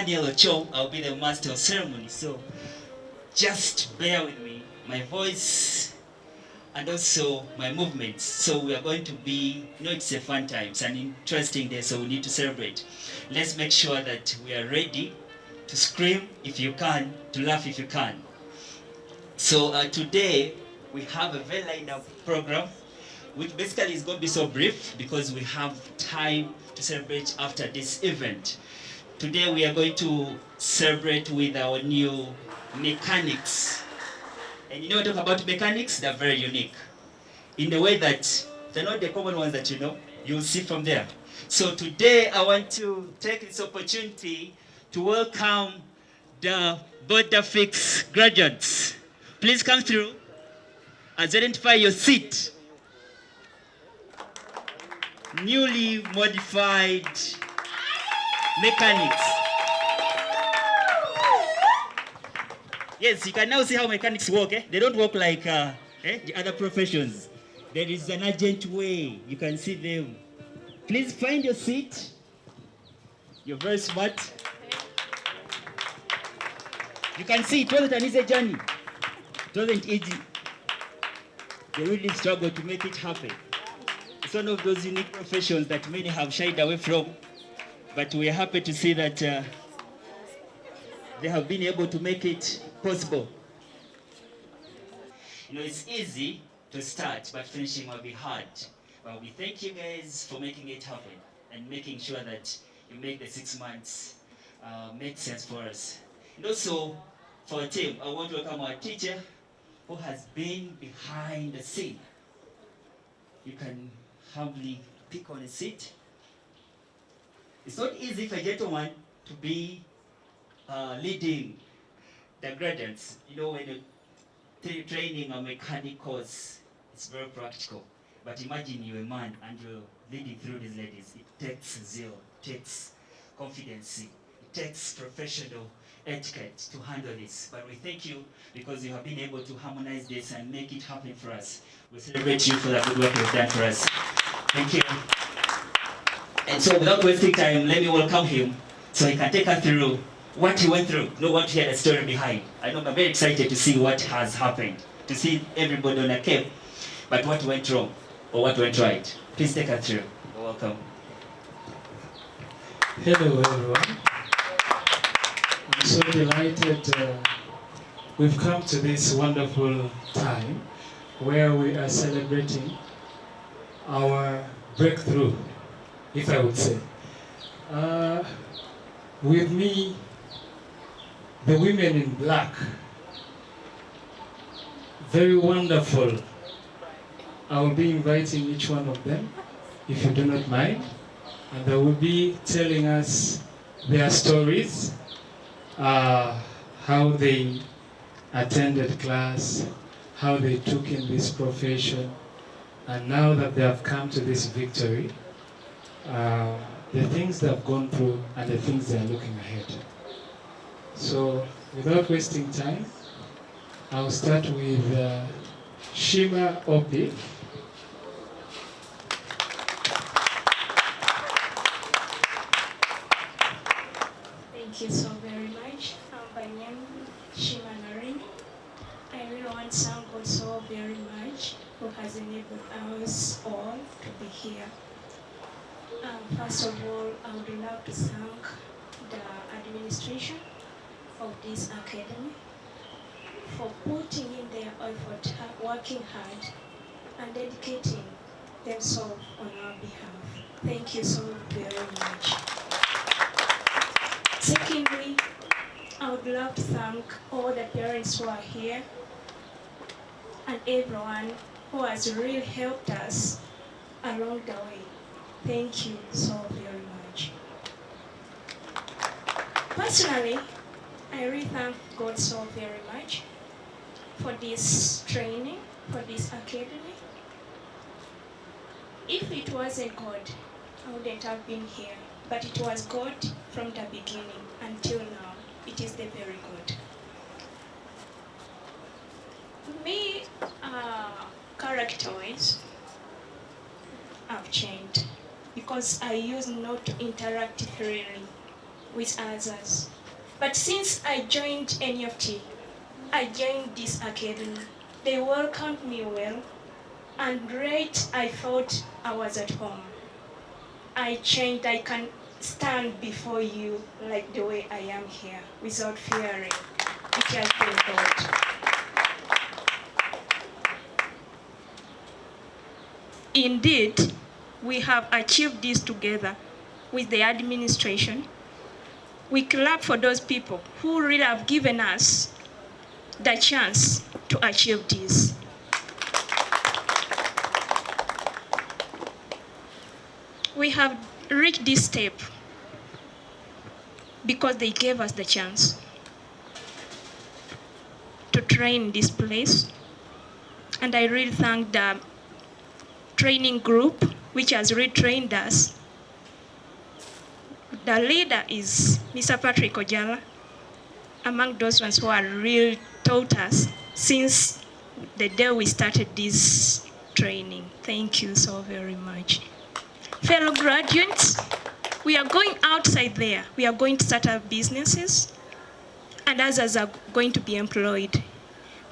Daniel Ocho. I'll be the master of ceremony. So just bear with me. My voice and also my movements. So we are going to be, it's a fun time. It's an interesting day, so we need to celebrate. Let's make sure that we are ready to scream if you can, to laugh if you can. So today we have a very lined up program, which basically is going to be so brief because we have time to celebrate after this event. Today we are going to celebrate with our new mechanics. And when we talk about mechanics, they're very unique in the way that they're not the common ones that you'll see from there. So today I want to take this opportunity to welcome the Boda Fix graduates. Please come through, identify your seat. Newly modified mechanics. Yes, you can now see how mechanics work. They don't work like the other professions. There is an urgent way. You can see them. Please find your seat. You're very smart. You can see it wasn't an easy journey. It wasn't easy. They really struggled to make it happen. It's one of those unique professions that many have shied away from. But we are happy to see that they have been able to make it possible. It's easy to start, but finishing will be hard. But we thank you guys for making it happen and making sure that you make the 6 months make sense for us. And also, for our team, I want to welcome our teacher who has been behind the scene. You can humbly pick on a seat. It's not easy for a gentleman to be leading the graduates. When you're training a mechanic course, it's very practical. But imagine you're a man and you're leading through these ladies. It takes zeal, it takes confidence, it takes professional etiquette to handle this. But we thank you because you have been able to harmonize this and make it happen for us. We celebrate you for the good work you've done for us. Thank you. And so without wasting time, let me welcome him so he can take us through what he went through. No one to hear the story behind. I know I'm very excited to see what has happened, to see everybody on a cape, but what went wrong or what went right. Please take us through. You're welcome. Hello everyone. I'm so delighted we've come to this wonderful time where we are celebrating our breakthrough, if I would say. With me, the women in black, very wonderful. I will be inviting each one of them, if you do not mind, and they will be telling us their stories, how they attended class, how they took in this profession, and now that they have come to this victory, the things they have gone through and the things they are looking ahead. So, without wasting time, I'll start with Shima Opi. Thank you so very much. By name, Shima Narin. I really want to thank God so very much who has enabled us all to be here. First of all, I would love to thank the administration of this academy for putting in their effort, working hard, and dedicating themselves on our behalf. Thank you so very much. Secondly, I would love to thank all the parents who are here and everyone who has really helped us along the way. Thank you so very much. Personally, I really thank God so very much for this training, for this academy. If it wasn't God, I wouldn't have been here. But it was God from the beginning until now. It is the very good. Me, character-wise, I've changed because I used not to interact freely with others. But since I joined NFT, I joined this academy. They welcomed me well, and right I felt I was at home. I changed, I can stand before you like the way I am here, without fearing. It has been God. Indeed, we have achieved this together with the administration. We clap for those people who really have given us the chance to achieve this. We have reached this step because they gave us the chance to train this place. And I really thank the training group which has retrained us. The leader is Mr. Patrick Ojala, among those ones who are really taught us since the day we started this training. Thank you so very much. Fellow graduates, we are going outside there. We are going to start our businesses, and others are going to be employed.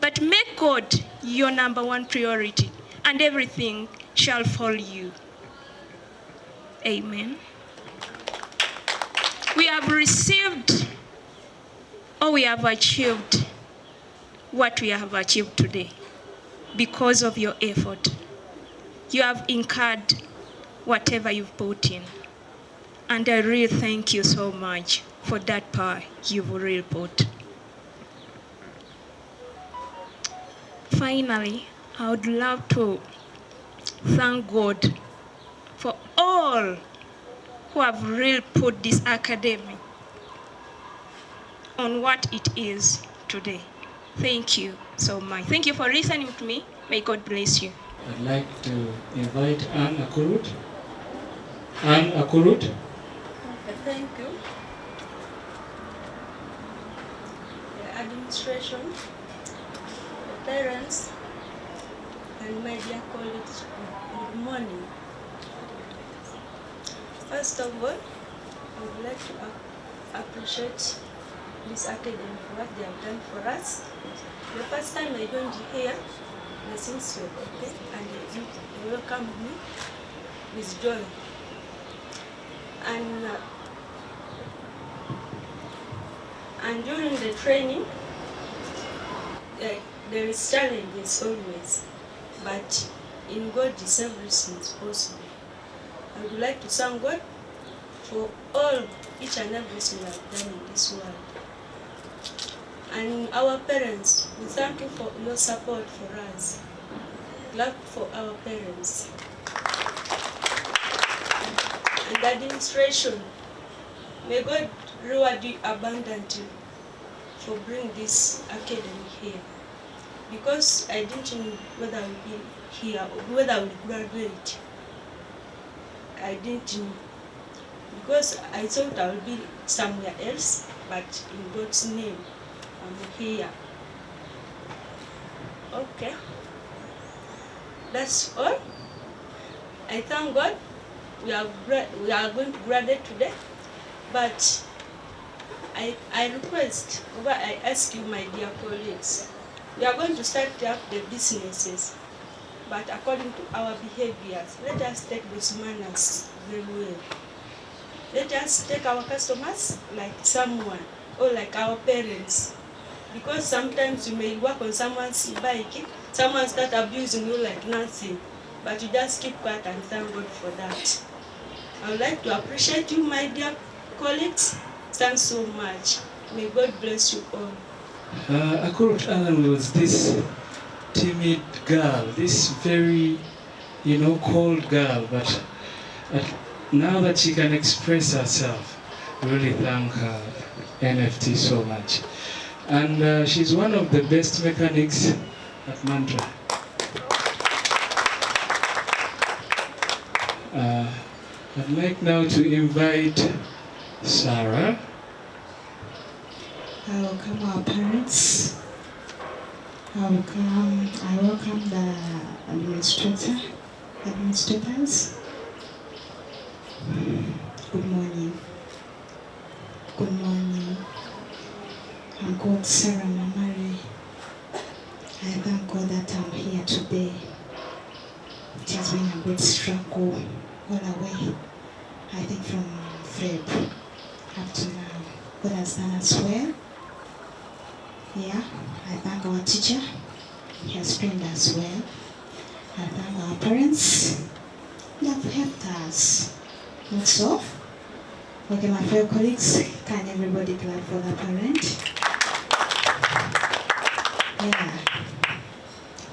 But make God your number one priority, and everything shall follow you. Amen. We have received, or we have achieved what we have achieved today because of your effort. You have incurred whatever you've put in. And I really thank you so much for that power you've really put. Finally, I would love to thank God for all who have really put this academy on what it is today. Thank you so much. Thank you for listening to me. May God bless you. I'd like to invite Anne Akurut. Anne Akurut. Thank you. The administration, the parents, and my dear colleagues, good morning. First of all, I would like to appreciate this academy for what they have done for us. The first time I joined here, the things were okay, and they welcomed me with joy. And during the training, there is challenges always, but in God is everything is possible. I would like to thank God for all, each and everything you have done in this world. And our parents, we thank you for your support for us. Clap for our parents. And the administration, may God reward you abundantly for bringing this academy here. Because I didn't know whether I would be here or whether I would graduate. I didn't know. Because I thought I would be somewhere else, but in God's name, I'm here. Okay. That's all. I thank God. We are going to graduate today, but I request, I ask you, my dear colleagues, we are going to start up the businesses, but according to our behaviors, let us take those manners very well. Let us take our customers like someone, or like our parents, because sometimes you may work on someone's bike, someone start abusing you like nothing, but you just keep quiet and thank God for that. I would like to appreciate you, my dear colleagues. Thanks so much. May God bless you all. Akurut Allen was this timid girl, this very, cold girl, but now that she can express herself, really thank her NFT so much. And she's one of the best mechanics at Mantra. I'd like now to invite Sarah. I welcome our parents. I welcome the administrators. Good morning. God, Sarah Mamari. I thank God that I'm here today. It has been a great struggle all the way. I think from Feb up to now. God has done us well. Yeah, I thank our teacher. He has trained us well. I thank our parents. They have helped us. Not so. Okay, my fellow colleagues, can everybody clap for the parent? Yeah.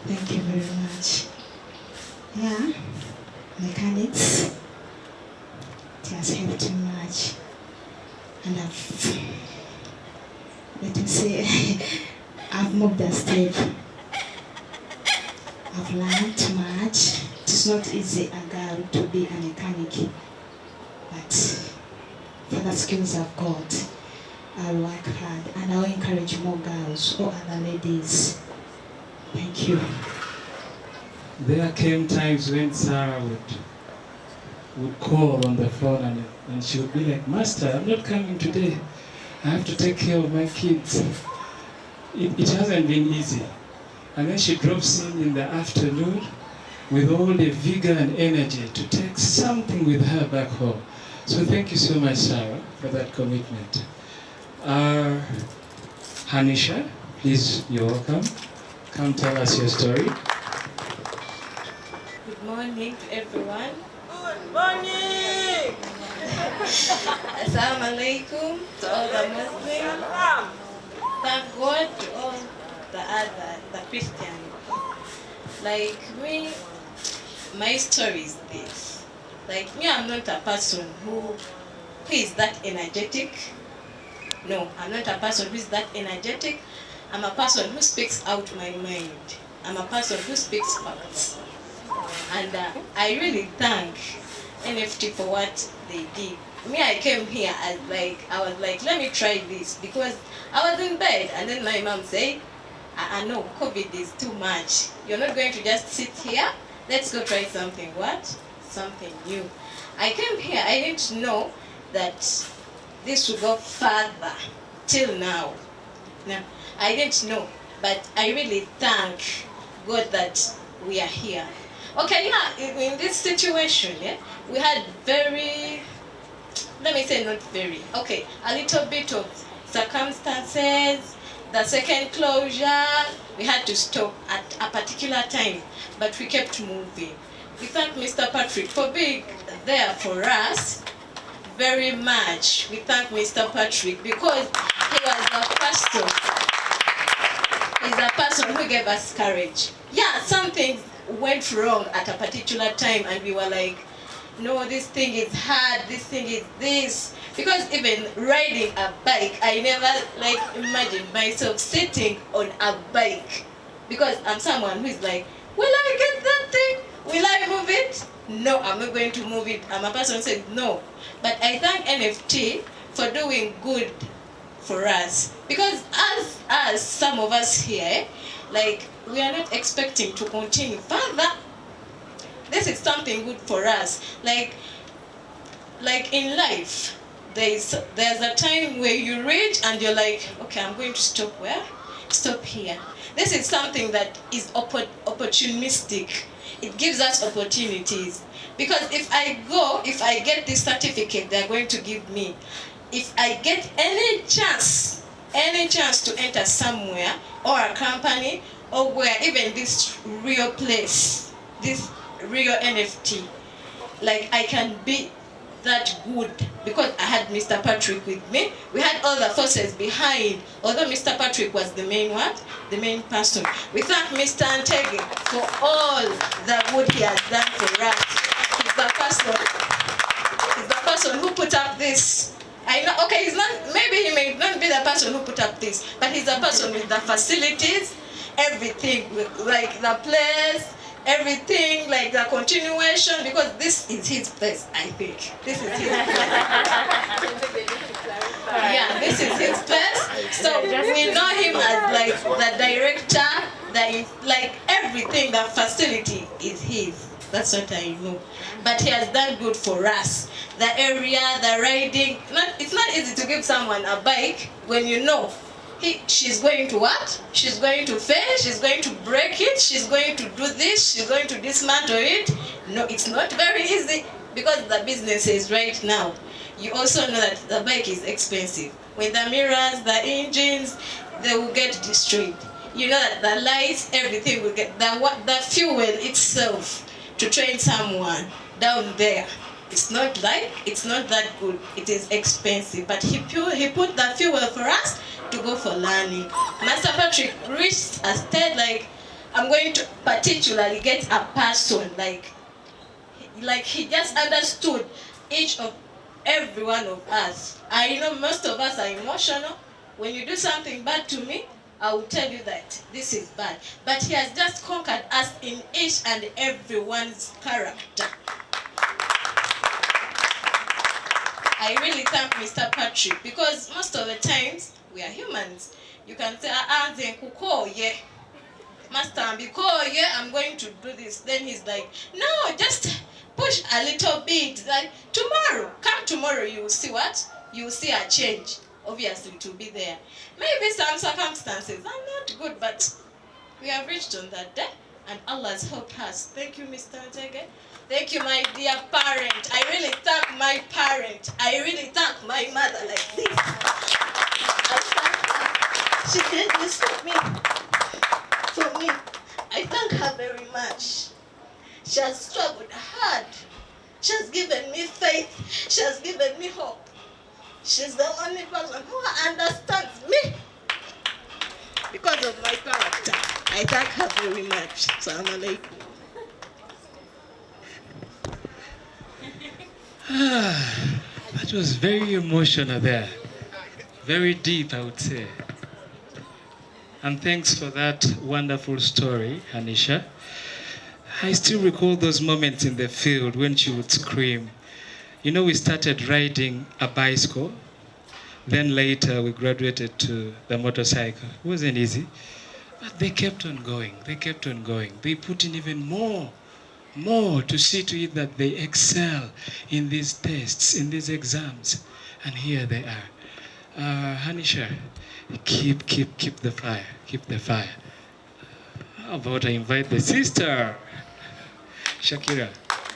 Thank you very much. Yeah. Mechanics. It has helped too much. And let me say, I've moved a step. I've learned much. It's not easy a girl to be a mechanic, but for the skills I've got, I'll work hard and I'll encourage more girls or other ladies. Thank you. There came times when Sarah would call on the phone and she would be like, Master, I'm not coming today. I have to take care of my kids. It hasn't been easy. And then she drops in the afternoon with all the vigor and energy to take something with her back home. So thank you so much, Sarah, for that commitment. Hanisha, please, you're welcome. Come tell us your story. Good morning to everyone. Good morning. Assalamu alaikum to all the Muslims. Thank God to all the Christians. Like me, my story is this. Like me, I'm not a person who is that energetic. No, I'm not a person who is that energetic. I'm a person who speaks out my mind. I'm a person who speaks facts. And I really thank NFT for what they did. Me, I came here as I was like, let me try this because I was in bed and then my mom said, I know COVID is too much. You're not going to just sit here. Let's go try something. What? Something new. I came here, I didn't know that this would go further till now. No, I didn't know, but I really thank God that we are here. Okay, yeah, in this situation, yeah, we had very, let me say not very, okay, a little bit of circumstances. The second closure, we had to stop at a particular time, but we kept moving. We thank Mr. Patrick for being there for us very much. We thank Mr. Patrick because he was the person, he's the person who gave us courage. Yeah, some things went wrong at a particular time and we were like, no, this thing is hard, this thing is this. Because even riding a bike, I never imagined myself sitting on a bike. Because I'm someone who is like, will I get that thing? Will I move it? No, I'm not going to move it. I'm a person who said no. But I thank NFT for doing good for us. Because as some of us here, we are not expecting to continue further. This is something good for us. Like in life, there's a time where you reach and you're like, okay, I'm going to stop where? Stop here. This is something that is opportunistic. It gives us opportunities. Because if I get this certificate they're going to give me, if I get any chance to enter somewhere or a company or where even this real place, this real NFT, I can be that good because I had Mr. Patrick with me. We had all the forces behind, although Mr. Patrick was the main person. We thank Mr. Antege for all the good he has done for us. He's the person who put up this. I know, okay, maybe he may not be the person who put up this, but he's the person with the facilities, everything, like the place, everything, like the continuation, because this is his place, I think. This is his place. Yeah, this is his place. So we know him as the director, everything, the facility is his. That's what I know. But he has done good for us. The area, the riding, it's not easy to give someone a bike when you know She's going to what? She's going to fail, she's going to break it, she's going to do this, she's going to dismantle it. No, it's not very easy because the business is right now. You also know that the bike is expensive. When the mirrors, the engines, they will get destroyed. You know that the lights, everything will get, the fuel itself to train someone down there. It's not that good. It is expensive. But he put the fuel for us to go for learning. Master Patrick reached a stage like, I'm going to particularly get a person, like he just understood every one of us. I know most of us are emotional. When you do something bad to me, I will tell you that this is bad. But he has just conquered us in each and everyone's character. I really thank Mr. Patrick because most of the times we are humans. You can say, Master, I'm going to do this. Then he's like, no, just push a little bit. Like, come tomorrow, you will see what? You will see a change. Obviously, to be there. Maybe some circumstances are not good, but we have reached on that day, and Allah has helped us. Thank you, Mr. Jege. Thank you, my dear parent. I really thank my parent. I really thank my mother like this. I thank her. She did this for me. I thank her very much. She has struggled hard. She has given me faith. She has given me hope. She's the only person who understands me because of my character. I thank her very much. Assalamu alaikum. That was very emotional there. Very deep, I would say. And thanks for that wonderful story, Anisha. I still recall those moments in the field when she would scream. You know, we started riding a bicycle. Then later we graduated to the motorcycle. It wasn't easy. But they kept on going. They kept on going. They put in even more to see to it that they excel in these tests, in these exams. And here they are. Hanisha, keep the fire. Keep the fire. How about I invite the sister, Shakira.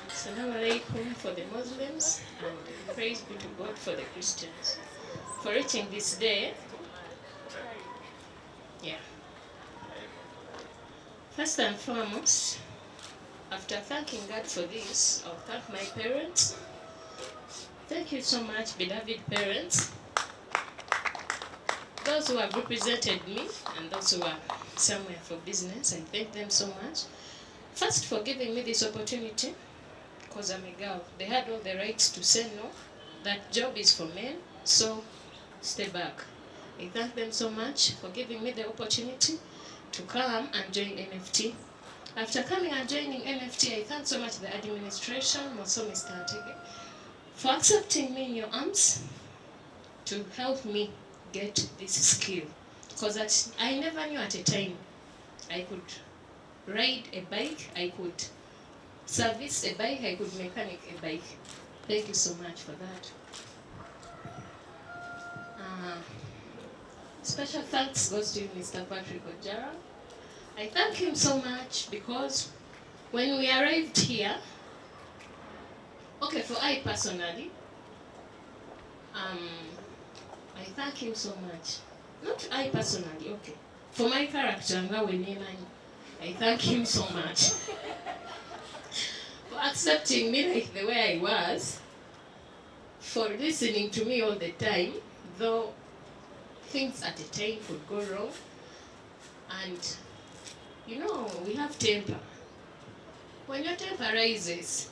Assalamu alaikum for the Muslims and praise be to God for the Christians. For reaching this day, first and foremost, after thanking God for this, I'll thank my parents. Thank you so much, beloved parents. Those who have represented me and those who are somewhere for business, I thank them so much. First, for giving me this opportunity, because I'm a girl. They had all the rights to say no. That job is for men, so stay back. I thank them so much for giving me the opportunity to come and join NFT. After coming and joining NFT, I thank so much the administration, also Mr. Antege, for accepting me in your arms to help me get this skill. Because I never knew at a time I could ride a bike, I could service a bike, I could mechanic a bike. Thank you so much for that. Special thanks goes to Mr. Patrick Ojara. I thank him so much because when we arrived here, for I personally, I thank him so much. Not I personally, for my character, I thank him so much for accepting me like the way I was, for listening to me all the time, though things at a time could go wrong. And you know, we have temper. When your temper rises,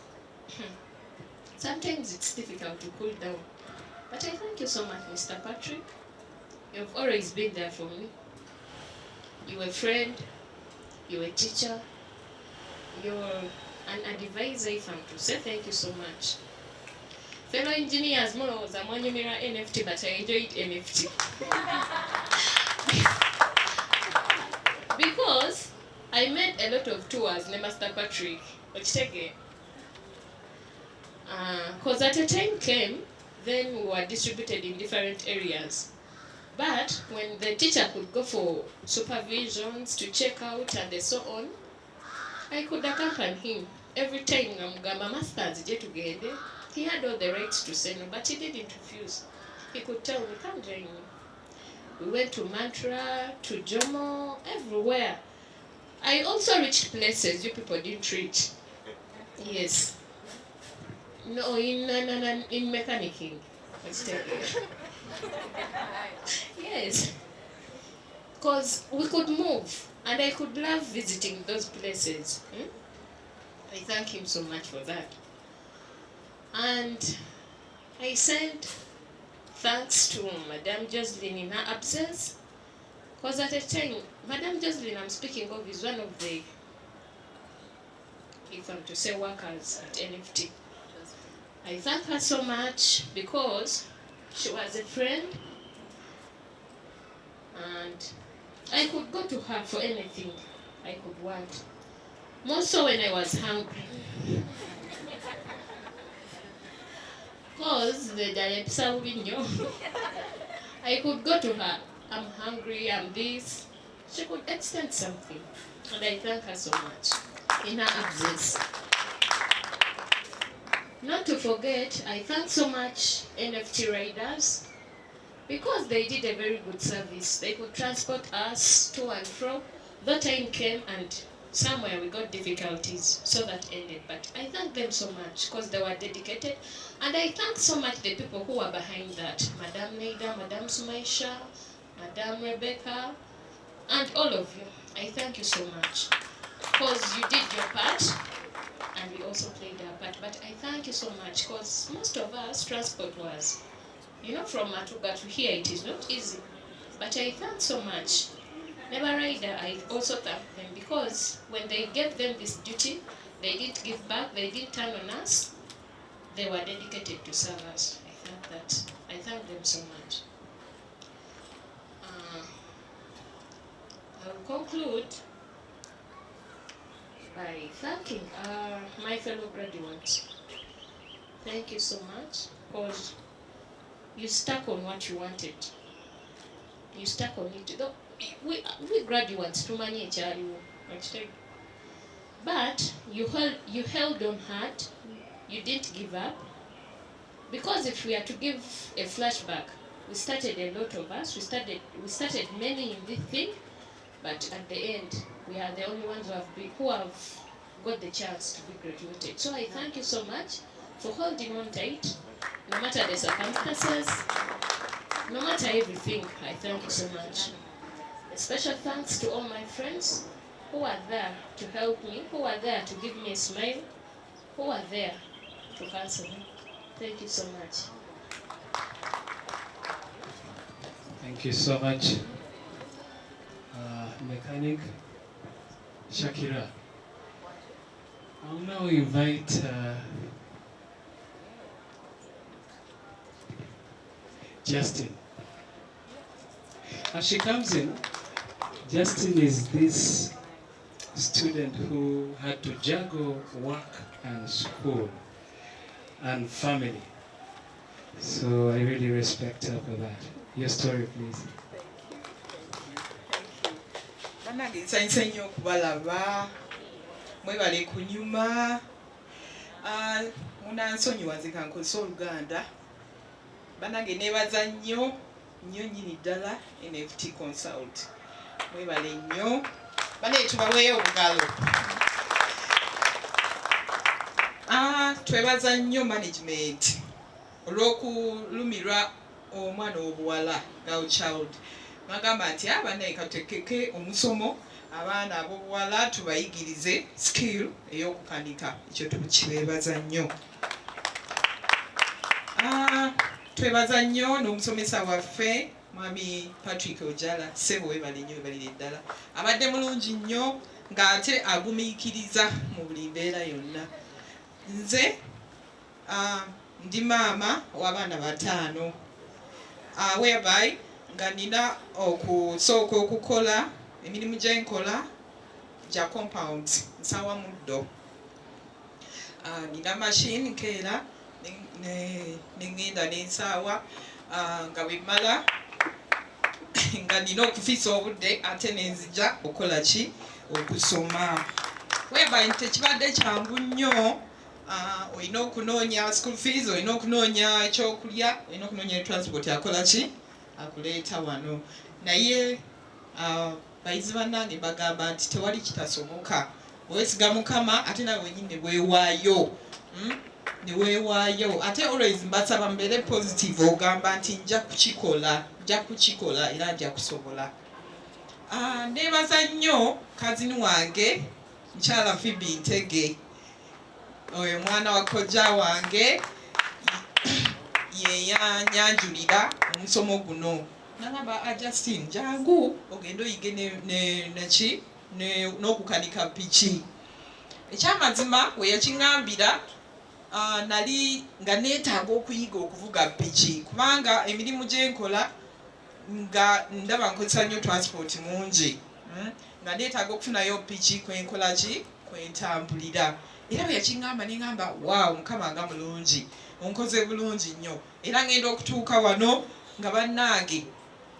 sometimes it's difficult to cool down. But I thank you so much, Mr. Patrick. You've always been there for me. You're a friend, you're a teacher, you're an advisor, if I'm to say. Thank you so much. Fellow engineers, more was a mirror NFT, but I enjoyed NFT. Because I made a lot of tours, Master Patrick, because at a time came, then we were distributed in different areas. But when the teacher could go for supervisions to check out and so on, I could accompany him. Every time Namugamba Masters Jetugende, he had all the rights to say no, but he didn't refuse. He could tell me, come join me. We went to Mantra, to Jomo, everywhere. I also reached places you people didn't reach. Yes. No, in mechanicking. Let's tell you. Yes. Because we could move, and I could love visiting those places. I thank him so much for that. And I send thanks to Madame Jocelyn in her absence, because at a time, Madame Jocelyn I'm speaking of is one of the, if I'm to say, workers at NFT. I thank her so much because she was a friend, and I could go to her for anything I could want. More so when I was hungry. Because the diapsa window, I could go to her. I'm hungry, I'm this. She could extend something. And I thank her so much in her absence. Not to forget, I thank so much NFT riders because they did a very good service. They could transport us to and fro. The time came and somewhere we got difficulties, so that ended. But I thank them so much because they were dedicated. And I thank so much the people who were behind that. Madame Neida, Madame Sumaisha, Madame Rebecca, and all of you. I thank you so much because you did your part and we also played our part. But I thank you so much because most of us, transport was, from Matuga to here, it is not easy. But I thank so much. Never Rider, I also thank them because when they gave them this duty, they didn't give back, they didn't turn on us. They were dedicated to serve us. I thank that. I thank them so much. I will conclude by thanking my fellow graduates. Thank you so much because you stuck on what you wanted. You stuck on it. We graduates too many but you held on hard. You didn't give up, because if we are to give a flashback, we started a lot of us. We started many in this thing, but at the end, we are the only ones who have got the chance to be graduated. So I thank you so much for holding on tight, no matter the circumstances, no matter everything. I thank you so much. A special thanks to all my friends who are there to help me, who are there to give me a smile, who are there to counsel me. Thank you so much. Thank you so much, Mechanic Shakira. I'll now invite Justin. As she comes in, Justin is this student who had to juggle work and school and family. So I really respect her for that. Your story, please. Banange nsanyisa nnyo okubalaba, mwebale kunyuma. Munansonyiwa nze kankozesa Oluganda. Banange neebaza nnyo nnyini ddala NFT Consult. Mwebale nnyo. Banange tubaweeyo obugalo. Twebaza nnyo management olw'okulumirwa omwana obuwala girl child. Bagamba nti banange katekeke omusomo abaana ab'obuwala tubayigirize skill ey'okukanika. Ekyo tukibeebaza nnyo. Twebaza nnyo n'omusomesa waffe Mwami Patrick Ojala, ssebo webale nnyo webalire ddala. Abadde mulungi nnyo ng'ate agumiikiriza mu buli mbeera yonna. Nze ndi maama w'abaana 5, whereby nga nina okusooka okukola emirimu gye nkola gya compound, nsawa muddo. Nina machine nkeera ne ngenda n'ensaawa nga bwe mmala nga nina okufiisa obudde ate nenzija okukola ki okusoma weba nti tekibadde kyangu nnyo olina okunoonya school fees olina okunoonya ekyokulya olina okunoonya transport akola ki akuleeta wano naye bayizi bannange bagamba nti tewali kitasoboka weesiga mukama ate nawe wenyini neweewaayo neweewaayo ate always mbasaba mbeere positive ogamba nti nja kukikola era nja kusobola ndeebaza nnyo kazini wange nkyala Phoebe Ntege oyo mwana wa kojja wange yeyanyanjulira omusomo guno nagamba Justin jangu ogenda oyige neki n'okukanika piki ekyamazima we yakiŋŋambira nali nga neetaaga okuyiga okuvuga piki kubanga emirimu gye nkola nga ndaba nkozesa nnyo transport mungi nga neetaaga okufunayo piki kwenkola ki kwentambulira era bwe yakiŋŋamba neŋŋamba waawo mukama nga mulungi onkoze bulungi nnyo era ngenda okutuuka wano nga bannange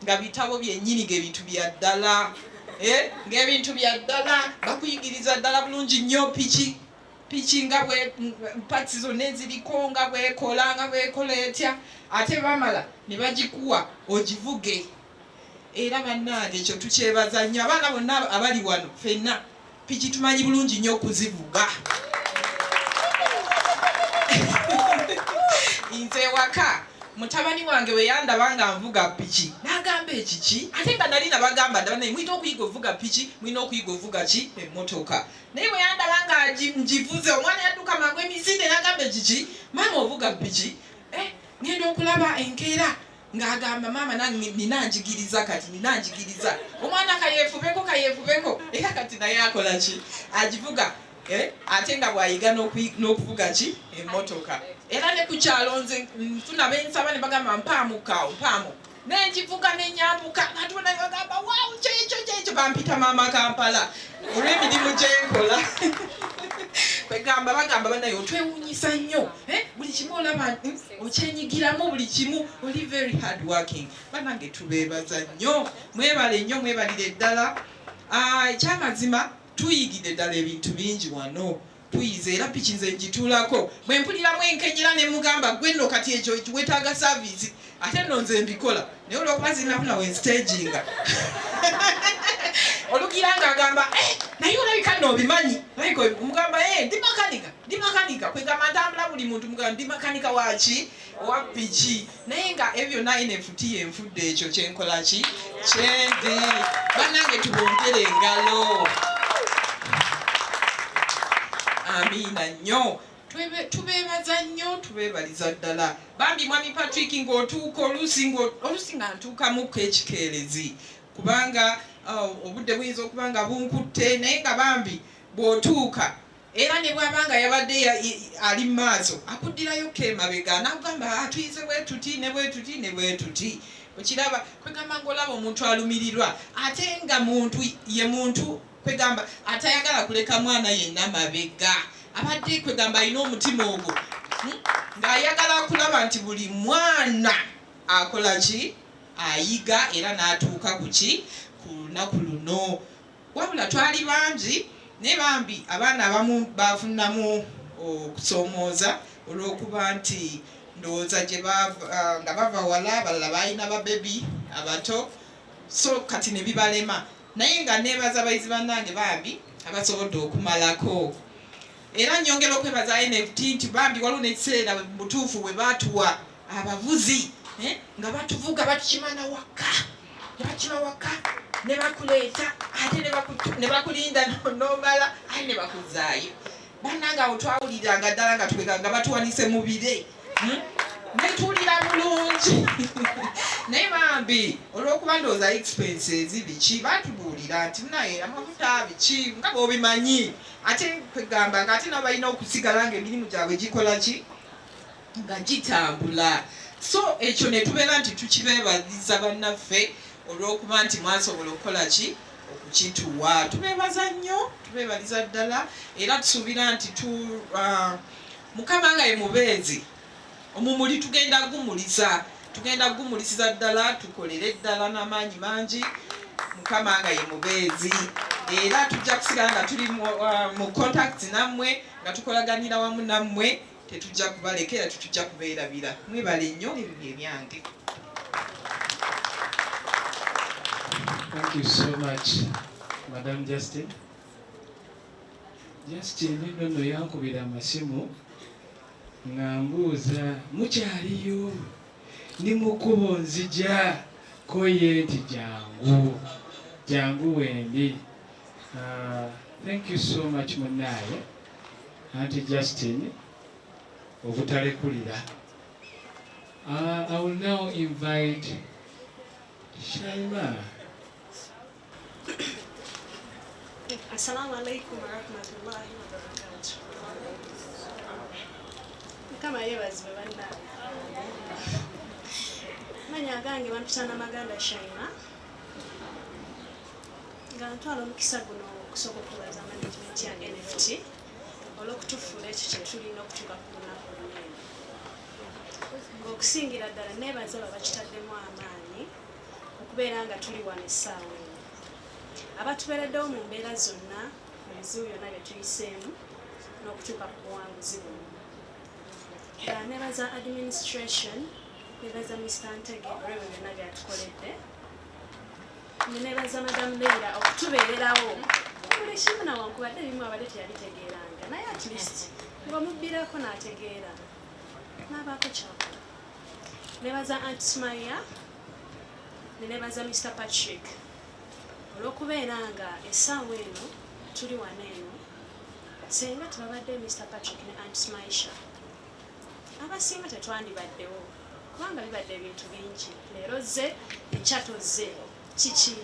nga bitabo byennyini ng'ebintu bya ddala ng'ebintu bya ddala bakuyigiriza ddala bulungi nnyo piki nga pati zonna eziriko nga bwekola nga bwekola etya ate bamala ne bagikuwa ogivuge era bannange ekyo tukyebaza nnyo abaana bonna abali wano ffenna piki tumanyi bulungi nnyo okuzivuga nze waka mutabani wange we yandaba nga nvuga piki n'agamba ekiki ate nga nali nabagamba naye mulina okuyiga ovuga piki mulina okuyiga ovuga ki emmotoka naye bwe yandaba nga ngivuze omwana yadduka mangu emisinde n'agamba ekiki maama ovuga piki ngenda okulaba enkeera ng'agamba maama nange nina njigiriza kati nina njigiriza omwana kayeefubeko era kati naye akola ki agivuga ate nga bwayiga n'okuvuga ki emmotoka era ne ku kyalo nze nfuna bensaba ne bagamba mpaamu nengivuga nenyambuka abantu bonna bagamba waawu kyekyo bampita maama Kampala olw'emirimu gyenkola kwegamba bagamba banaye otwewuunyisa nnyo buli kimu olaba okyenyigiramu buli kimu oli very hard working banange tubeebaza nnyo mwebale nnyo mwebalire ddala ekyamazima tuyigidde ddala ebintu bingi wano tuyize era piki nze ngituulako bwe mpuliramu enkenyera ne mugamba gwe nno kati ekyo weetaaga saavisi ate nno nze mbikola naye olwokuba zinafuna wenstaginga olugira ng'agamba naye olabika nno obimanyi mugamba ndi makanika kwegamba ntambula buli muntu mugamba ndi makanika waki owa piki naye nga ebyo byonna NFT yenfudde ekyo kyenkola ki kyendi bannange tubongere engalo amiina nnyo tubeebaza nnyo tubeebaliza ddala bambi mwami Patrick ng'otuuka oluusi nga ntuukamuko ekikeerezi kubanga obudde buyinza okuba nga bunkutte naye nga bambi bw'otuuka era ne bw'abanga yabadde ali mu maaso akuddirayo emabega n'agamba atuyize bwetuti ne bwetuti ne bwetuti okiraba kwegamba ng'olaba omuntu alumirirwa ate nga muntu ye muntu kwegamba atayagala kuleka mwana yenna mabega abadde kwegamba alina omutima ogwo ng'ayagala kulaba nti buli mwana akola ki ayiga era n'atuuka ku lunaku luno wabula twali bangi naye bambi abaana abamu bafunamu okusoomooza olw'okuba nti ndowooza gye nga bava wala abalala balina babebi abato so kati ne bibalema naye nga neebaza abayizi bannange bambi abasobodde okumalako era nyongera okwebaza NFT nti bambi waliwo n'ekiseera butuufu bwe baatuwa abavuzi nga batuvuga batukimana waka ne bakuleeta ate ne bakulinda n'omala ate ne bakuzaayo bannange awo twawuliranga ddala nga tweganga batuwanise mu bire netuwulira bulungi naye bambi olw'okuba ndowooza expenses biki batubuulira nti naye amafuta biki nga bw'obimanyi ate kwegamba nga ate nabo balina okusigala ng'emirimu gyabwe gikola ki nga gitambula so ekyo ne tubeera nti tukibeebaliza bannaffe olw'okuba nti mwasobola okukola ki okukituwa tubeebaza nnyo tubeebaliza ddala era tusuubira nti mukama nga ye mubeezi omumuli tugenda gumulisa tugenda kugumulisiza ddala tukolere ddala n'amaanyi mangi mukama nga ye mubeezi era tujja kusigala nga tuli mu contact nammwe nga tukolaganira wamu nammwe tetujja kubalekera tetujja kubeerabira mwebale nnyo ebyo ebyange. Thank you so much, Madam Justin. Justin nno yankubira amasimu ng'ambuuza mukyaliyo ndi mu kkubo nzija koye nti jangu wendi. Thank you so much munaaye Auntie Justin obutalekulira. I will now invite Shaima. Assalamu alaikum wa rahmatullahi wa barakatuh. Kama yebazi bana. Manya gange bantana maganda Shaima. Ngantwala omukisa guno okusooka okubaza management ya NFT olw'okutufuula ekyo kye tulina okutuuka ku lunaku lunene. Ng'okusingira ddala neebaza babakitaddemu amaanyi okubeera nga tuli wano essaawa eno. Abatubeereddewo mu mbeera zonna mu bizibu byonna bye tuyiseemu n'okutuuka ku buwanguzi buno. Neebaza administration, neebaza Mr. Ntege olw'ebyo byonna byatukoledde. Neebaza Madam Leila okutubeererawo. Buli kimu newankubadde ebimu abadde teyabitegeeranga naye at least ng'omubbirako n'ategeera n'abaako kyakola. Neebaza Aunt Smaya, neebaza Mr. Patrick olw'okubeera nga essaawa eno tuli wano eno senga tebabadde Mr. Patrick ne Aunt Smaisha abasinga tetwandibaddewo kubanga bibadde ebintu bingi. Leero zze enkyato zze kiki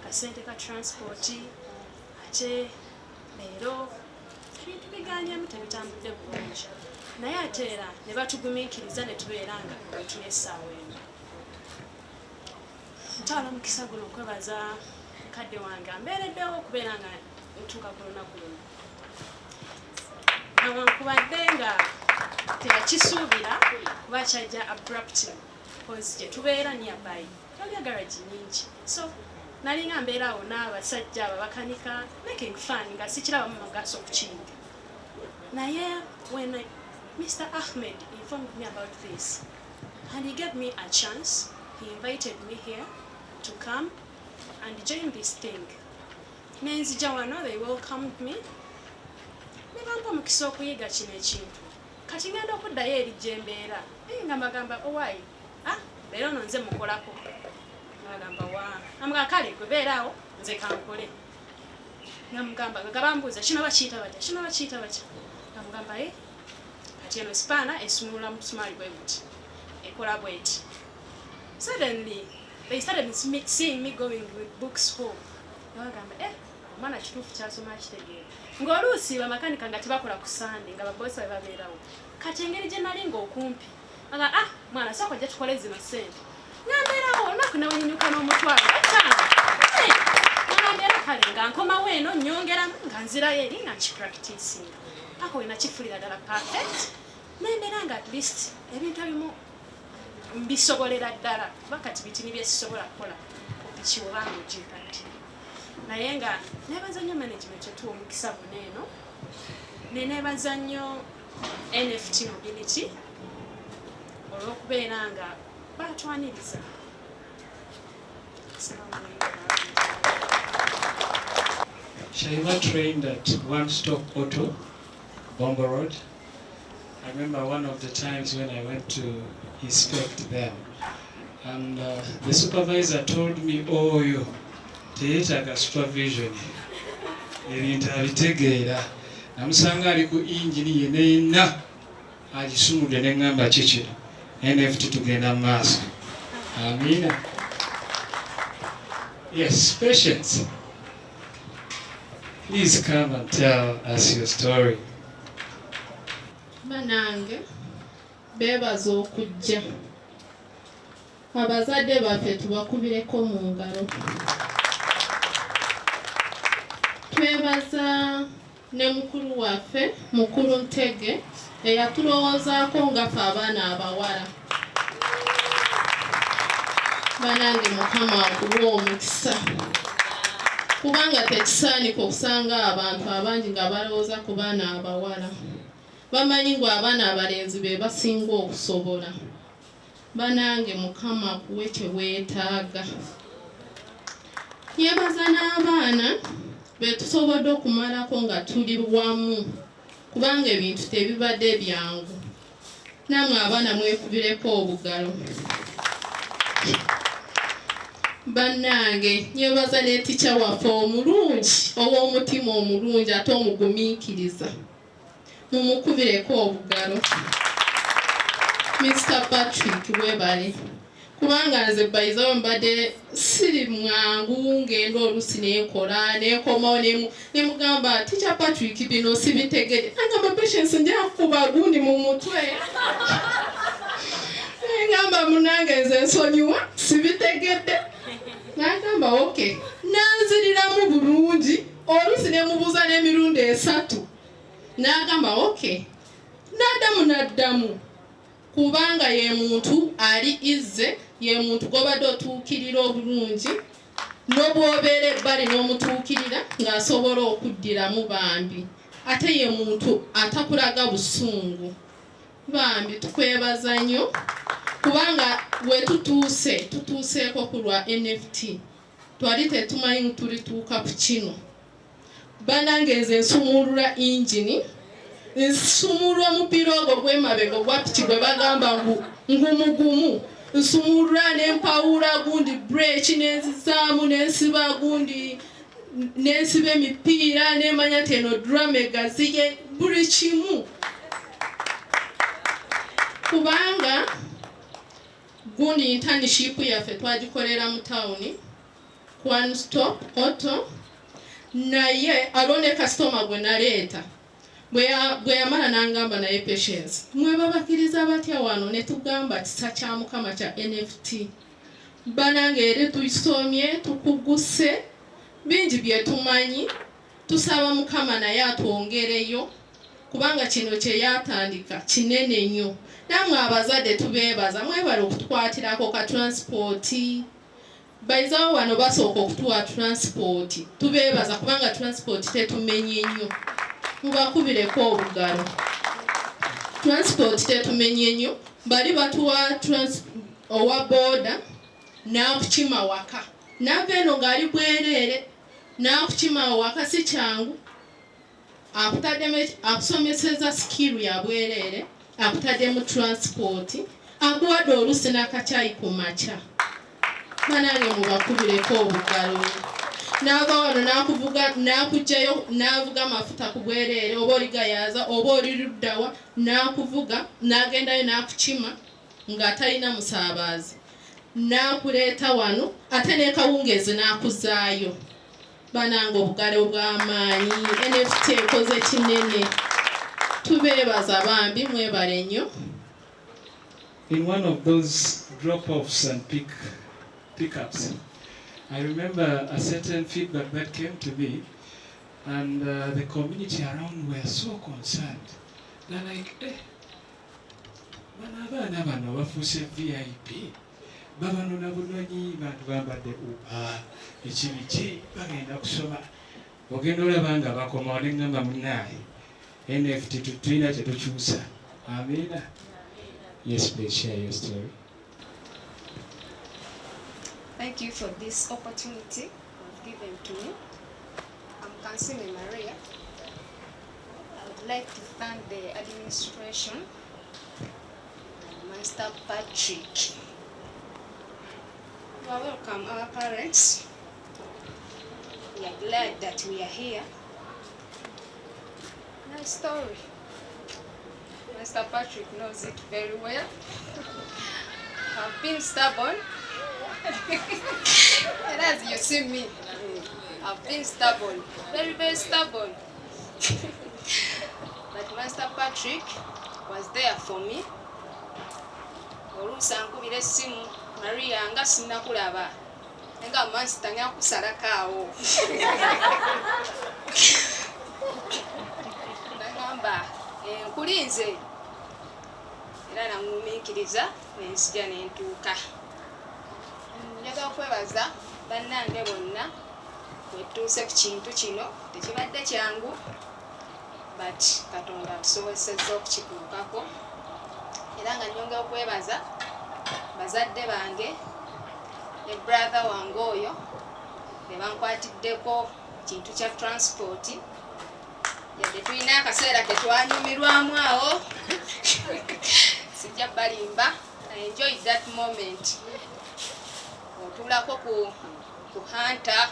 kasente ka transport ate leero ebintu biganyamu tebitambudde bulungi naye ate era ne batugumiikiriza ne tubeera nga tuli essaawa eno. Ntwala omukisa guno okwebaza mukadde wange ambeereddewo okubeera nga ntuuka ku lunaku luno. Newankubadde nga teyakisuubira kuba kyajja abruptly because gye tubeera nearby tolya garage nyingi so nalinga mbeeraawo n'abasajja ababakanika making fun nga sikirabamu magaso okukinga. Naye when Mr. Ahmed informed me about this and he gave me a chance, he invited me here to come and join this thing. Nenzija wano, they welcomed me. Ne bampa omukisa okuyiga kino ekintu. Kati ngenda okuddayo eri gye mbeera. Nga mbagamba owaayi, leero nno nze mukolako. Nagamba wa. Namuga kale gwe beeraawo nze kankole. Namugamba nga bambuuza kino bakiyita batya, kino bakiyita batya. Namugamba kati eno sipaana esumulula musumaali bwe buti. Ekola bweti. Suddenly, they started seeing me going with books home. Nabagamba omwana kituufu kyasoma akitegeera. Ng'oluusi bamakanika nga tebakola ku Sunday nga babosi babe babeerawo. Kati engeri gye nali ng'okumpi. Nga mwana sooka ojja tukole zino ssente. Nambeerawo olunaku newenyinyuka n'omutwalo etaano. Nambeera kale nga nkomawo eno nnyongeramu nga nzirayo eri nga nkipracticinga. Ako we nakifulira ddala perfect. Nembeera nga at least ebintu ebimu mbisobolera ddala kuba kati bitini byesisobola kukola bikiwobanga ogikati. Naye nga neebaza nnyo management etuwa omukisa guno eno neneebaza nnyo NFT mobility olw'okubeera nga batwaniriza. Shaima trained at One Stop Auto, Bombo Road. I remember one of the times when I went to inspect them, and the supervisor told me, "Oh, you teetaga supervision." Ebintu abitegeera. Namusanga ali ku engine yenna agisumudde ne ngamba kiki NFT tugenda mu maaso. Amina. Yes, Patience. Please come and tell us your story. Banange beebaza okujja. Abazadde baffe tubakubireko mu ngalo. Twebaza ne mukulu waffe, mukulu Ntege, eyatulowoozaako nga ffe abaana abawala. banange Mukama akuwa omukisa kubanga tekisaaniko okusanga abantu abangi nga balowooza ku baana abawala bamanyi ngu abaana abalenzi be basinga okusobola banange Mukama akuwe kye weetaaga yebaza n'abaana be tusobodde okumalako nga tuli wamu kubanga ebintu tebibadde byangu namwe abaana mwekubireko obugalo bannange nyebaza ne tica waffe omulungi ow'omutima omulungi ate omugumiikiriza mumukubireko obugalo Mr. Patrick webale kubanga nze bayizawo mbadde siri mwangu ngenda olusi nenkola nekomawo nemugamba tica Patrick bino sibitegedde agamba Patience njakuba gundi mu mutwe ngamba munange nze nsonyiwa sibitegedde nagamba okay nanziriramu bulungi olusi nemubuuza n'emirundi 3 nagamba okay naddamu kubanga ye muntu ali izze ye muntu gobadde otuukirira obulungi n'obwobeera ebbali n'omutuukirira ng'asobola okuddiramu bambi ate ye muntu atakulaga busungu bambi tukwebaza nnyo kubanga we tutuuseeko ku lwa NFT twali tetumanyi tulituuka ku kino banange nze nsumulula injini nsumulula omupiira ogwo gw'emabega ogwa piki gwe bagamba ngu ngumugumu nsumulula n'empawula gundi breaki nenzizaamu nensiba gundi nensiba emipiira nemanya nti eno drum egaziye buli kimu kubanga gundi internship yaffe twagikolera mu tawuni one stop auto naye alone customer gwe naleeta bwe yamala nangamba naye Patience mwe babakiriza batya wano ne tugamba kisa kya Mukama kya NFT banange eri tusomye tukuguse bingi bye tumanyi tusaba Mukama naye atwongereyo kubanga kino kye yatandika kinene nnyo namwe abazadde tubeebaza mwebale okutwatirako ka transport bayizawo wano basooka okutuwa transport tubeebaza kubanga transport tetumenye nnyo mubakubireko obugalo transport tetumenye nnyo bali batuwa owa Boda n'akukima waka nava eno ng'ali bwereere n'akukima waka si kyangu akusomeseza skill ya bwereere akutadde mu transport akuwadde olusi n'akacyayi ku makya banange mubakubireko obugalo n'ava wano n'akugjayo n'avuga amafuta ku bwereere oba oligayaza oba oli luddawa n'akuvuga n'agendayo n'akukima nga talina musaabazi n'akuleeta wano ate n'ekawungeezi n'akuzaayo banange obugalo bw'amaanyi NFT ekoze kinene tubeebaza bambi mwebale nnyo. In one of those drop-offs and pickups, I remember a certain feedback that came to me, and the community around were so concerned. They're like, bana bano bafuse VIP, babano nabunonyi bantu bambadde upa ekibiki bagenda kusoma ogenda olabanga bakoma olengamba munaaye NFT tulina tetukyusa. Amina. Yes, please share your story. Thank you for this opportunity you've given to me. I'm Kansime Maria. I would like to thank the administration and Master Patrick. You are welcome, our parents. We are glad that we are here. Nice story. Master Patrick knows it very well. I've been stubborn. And as you see me, I've been stubborn, very, very stubborn. But Master Patrick was there for me. Oluusi ankubira essimu, Maria nga sinnakulaba. Nga Master nyakusalako awo. Nagamba nkulinze era namumiikiriza nensija nentuuka. okwebaza bannange bonna wetuuse ku kintu kino tekibadde kyangu but Katonda atusobozesezza okukituukako era nga nnyongera okwebaza bazadde bange ne brother wange oyo be bankwatiddeko kintu kya transport yadde tulina akaseera ketwanyumirwamu awo sijja balimba. I enjoyed that moment. Otulako ku Hunter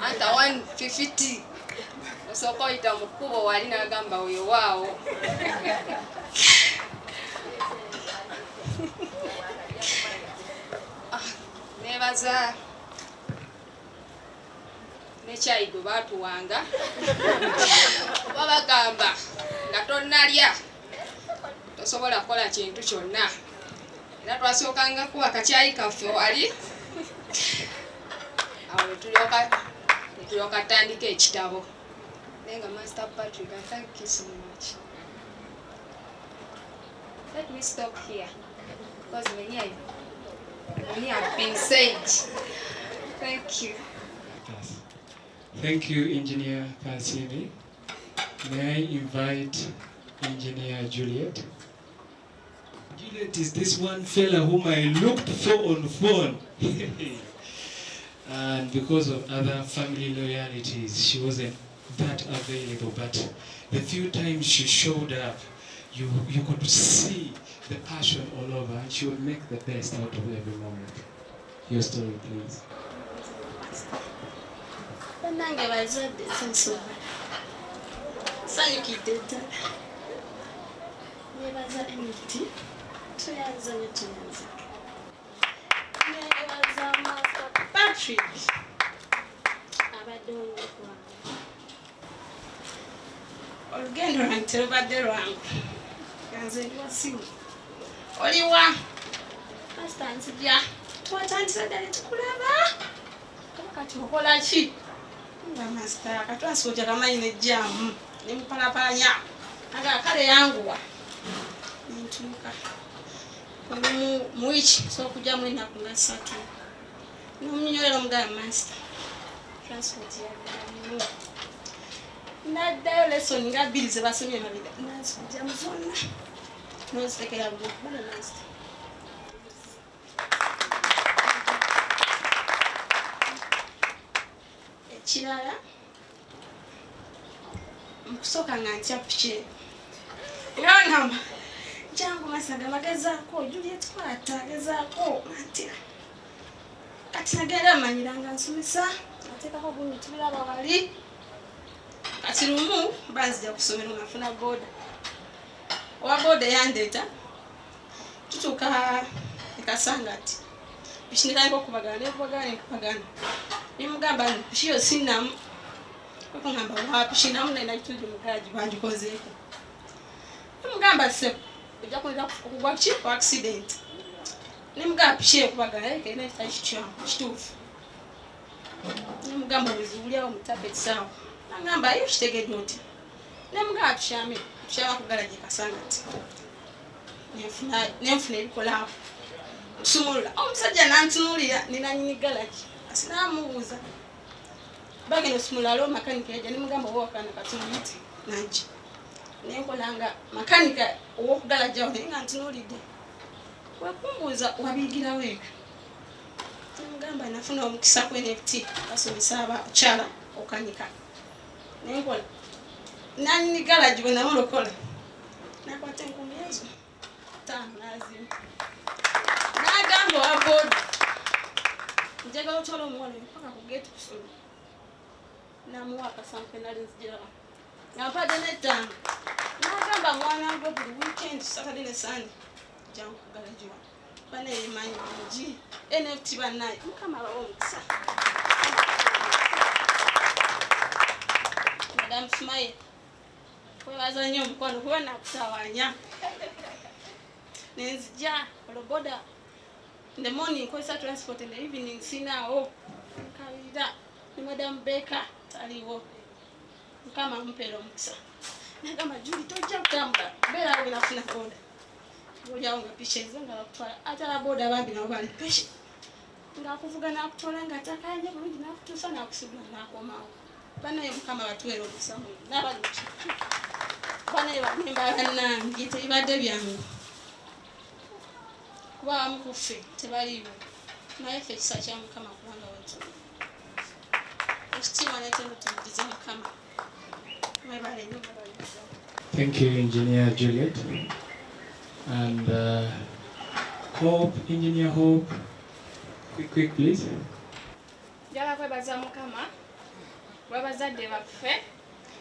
150 osooka oyita mu kkubo wali n'agamba oyo waawo. Nebaza nekyayi gwe baatuwanga oba bagamba nga tonnalya tosobola kukola kintu kyonna era twasookanga kuba kakyayi kaffe wali awo netulyoka tandika ekitabo naye nga Master Patrick, I thank you so much. Let me stop here because many have been said. Thank you. Yes. Thank you, Engineer Kansimi. May I invite Engineer Juliet? Juliet is this one fella whom I looked for on phone. And because of other family loyalties, she wasn't that available. But the few times she showed up, you could see the passion all over, and she would make the best out of every moment. Your story, please. Bannange bazadde nsonsoba sanyukidde ddala nebaza NFT tuyanza ne tuyanza nebaza Master Patrick abadde olwokwange olugendo lwange terubadde lwangu ganze ndi wasimu oliwa Master nzija twatandisa ddala tukulaba kati okola ki nga Master katransport akamanyi nejjaamu nemupalapalanya aga kale yanguwa ntuuka mu wiki so okujjamu ennaku nga 3 nomunyolera omugala Master transport yagalamu naddayo lesson nga 2 ze basomye mabega nazikujjamu zonna nozitekera bugufi bana Master ekirala mukusooka nga ntya piki nga ngamba jangu Master gabagezaako Juliet kwata agezaako ntya kati nagenda amanyiranga nsomesa ateekako gumu tubiraba wali kati lumu banzija kusomera ngafuna boda owa boda yandeeta tutuuka ekasangati piki netandika okubagana nemugamba piki yo sinamu okungamba wapiki namu naina kitujju mugaji banjikozeeko nemugamba se ojja kulira okugwa ki ku accident nemugamba piki ekubagana kena ekitali kituufu nemugamba obuzibuliawo mutape ekisaawo nagamba yo kitegedde oti nemugamba tukyame kugalaji kasangati nenfuna ebikolaawo nsumulula omusajja nantunuulira ninanyini galaji asinamubuuza bagenda osumulula aliwo makanika yajja nemugamba owakana katumuyite najja nenkolanga makanika owokugalajawo naye nga ntunuulidde wekumbuuza wabigirawo ebyo nemugamba nafuna omukisa ku NFT basomesa abakyala okanika nenkola nanyini galaji bwe namulokola nakwata enkumi ezo 5 nazimu nagamba owa boda njagala otwala omuwala oyo paka ku gate kusoma namuwa akasampe nali nzijirawo nga mpadde n'ettaano nagamba mwana gwe buli weekend Saturday ne Sunday jangu kugalajiwa baneemanyi mungi NFT bannaye mukama abawa omukisa Madam Sumaye webaza nnyo omukono kuba nakutawaanya nenzija oloboda in the morning nkozesa transport in the evening sinaawo nkabira ne Madam Baker taliwo mukama mpeera omukisa nagamba Juli tojja kutambula beerawo binafuna boda oliawo nga piki ezo nga bakutwala ate aba boda abambi nabo bali piki ng'akuvuga n'akutwala nga takanye bulungi n'akutuusa n'akusibula n'akomawo. Banaye Mukama batuwera obusamu n'abaluki. Banaye bagamba bannange tebibadde byangu. Kuba abamu ku ffe tebaliiwo. Naye ffe ekisa kya Mukama kubanga watuli. Ekitiibwa n'ettendo tumugize Mukama. Mwebale nnyo mwebale. Thank you, Engineer Juliet. And Hope, Engineer Hope. Quick, please. Njagala kwebaza Mukama, wabazadde baffe,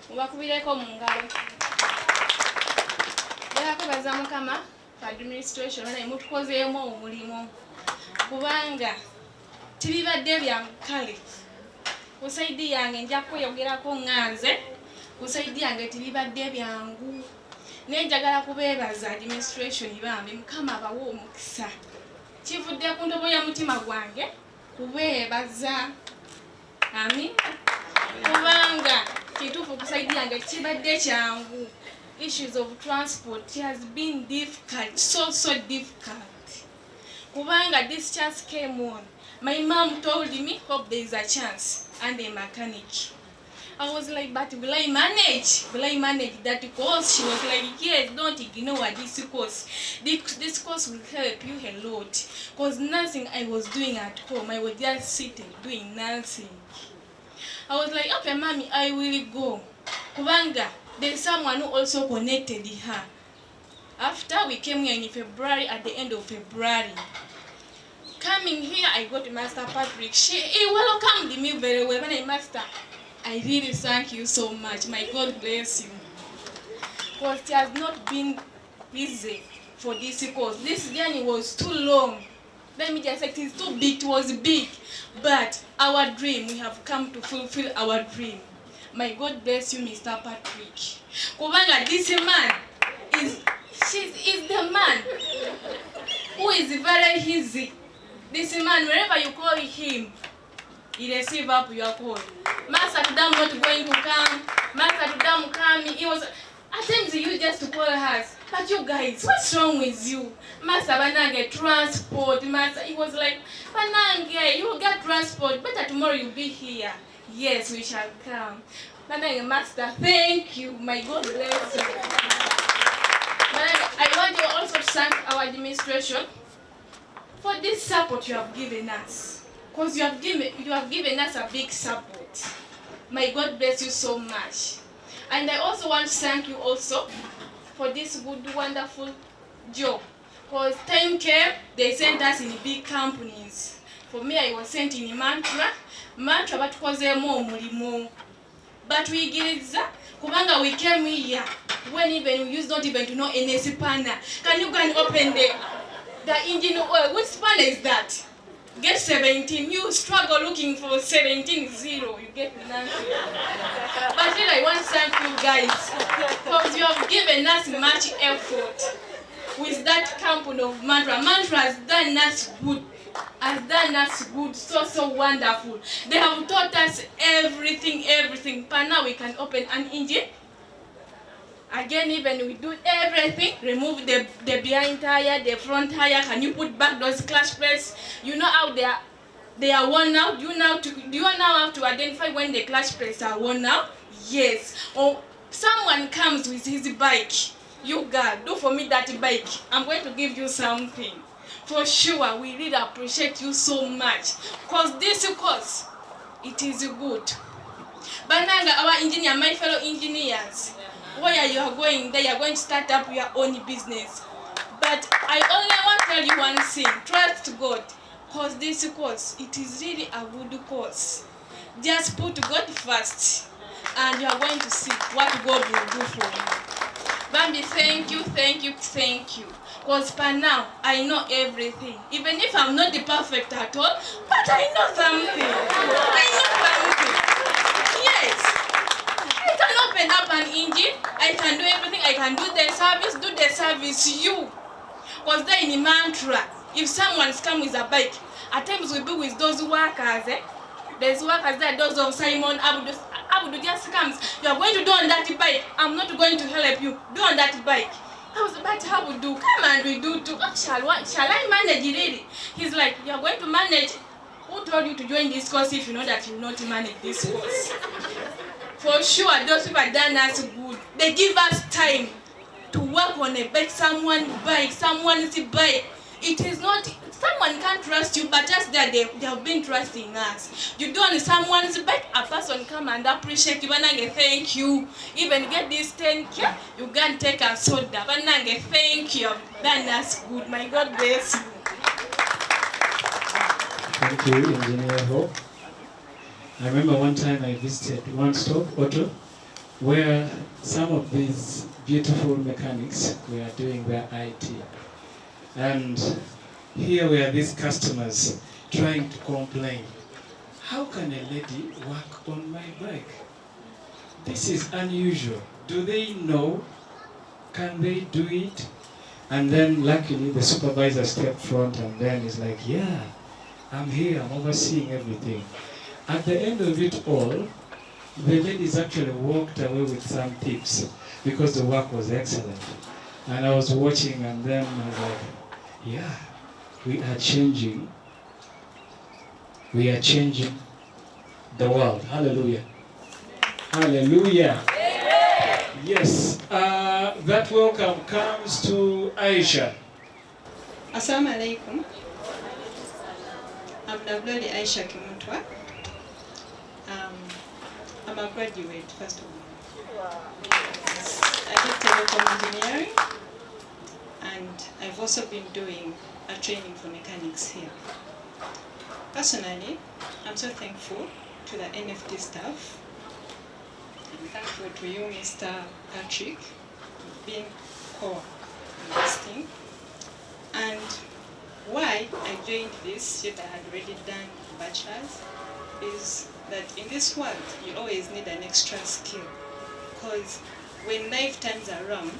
mubakubireko mu ngalo. Njagala kwebaza Mukama, administration naye mutukozeemu omulimu. Kubanga tibibadde byangu kale. Ku saidi yange nja kweyogerako nganze, ku saidi yange tibibadde byangu. Naye njagala kubeebaza administration bambi, Mukama abawe omukisa. Kivudde ku ntobo ya mutima gwange kubeebaza. Amin. Kubanga kituufu ku saidi yange kibadde kyangu. Issues of transport has been difficult, so difficult. Kubanga this chance came on. My mom told me, hope there is a chance, and a mechanic. I was like, but will I manage? Will I manage that course? She was like, yes, don't ignore this course. This course will help you a lot. Because nothing I was doing at home. I was just sitting, doing nothing. I was like, okay, mommy, I will go. Kubanga, there's someone who also connected her. After we came here in February, at the end of February, coming here, I got Master Patrick. He welcomed me very well. When I master, I really thank you so much. My God bless you. Because it has not been easy for this course. This journey was too long. Let me just say, it is too big. It was big. But our dream, we have come to fulfill our dream. My God bless you, Mr. Patrick. Kubanga, this man is the man who is very easy. This man, wherever you call him, he receive up your call. Master Tudam not going to come. Master Tudam coming. He was at times he used just to call us. But you guys, what's wrong with you? Master Banange transport. Master, he was like, Banange, you will get transport. Better tomorrow you'll be here. Yes, we shall come. Banange, Master, thank you. My God bless you. Banange, I want you also to thank our administration for this support you have given us. Because you have given us a big support. My God bless you so much. And I also want to thank you also for this good, wonderful job. Because time came, they sent us in big companies. For me, I was sent in Mantra. Mantra batukozeemu omulimu. But we giriza, kubanga we came here when even we used not even to know any spanner. Can you go and open the engine oil? Which spanner is that? Get 17. You struggle looking for 17.0. You get nothing. But then I want to thank you guys because you have given us much effort with that company of Mantra. Mantra has done us good. So wonderful. They have taught us everything. But now we can open an engine. Again, even we do everything, remove the behind tire, the front tire. Can you put back those clutch plates? You know how they are worn out. Do you now have to identify when the clutch plates are worn out? Yes. Or someone comes with his bike. You girl, do for me that bike. I'm going to give you something. For sure, we really appreciate you so much. Because this course, it is good. Bananga, our engineer, my fellow engineers, where you are going, there you are going to start up your own business. But I only want to tell you one thing. Trust God. Because this course, it is really a good course. Just put God first. And you are going to see what God will do for you. Bambi, thank you. Because by now, I know everything. Even if I'm not the perfect at all, but I know something. Yes. I can open up an engine. I can do everything. I can do the service you. Because there in Mantra, if someone's come with a bike, at times we'll be with those workers. There's workers there, those of Simon, Abudu just comes. You are going to do on that bike. I'm not going to help you. Do on that bike. I was about to Abudu, come and we do too. Shall I manage it really? He's like, you are going to manage. Who told you to join this course if you know that you will not manage this course? For sure, those people have done us good. They give us time to work on a bike, someone's bike. It is not, someone can't trust you, but just that they have been trusting us. You do on someone's bike, a person come and appreciate you, and thank you. Even get this 10K, you can take a soda, but thank you, done us good. My God bless you. Thank you, Engineer Hope. I remember one time I visited One Stop Auto, where some of these beautiful mechanics were doing their IT. And here were these customers trying to complain. How can a lady work on my bike? This is unusual. Do they know? Can they do it? And then luckily the supervisor stepped front and then is like, yeah, I'm here, I'm overseeing everything. At the end of it all, the ladies actually walked away with some tips because the work was excellent. And I was watching and then I was like, yeah, we are changing the world. Hallelujah. Hallelujah. Yes, that welcome comes to Aisha. Assalamu alaikum. I'm Navloli Aisha Kimutwa. I'm a graduate, first of all. I did telecom engineering, and I've also been doing a training for mechanics here. Personally, I'm so thankful to the NFT staff. I'm thankful to you, Mr. Patrick, for being core in this thing. And why I joined this, yet I had already done a bachelor's, is that in this world, you always need an extra skill. Because when life turns around,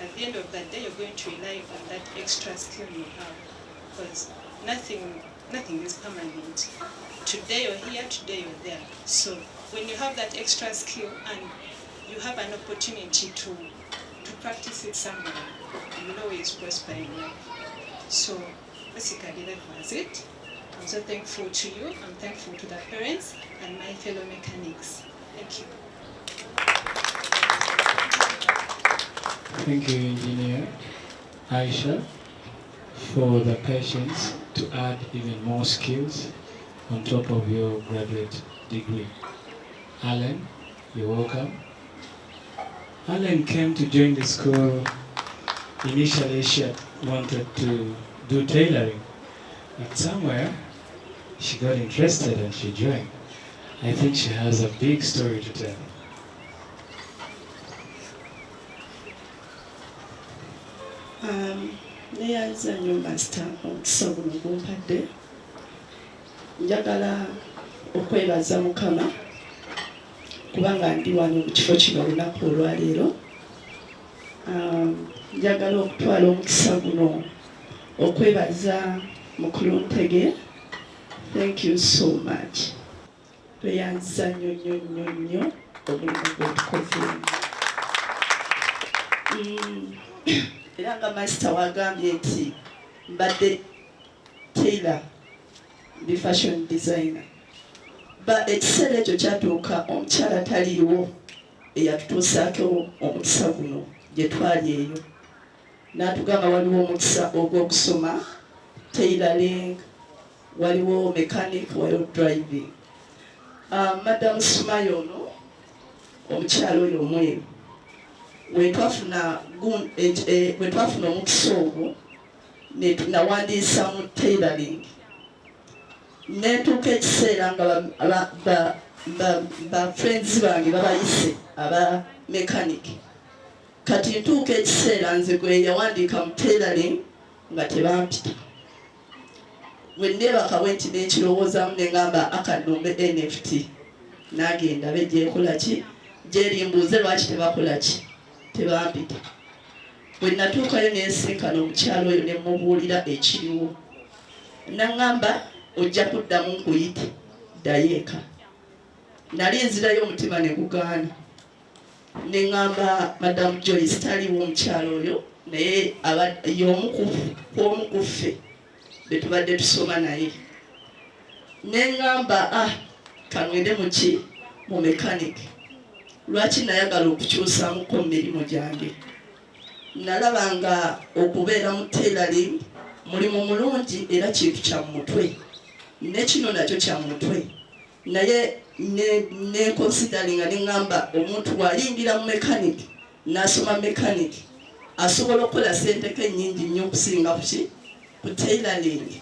at the end of that day, you're going to rely on that extra skill you have. Because nothing is permanent. Today you're here, today you're there. So when you have that extra skill and you have an opportunity to practice it somewhere, you will always prosper in life. So basically that was it. I'm so thankful to you. I'm thankful to the parents and my fellow mechanics. Thank you. Thank you, Engineer Aisha, for the patience to add even more skills on top of your graduate degree. Alan, you're welcome. Alan came to join the school. Initially, she wanted to do tailoring, but somewhere she got interested and she joined. I think she has a big story to tell. Neyanza nnyo master omukisa guno gumpadde. Njagala okwebaza Mukama kubanga ndi wano mu kifo kino olunaku olwaleero. Njagala okutwala omukisa guno okwebaza Mukulu Ntege. Thank you so much. Tweyanza nnyo omulimu gwetukoze. Era nga master wagambye nti mbadde tailor, ndi fashion designer. Ekiseera ekyo kyatuuka omukyala taliiwo eyatutuusaako omukisa guno gye twali eyo. N'atugamba waliwo omukisa ogw'okusoma tailoring, waliwo mechanic, waliwo driving. Madam Sumayo ono omukyala oyo omweru we twafuna omukisa ogwo nawandiisa mu tailoring. Netuuka ekiseera nga ba friends bange babayise aba mechanic. Kati ntuuka ekiseera nze gwe yawandiika mu tailoring nga tebampita. Bwe neebaka bwe nti n'ekirowoozaamu ne ngamba akadumbe NFT. N'agenda be gyekola ki? Gyerimbuuze lwaki tebakola ki? Tebampita. Bwe natuukayo n'ensinkana omukyalo oyo ne mubuulira ekiriwo. N'angamba ojja kuddamu nkuyite ddayo eka. Nali nzirayo omutima ne gugaana. Ne ngamba Madam Joyce taliwo omukyalo oyo naye y'omu ku ffe be tubadde tusoma naye. neŋŋamba kangende mu mechanic. Lwaki nayagala okukyusaamuko mu mirimu gyange? Nalaba nga okubeera mu tailoring mulimu mulungi era kintu kya mutwe, ne kino nakyo kya mutwe, naye ne considering neŋŋamba omuntu bw'ayingira mu mechanic n'asoma mechanic asobola okukola senteko ennyingi nnyo okusinga ku tailoring.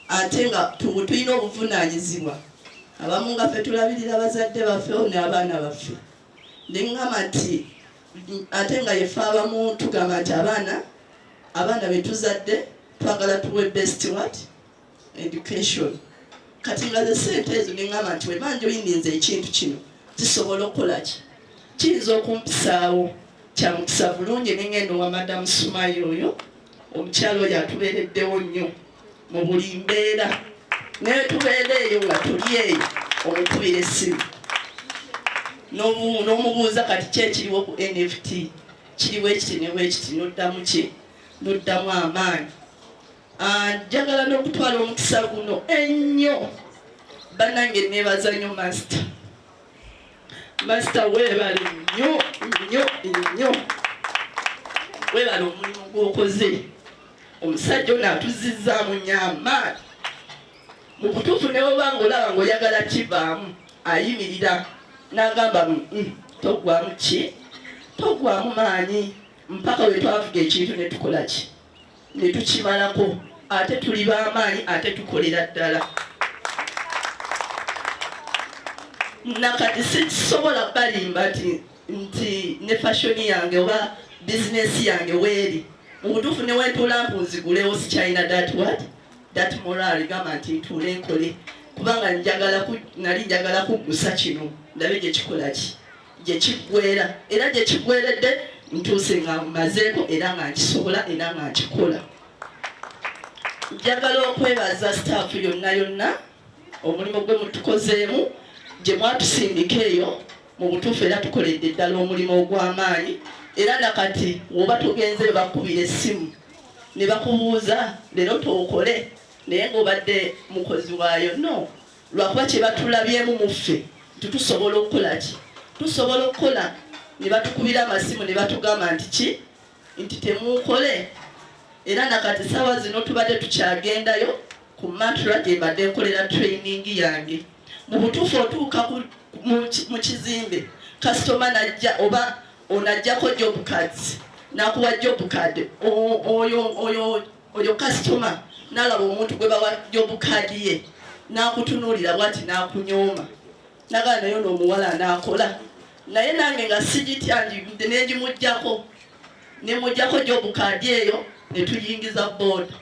Ate nga tulina obuvunaanyizibwa, abamu nga ffe tulabirira bazadde baffe n'abaana baffe. Neŋŋamba nti ate nga yeffe abamu tugamba nti abaana betuzadde twagala tuwe best education. Kati nga ze sente ezo neŋŋamba nti weba njoyininze ekintu kino kisobola okukola kiyinza okumpisaawo. Kya mukisa bulungi neŋŋenda wa Madamu Sumaye oyo, omukyalo oyo atubeereddewo nnyo mu buli mbeera. Naye tubeera eyo nga tuli eyo omukubira essimu n'omubuuza kati kyekiriwo ku NFT, kiriwo ekiti newekiti, n'oddamu amaanyi. Njagala n'okutwala omukisa guno ennyo bannange neebaza nnyo Master weebale nnyo weebale omulimu gw'okoze. Omusajja ono atuzizzaamu nnyo amaanyi. Mu butuufu ne bw'oba ng'olaba ng'oyagala kivaamu, ayimirira n'agamba togwamu maanyi mpaka we twavuga ekintu ne tukola ne tukimalako. Ate tuli b'amaanyi, ate tukolera ddala. Nakati sikisobola balimba nti ne fashion yange oba bizinesi yange weeri. Mu butuufu ne wentuula mpunzigulewo sikyalina that moral gamba nti ntuule nkole, kubanga nali njagala kuggusa kino ndabe gye kikola gye kiggwera, era gye kiggweredde ntuuse nga mmazeeko era nga nkisobola era nga nkikola. Njagala okwebaza staff yonna omulimu gwe mutukozeemu, gye mwatusindika eyo. Mu butuufu era tukoledde ddala omulimu ogw'amaanyi, era nakati woba tugenze bakubira essimu ne bakubuuza leero tookole naye ng'obadde mukozi waayo, no, lwakuba kye batulabyemu mu ffe tusobola okukola tusobola okukola. Ne batukubira amasimu ne batugamba nti temuukole. Era nakati ssaawa zino tubadde tukyagendayo ku Mantra gye mbadde nkolera training yange. Mu butuufu otuuka mu kizimbe, kasitoma najja oba onajjako job cards, n'akuwa job card, oyo kasitoma n'alaba omuntu gwe bawa job card ye n'akutunuulira bw'ati n'akunyooma, n'agala naye n'omuwala n'akola. Naye nange nga sigityanjigudde n'egimuggyako, ne muggyako job card eyo ne tuyingiza Boda.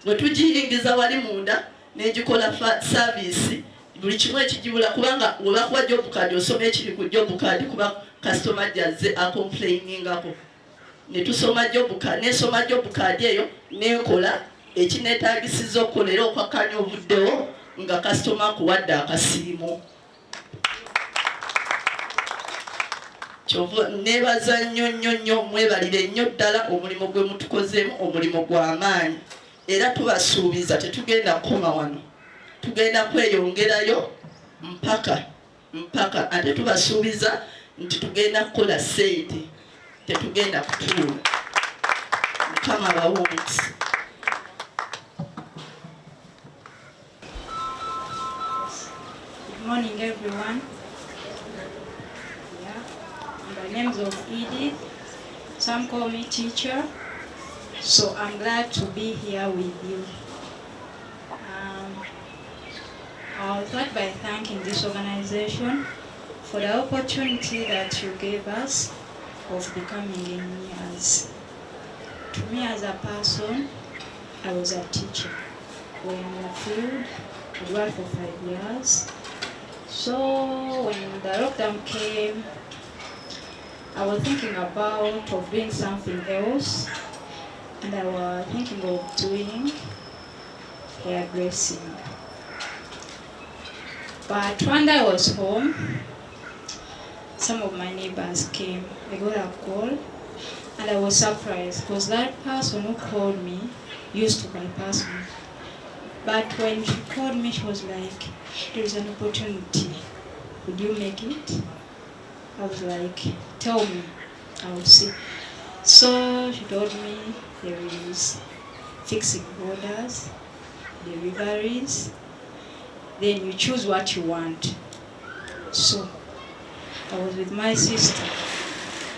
Bwe tugiyingiza wali munda n'egikola service, buli kimu ekigibula, kubanga webakuwa job card osoma ekiri ku job card, kuba kasitoma jazze acomplainingako. Ne tusoma job card, nesoma job card eyo n'enkola ekineetaagisiza okukolera okwakkanya obuddewo nga kasitoma akuwadde akasiimo. Kyova neebaza nnyo mwebalire nnyo ddala omulimu gwe mutukozeemu, omulimu gw'amaanyi. Era tubasuubiza tetugenda kukoma wano, tugenda kweyongerayo mpaka ate tubasuubiza nti tugenda kukola sente, tetugenda kutuula. Mukama abawe omukisa. Good morning, everyone. My name is Edith. Some call me teacher. So I'm glad to be here with you. I'll start by thanking this organization for the opportunity that you gave us of becoming engineers. To me as a person, I was a teacher. When in the field, I worked for 5 years. So when the lockdown came, I was thinking about doing something else, and I was thinking of doing hairdressing. But one day I was home, some of my neighbors came. I got a call, and I was surprised because that person who called me used to bypass me. But when she called me, she was like, there is an opportunity. Would you make it? I was like, tell me, I will see. So she told me there is fixing borders, deliveries, then you choose what you want. So I was with my sister.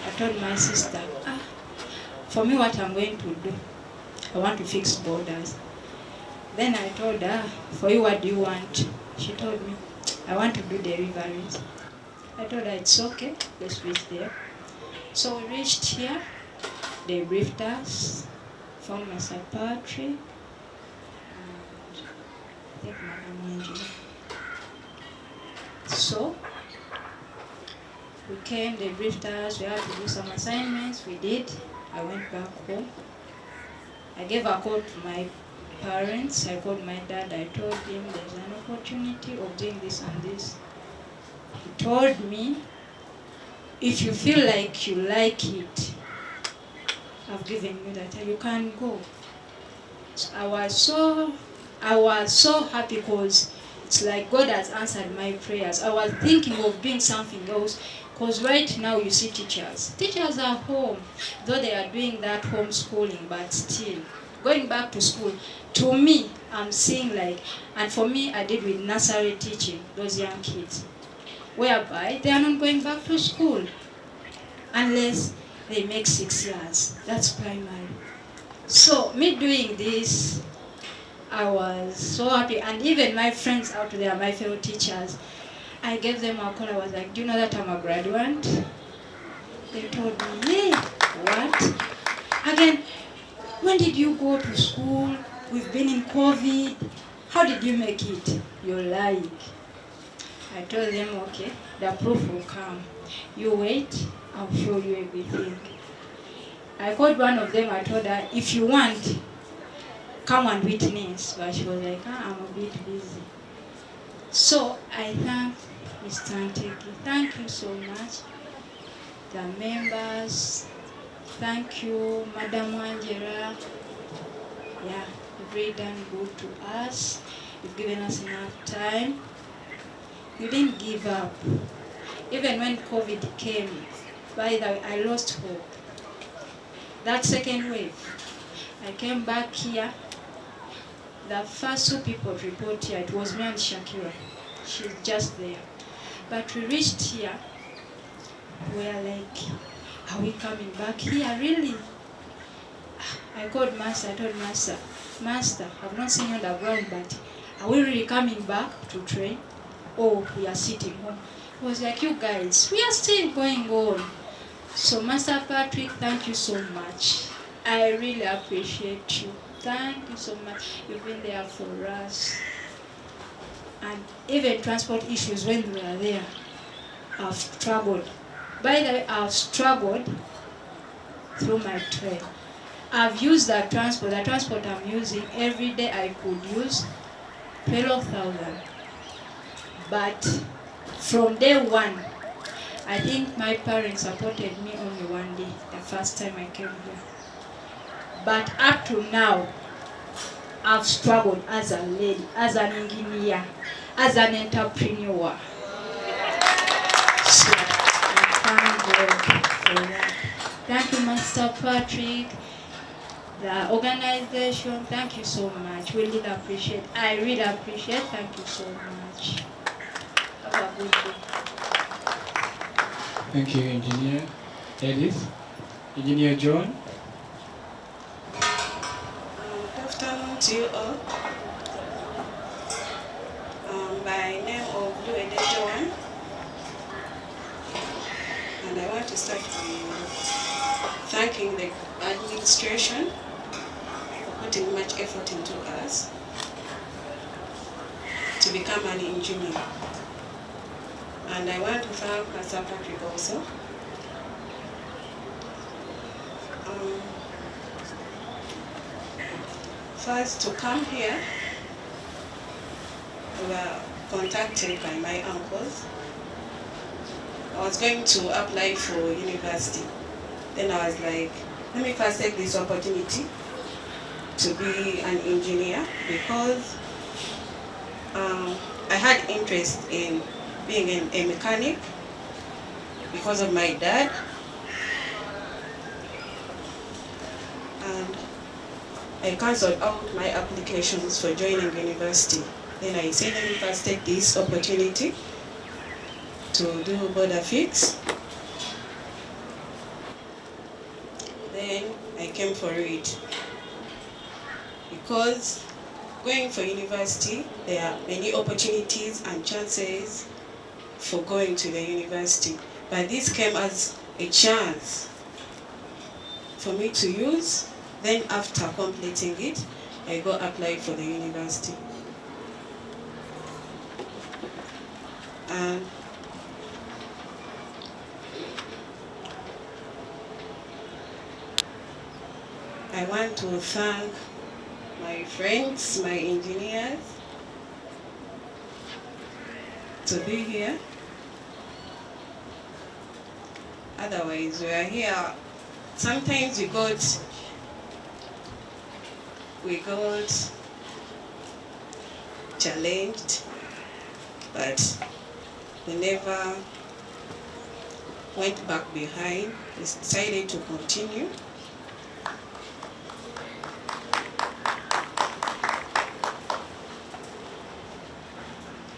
I told my sister, for me what I'm going to do, I want to fix borders. Then I told her, for you what do you want? She told me, I want to do deliveries. I told her it's okay, let's reach there. So we reached here, they briefed us, found Mr. Patrick, and I think Madam Angela. So we came, they briefed us, we had to do some assignments, we did. I went back home. I gave a call to my parents, I called my dad, I told him there's an opportunity of doing this and this. He told me, if you feel like you like it, I've given you that time, you can go. So I was so happy because it's like God has answered my prayers. I was thinking of doing something else because right now you see teachers. Teachers are home, though they are doing that homeschooling, but still going back to school. To me, I'm seeing like, and for me, I did with nursery teaching those young kids, whereby they are not going back to school unless they make 6 years. That's primary. So me doing this, I was so happy. And even my friends out there, my fellow teachers, I gave them a call. I was like, do you know that I'm a graduate? They told me, hey, what? Again, when did you go to school? We've been in COVID. How did you make it? You're lying. I told them, okay, the proof will come. You wait, I'll show you everything. I called one of them, I told her, if you want, come and witness. But she was like, I'm a bit busy. So I thank Mr. Anteki. Thank you so much. The members, thank you, Madam Angela. Yeah, you've really done good to us. You've given us enough time. You didn't give up. Even when COVID came, by the way, I lost hope. That second wave, I came back here. The first 2 people to report here, it was me and Shakira. She's just there. But we reached here, we were like, are we coming back here, really? I called Master, I told Master, I've not seen you on the ground, but are we really coming back to train? Or we are sitting home? It was like, you guys, we are still going on. So Master Patrick, thank you so much. I really appreciate you. Thank you so much. You've been there for us. And even transport issues when we were there, I've struggled. By the way, I've struggled through my train. I've used the transport I'm using every day. I could use 12,000. But from day one, I think my parents supported me only one day, the first time I came here. But up to now, I've struggled as a lady, as an engineer, as an entrepreneur. So, thank God for that. Thank you, Master Patrick, the organization. Thank you so much. We really appreciate. I really appreciate. Thank you so much. Have a good day. Thank you, Engineer Edith. Engineer John. Good afternoon to you all. By name of Luede Joan, and I want to start by thanking the administration for putting much effort into us to become an engineer. And I want to thank Master Patrick also. First, to come here, we were contacted by my uncles. I was going to apply for university. Then I was like, let me first take this opportunity to be an engineer, because I had interest in being a mechanic because of my dad. And I cancelled out my applications for joining university. Then I said, let me first take this opportunity to do Boda fix. Then I came for it. Because going for university, there are many opportunities and chances for going to the university. But this came as a chance for me to use. Then after completing it, I go apply for the university. And I want to thank my friends, my engineers, to be here. Otherwise, we are here. Sometimes we got challenged, but we never went back behind. We decided to continue.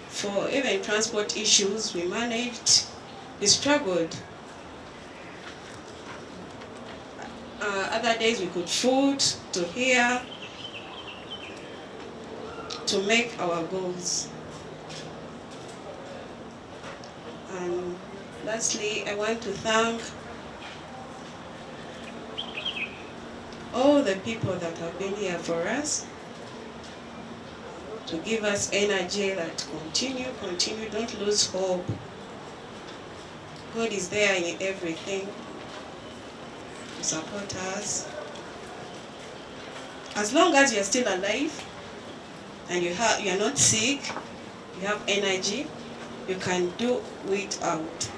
For even transport issues, we managed, we struggled. Other days we could food to here to make our goals. And lastly, I want to thank all the people that have been here for us, to give us energy that continue, don't lose hope. God is there in everything to support us. As long as you are still alive and you are not sick, you have energy, you can do it out.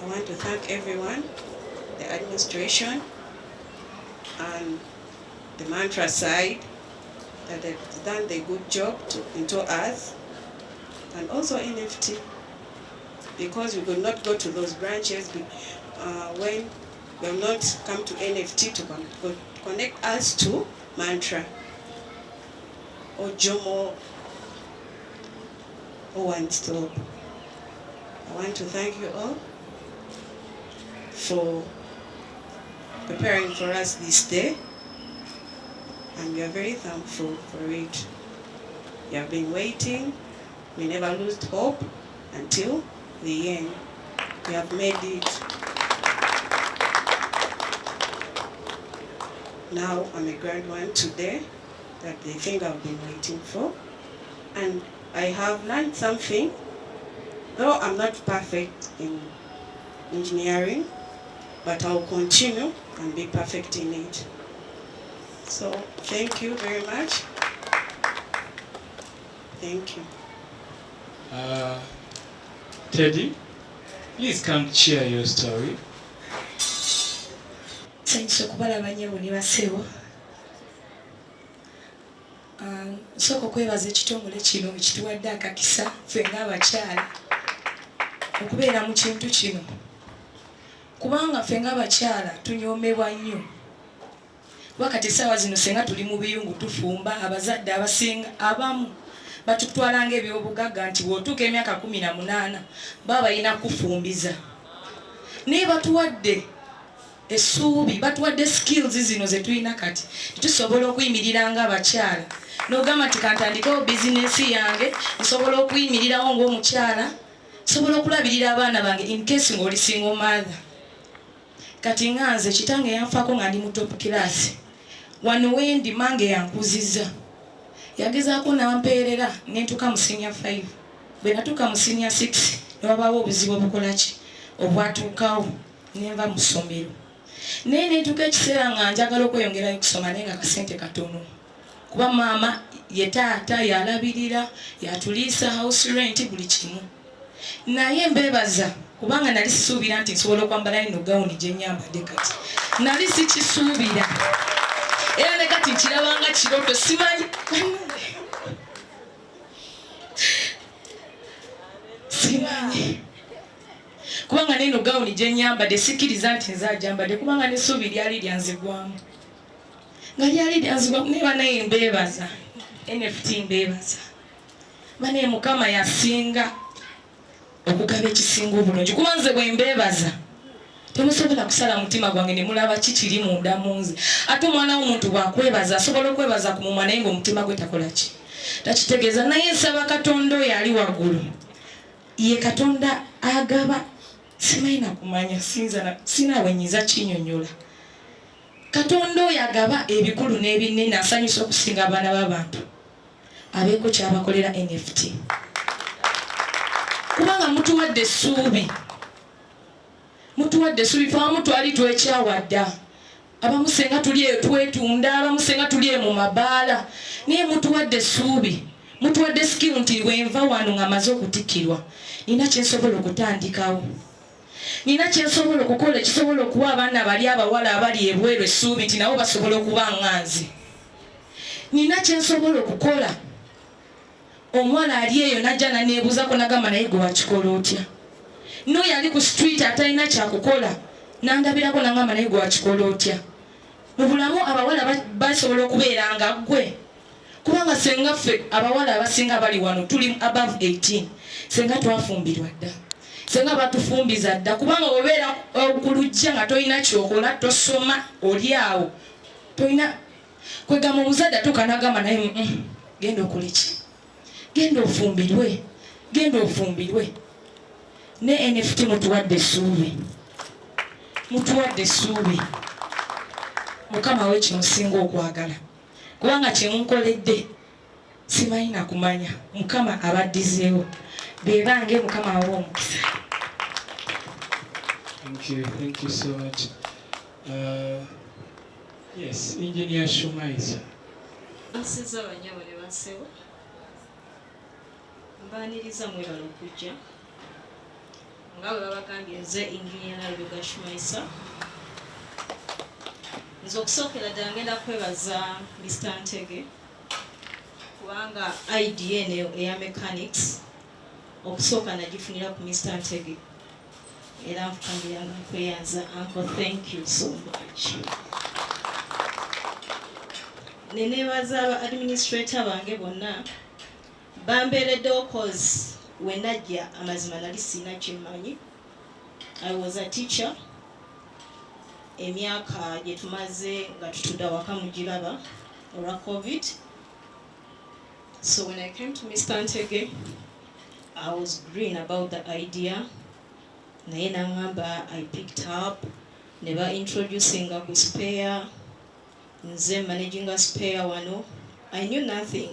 I want to thank everyone, the administration and the mantra side, that they've done a good job into us, and also NFT, because we could not go to those branches when we have not come to NFT to connect us to mantra or Jomo or One Stop. I want to thank you all for preparing for us this day, and we are very thankful for it. We have been waiting, we never lost hope until the end. We have made it. Now I'm a grand one today that they think I've been waiting for. And I have learned something, though I'm not perfect in engineering, but I'll continue and be perfect in it. So thank you very much. Thank you. Teddy, please come share your story. Nsanyuse okubalaba nnyo ne bassebo. Nsooka okwebaza ekitongole kino ekituwadde akakisa ffe ng'abakyala okubeera mu kintu kino, kubanga ffe ng'abakyala tunyoomebwa nnyo. Wakati essaawa zino senga tuli mu biyungu tufumba, abazadde abasinga abamu batutwala ng'ebyobugagga nti bw'otuuka emyaka 18 baba balina kufumbiza. Naye batuwadde essuubi, batuwadde skills zino ze tulina kati tusobola okuyimirira ng'abakyala. N'ogamba nti kantandikewo bizinesi yange, nsobola okuyimirirawo ng'omukyala, nsobola okulabirira abaana bange in case ng'oli single mother. Kati nga nze kitange yanfaako nga ndi mu top class. Wano wendi mange yankuzizza. Yagezaako n'ampeerera nentuuka mu senior 5. Bwe natuuka mu senior 6 ne wabaawo obuzibu obukolaki obwatuukawo nenva mu ssomero. Naye nentuuka ekiseera nga njagala okweyongerayo kusoma naye nga kasente katono. Kuba maama ye taata yalabirira, yatuliisa house rent buli kimu. Naye mbeebaza kubanga nali sisuubira nti nsobola okwambala eno gawuni gye nnyambadde kati. Nali sikisuubira. Era ne kati nkirabanga kirooto simanyi. simanyi kubanga neno gawuni gye nyambadde sikkiriza nti nzagyambadde kubanga n'essuubi lyali lyanzigwamu nga lyali lyanzigwamu naye banaye mbeebaza NFT mbeebaza banaye Mukama yasinga okugaba ekisinga obulungi kuba nze bwe mbeebaza temusobola kusala mutima gwange ne mulaba kikiri munda mu nze ate omwana w'omuntu bw'akwebaza asobola okwebaza ku mumwa naye ng'omutima gwe takola ki takitegeeza naye nsaba Katonda oyo ali waggulu ye Katonda agaba simanyi na kumanya sina wenyiza kinyonyola Katonda oyo agaba ebikulu n'ebinene asanyusa okusinga abaana b'abantu abeeko kyabakolera NFT kubanga mutuwadde essuubi faamu twali twekyawadda abamu senga tuli eyo twetunda abamu senga tuli eyo mu mabaala naye mutuwadde essuubi mutuwadde skill nti bwenva wano nga maze okutikkirwa nina kyensobola okutandikawo nina kyensobola okukola ekisobola okuwa abaana bali abawala abali ebweru essuubi nti nabo basobola okuba nganze nina kyensobola okukola omwana ali eyo najja naneebuuzako nagamba naye gwe wakikola otya n'oyo ali ku street atalina kyakukola nandabirako nagamba naye gwe wakikola otya mu bulamu abawala basobola okubeera nga ggwe kubanga senga ffe abawala abasinga bali wano tuli above 18 senga twafumbirwa dda senga batufumbiza dda kubanga obeera ku lujja nga tolina kyokola tosoma oli awo tolina kwegamba omuzadde atukanagamba naye genda okole ki genda ofumbirwe ne NFT mutuwadde essuubi Mukama we kimusinga okwagala kubanga kyemunkoledde simanyi nakumanya Mukama abaddizeewo bebange Mukama awa omukisa. Thank you so much. Yes, Engineer Shumaisa. Nsiza abanyabo ne basewo mbaaniriza mwebala okujja nga bwe babagambye nze Engineer Ruga Shumaisa nze okusookera ddala ngenda kwebaza Mr. Ntege kubanga idea eno eya mechanics okusooka nagifunira ku Mr. Ntege era nfukambira nga nkweyanza uncle thank you so much. Nenebaza aba administrator bange bonna bambeereddewo cause when najja amazima nali sina kyemmanyi. I was a teacher emyaka gye tumaze nga tutudda waka mugiraba olwa COVID. So when I came to Mr. Ntege, I was green about the idea. Naye nangamba I picked up, never introducing a spare, nze managing a spare wano. I knew nothing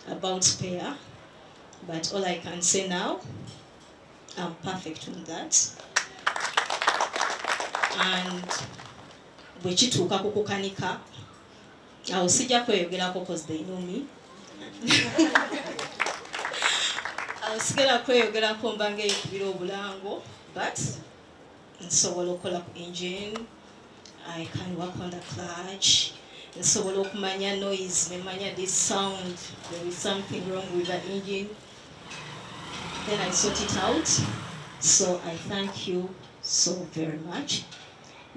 about spare, but all I can say now, I'm perfect on that. And bwekituuka ku kukanika, awo sijja kweyogerako because they know me. Awo sigala kweyogerako mba ng'ekubira obulango, but nsobola okukola ku engine, I can work on the clutch, nsobola okumanya noise, nemanya this sound, there is something wrong with the engine. Then I sort it out. So I thank you so very much.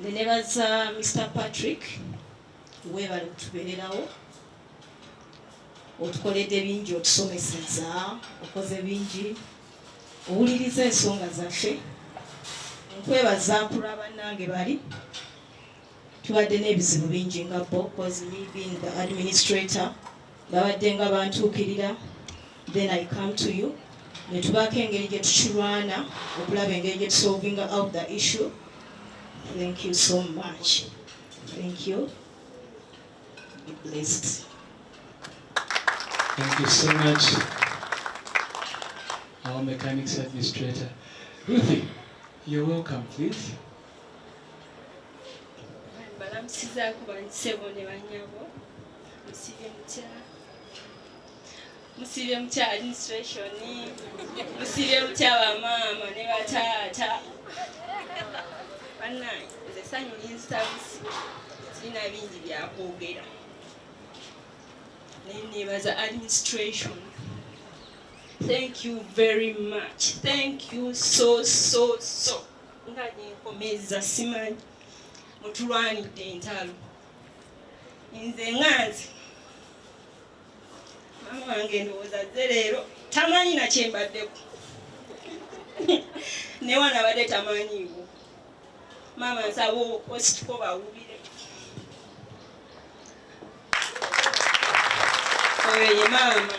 Nenebaza Mr. Patrick, webale okutubeererawo, otukoledde bingi, otusomeseza, okoze bingi, owuliriza ensonga zaffe. Nkwebaza kulwa bannange bali, tubadde n'ebizibu bingi nga bo, because me being the administrator, babadde nga bantuukirira. Then I come to you, ne tubaako engeri gye tukirwana, okulaba engeri gye tusolvinga out the issue. Thank you so much. Thank you. Be blessed. Thank you so much, our mechanics administrator. Ruthie, you're welcome, please. Balamusizaako bansebo ne banyabo, musibye mutya administration, musibye mutya bamaama ne bataata. Bannange, nze essanyu linzitabisi, sirina bingi byakwogera. Naye neebaza administration Thank you very much. Thank you so. Nga nyenkomeza simanyi mutulwanidde entalo. Nze nganze mama wange ndowooza zze leero tamanyi na kyembaddeko. Ne wana badde tamanyiiwo. Mama nsaba osituko bawubire. Oyo ye maama.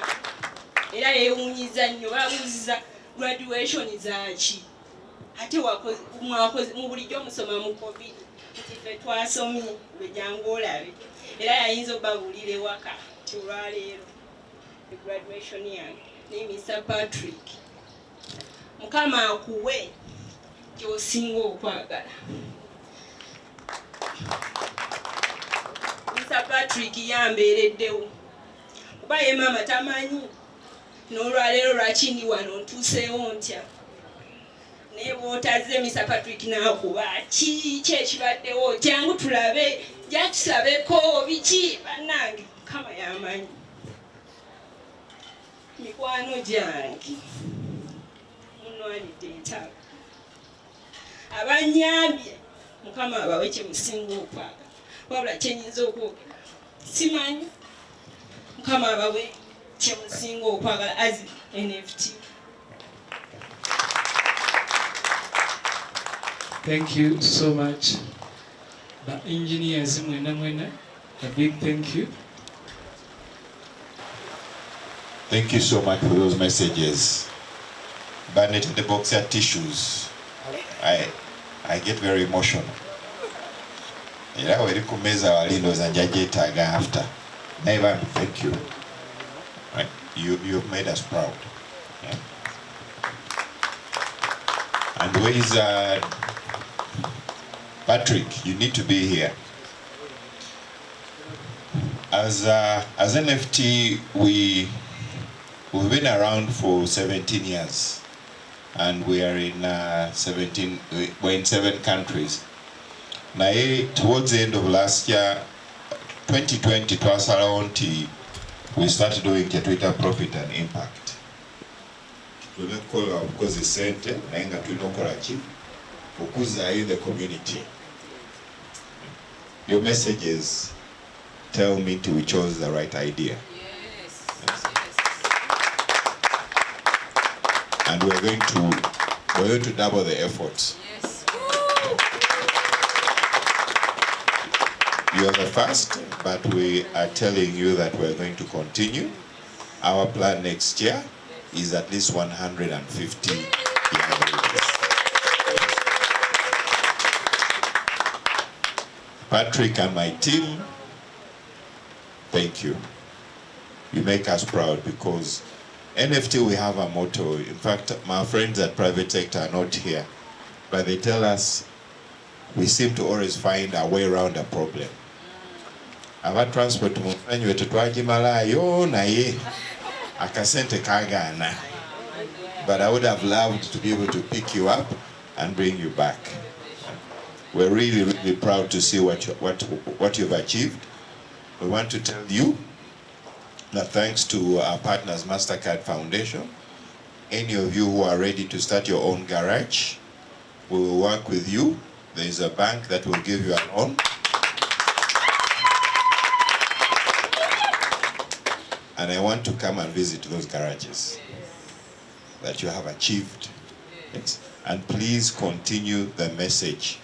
Era yeewuunyiza nnyo babuuziza graduation zaaki. Ate mwakoze mu bulijjo musoma mu COVID. Nti ffe twasomye lwe jangu olabe. Era yayinza obbabuulira ewaka nti olwaleero graduation yange ne Mr. Patrick. Mukama akuwe ky'osinga okwagala. Mr. Patrick yambeereddewo. Kuba ye maama tamanyi. N'olwaleero lwaki ndi wano ntuuseewo ntya. Naye bw'otazze Mr. Patrick n'akuba ki ekibaddewo jangu tulabe jatusabeko biki bannange Mukama yamanyi. Mikwano gyange munwanidde entalo. Abanyambye Mukama abawe kye musinga okwagala. Wabula kyenyinza okwogera simanyi. Mukama abawe kye musinga okwagala as NFT. Thank you so much. The engineers, a big thank you. Thank you so much for those messages. Bandit in the box had tissues. I get very emotional. Era weri kumeza walindo zanjajetaga after. Never thank you. Right? You've made us proud. Yeah? And where is Patrick? You need to be here. As NFT, we've been around for 17 years, and we are in we're in 7 countries. Now, towards the end of last year, 2020, we started doing Twitter Profit and Impact. Because the center, in the community. Your messages tell me we chose the right idea. Yes. And we're going to double the efforts. Yes. You are the first, but we are telling you that we're going to continue. Our plan next year is at least 150 young ladies. Patrick and my team, thank you. You make us proud because NFT, we have a motto. In fact, my friends at private sector are not here, but they tell us we seem to always find a way around a problem. Aba transport mufanye wetu twagimalayo naye akasente kagana. But I would have loved to be able to pick you up and bring you back. We're really, really proud to see what you've achieved. We want to tell you that thanks to our partners, MasterCard Foundation, any of you who are ready to start your own garage, we will work with you. There is a bank that will give you a loan. And I want to come and visit those garages that you have achieved. Yes. And please continue the message.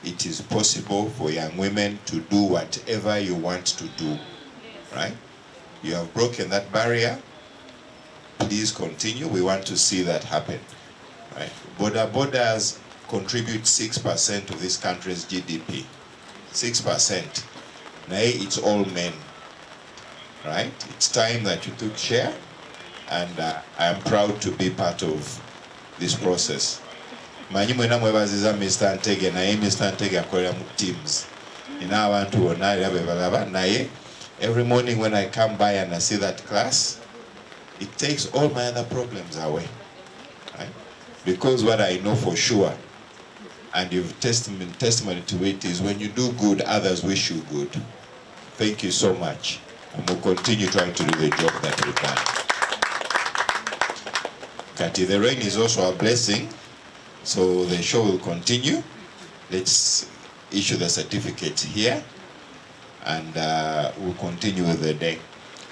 It is possible for young women to do whatever you want to do, right? You have broken that barrier. Please continue. We want to see that happen, right? Bodas contribute 6% to this country's GDP. 6%. Now it's all men, right? It's time that you took share, and I'm proud to be part of this process. Manyi mwena mwebaziza Mr. Ntege naye Mr. Ntege akolera mu teams. Ina abantu bonna era bebalaba naye every morning when I come by and I see that class, it takes all my other problems away. Right? Because what I know for sure, and you've testimony to it, is when you do good, others wish you good. Thank you so much. And we'll continue trying to do the job that we've done. Kati, the rain is also a blessing, so the show will continue. Let's issue the certificate here, and we'll continue with the day.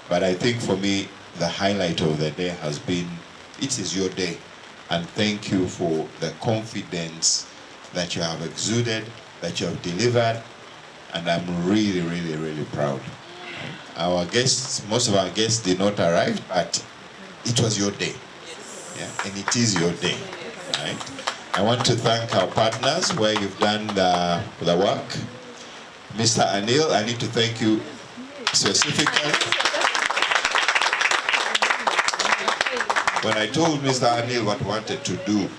But I think for me, the highlight of the day has been, it is your day. And thank you for the confidence that you have exuded, that you have delivered, and I'm really, really, really proud. Our guests, most of our guests did not arrive, but it was your day. Yeah, and it is your day. Right? I want to thank our partners where you've done the work. Mr. Anil, I need to thank you specifically. When I told Mr. Anil what I wanted to do,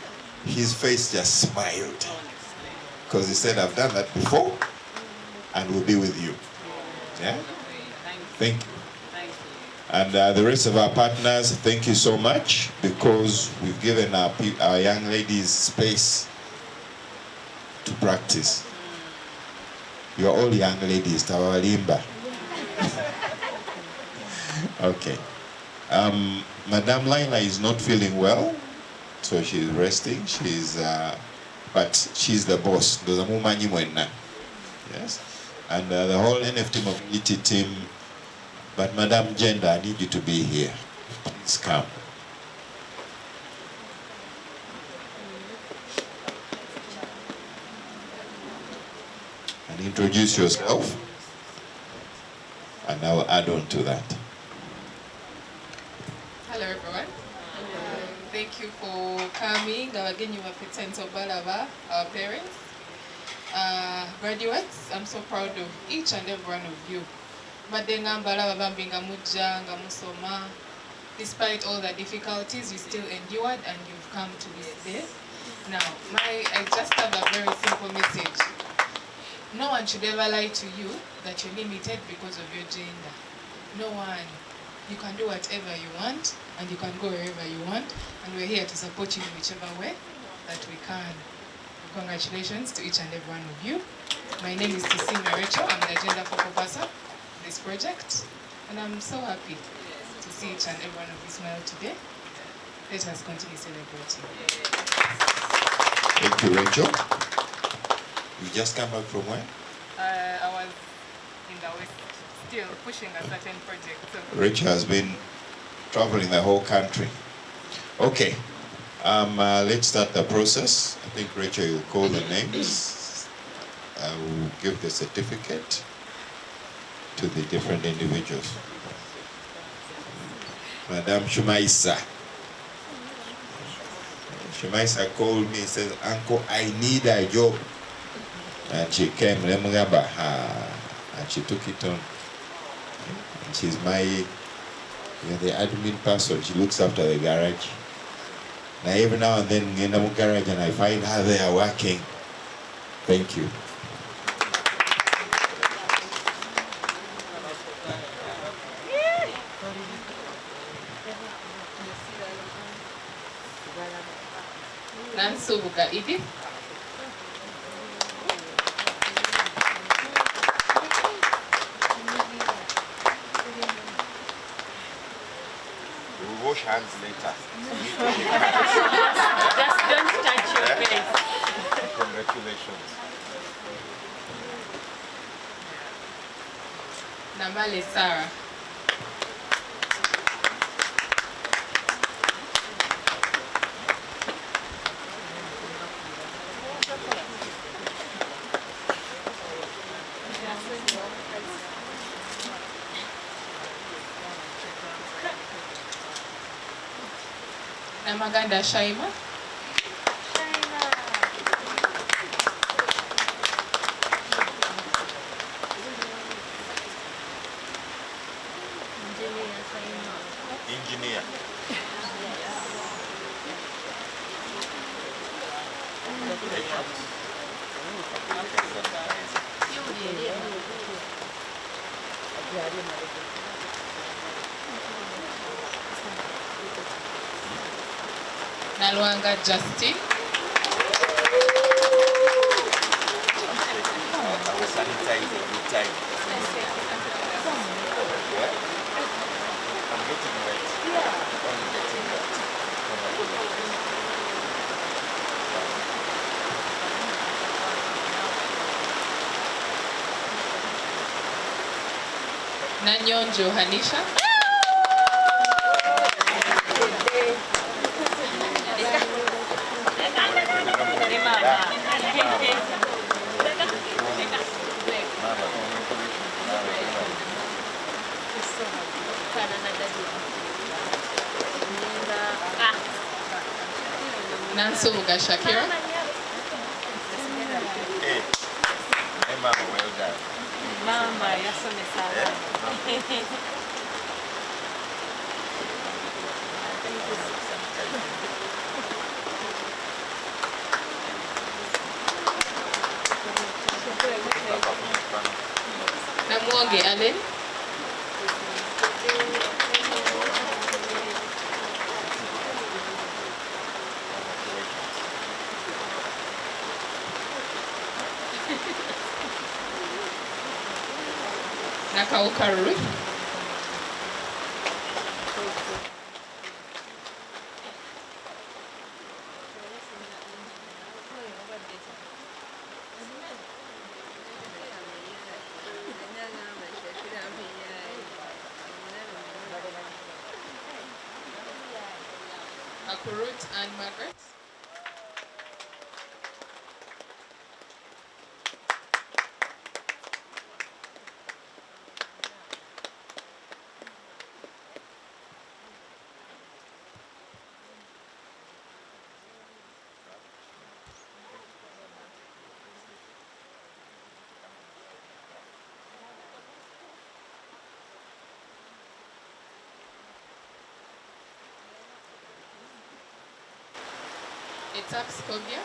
his face just smiled. Because he said, I've done that before, and we'll be with you. Yeah? Thank you. And the rest of our partners, thank you so much, because we've given our young ladies space to practice. You're all young ladies, Tawalimba. Okay. Madame Laila is not feeling well, so she's resting. But she's the boss. Yes. And the whole NFT mobility team. But Madame Gender, I need you to be here. Please come. And introduce yourself. And I'll add on to that. Hello everyone. Thank you for coming. Again, you are present of Balava, our parents. Graduates, I'm so proud of each and every one of you. Despite all the difficulties, you still endured and you've come to this day. Now, I just have a very simple message. No one should ever lie to you that you're limited because of your gender. No one. You can do whatever you want, and you can go wherever you want, and we're here to support you in whichever way that we can. Congratulations to each and every one of you. My name is Tisima Rachel. I'm the agenda focal person of this project, and I'm so happy to see each and every one of you smile today. Let us continue celebrating. Thank you, Rachel. You just come back from where? I was in the West, still pushing a certain project. So. Rachel has been traveling the whole country. Okay, let's start the process. I think Rachel, you'll call the names. I will give the certificate to the different individuals. Madame Shumaisa. Shumaisa called me and says, Uncle, I need a job. And she came, and she took it on. And she's the admin person. She looks after the garage. Now every now and then in the garage and I find her there working. Thank you. Nansubuga Idi. We'll wash hands later. Just don't touch your face. Congratulations. Namale Sarah. Namaganda Shaima. Engineer. Nalwanga Justin. Sanitizing good time. Yeah? I'm getting wet. I'm getting wet. Nanyonjo Hanisha. Nanso Mugashakira. Hey, Mama, well done. Mama, yasome sana. Namuonge Allen. Nakauka Ruth. Akurut and Margaret. It's up Skobia.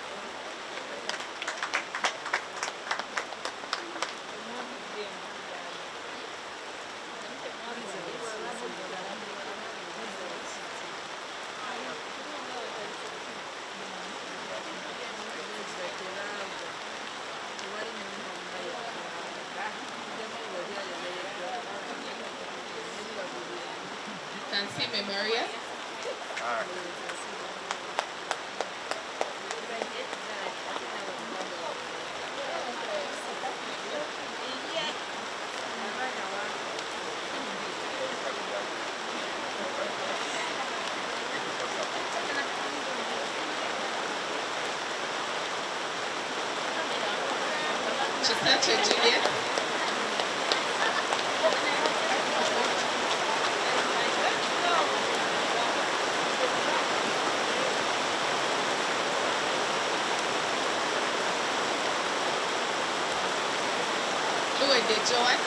Nancy Memorial. Chisache Juliet. Luede Joan.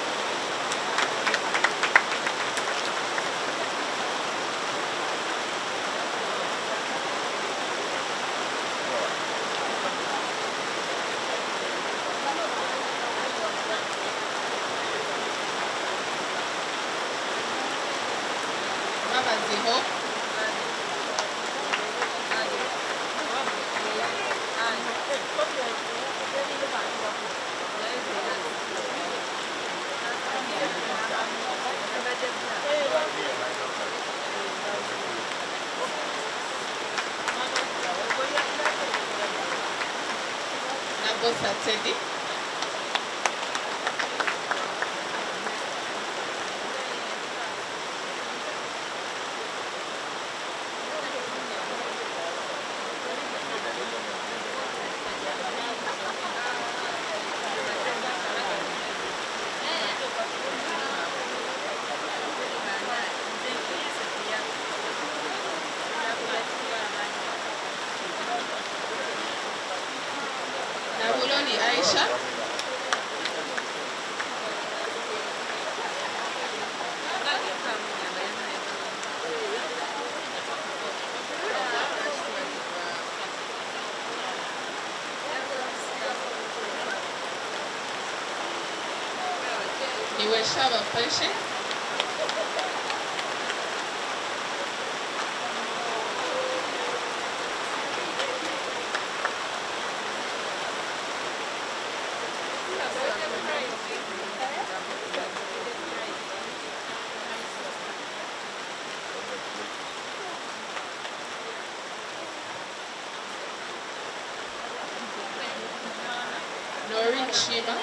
Mama Ziho. Nabosa Teddy. Nabuloni Aisha. Iweshaba Patient. Noreen Shima.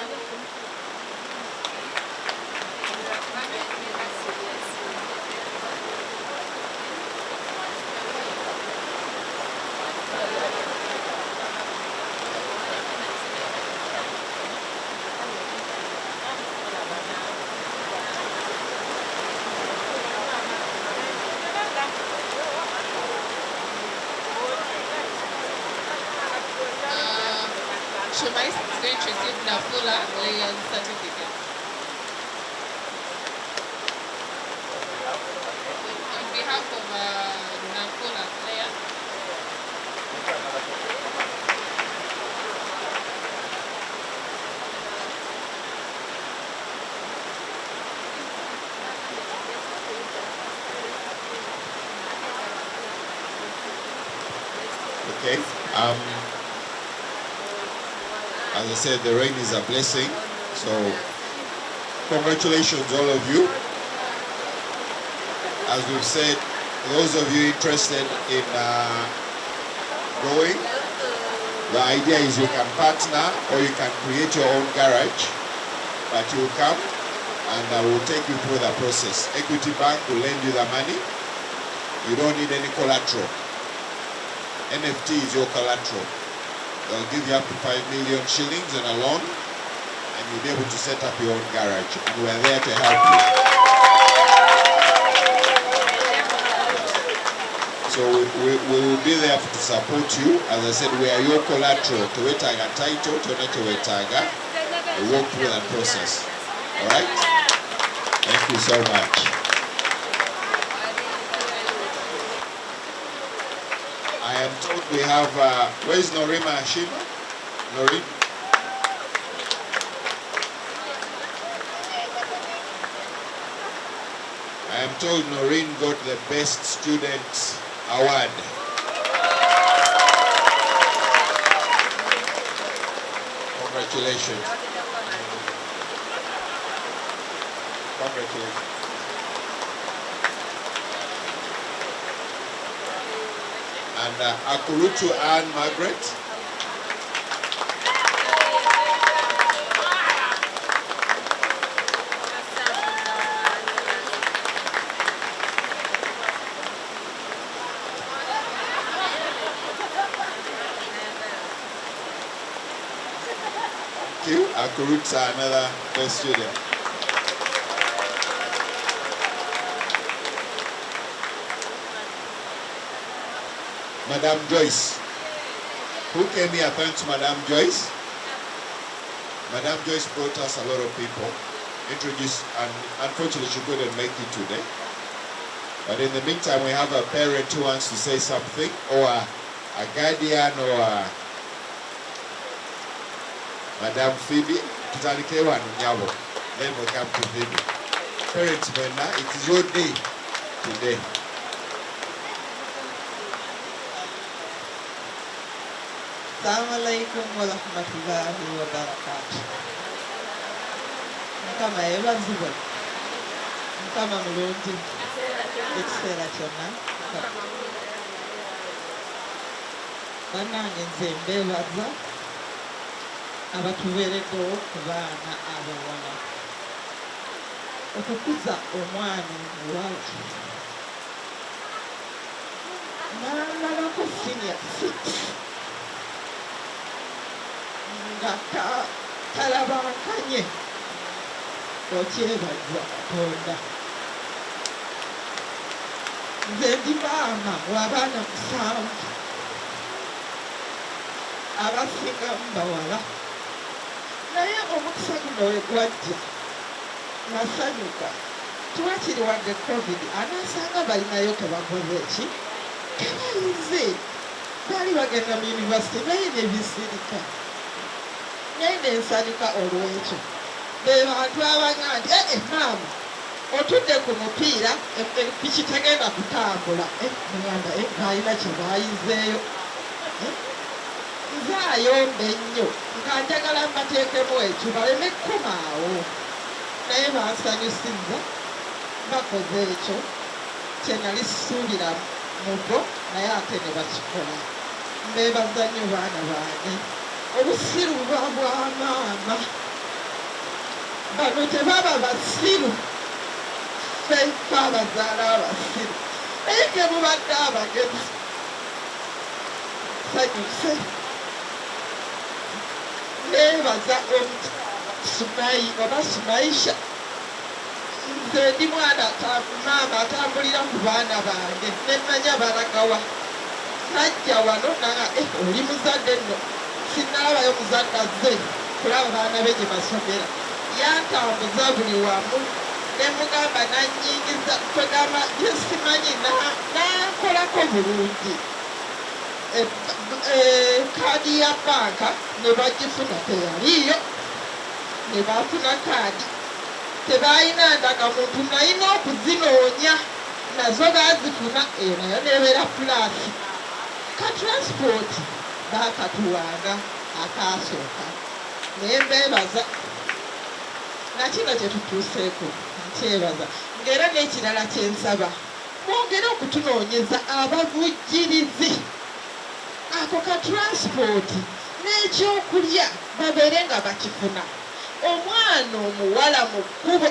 Vice is going to receive Nafula Layers certificate. On behalf of Nafula Layer. Okay. As I said, the rain is a blessing. So, congratulations, all of you. As we've said, those of you interested in going, the idea is you can partner or you can create your own garage, but you will come and I will take you through the process. Equity Bank will lend you the money. You don't need any collateral. NFT is your collateral. They'll give you up to 5 million shillings and a loan, and you'll be able to set up your own garage. And we're there to help you. So we will be there to support you. As I said, we are your collateral. To wetaga title, to wetaga. We walk through that process. All right? Thank you so much. I am told we have, where is Norima Ashima? Noreen? I am told Noreen got the Best Student Award. Congratulations. Congratulations. And Akurutu Anne Margaret. Thank you. Akurutu, another best student. Madam Joyce. Who came here? Thanks, Madam Joyce. Madam Joyce brought us a lot of people. Introduced, and unfortunately she couldn't make it today. But in the meantime, we have a parent who wants to say something, or a guardian, or Madam Phoebe. Then we come to Phoebe. Parents, it is your day today. Assalamu alaikum wa rahmatullahi wa barakatuh. Mukama yebazibwe. Mukama mulungi. Ekiseera kyonna. Bannange nze mbeebaza abatuweereddewo ku baana abawala. Okukuza omwana omuwala. N'amalako senior 6. Nga talabankanye okyebaza Katonda. Nze ndi maama w'abaana 7 abasingamu bawala, naye omukisa guno we gwajja nasanyuka. Twakiri wange covid anaasanga balinayo kebakoze eki kebayize, baali bagenda mu yunivasite naye ne bisirika. Naye nensanyuka olw'ekyo. Be bantu abanya nti maama otudde ku mupiira piki tegenda kutambula. Mugamba ng'alina kye baayizeeyo. Nze ayombe nnyo nga njagala mbateekemu ekyo baleme kkomaawo. Naye bansanyusizza bakoze ekyo kye nali sisuubira mugo, naye ate ne bakikola. Mbeebaza nnyo baana bange. Obusiru buba bwa maama. Bano tebaba basiru, ffe abazaala abasiru. Naye ge mubadde abagezi. Sanyuse. Neebaza Sumaisha. Nze ndi mwana maama atambulira ku baana bange ne mmanya balagawa. Najja wano nanga oli muzadde nno sinaabayo muzaddaze kulaba baana be gye basomera yantambuza buli wamu ne mugamba nannyingiza kwegamba byesimanyi nankolako bulungi kaadi ya banka ne bagifuna teyaliiyo ne bafuna kaadi tebalina ndagamuntu nalina okuzinoonya nazo bazifuna eyo nayo nebeera pulaasi ka transport bakatuwanga akasooka naye mbeebaza nakino kyetutuuseeko nkyebaza ngaera n'ekirala kyensaba mwongere okutunoonyeza abavujjirizi ako ka transport n'ekyokulya babeere nga bakifuna omwana omuwala mu kkubo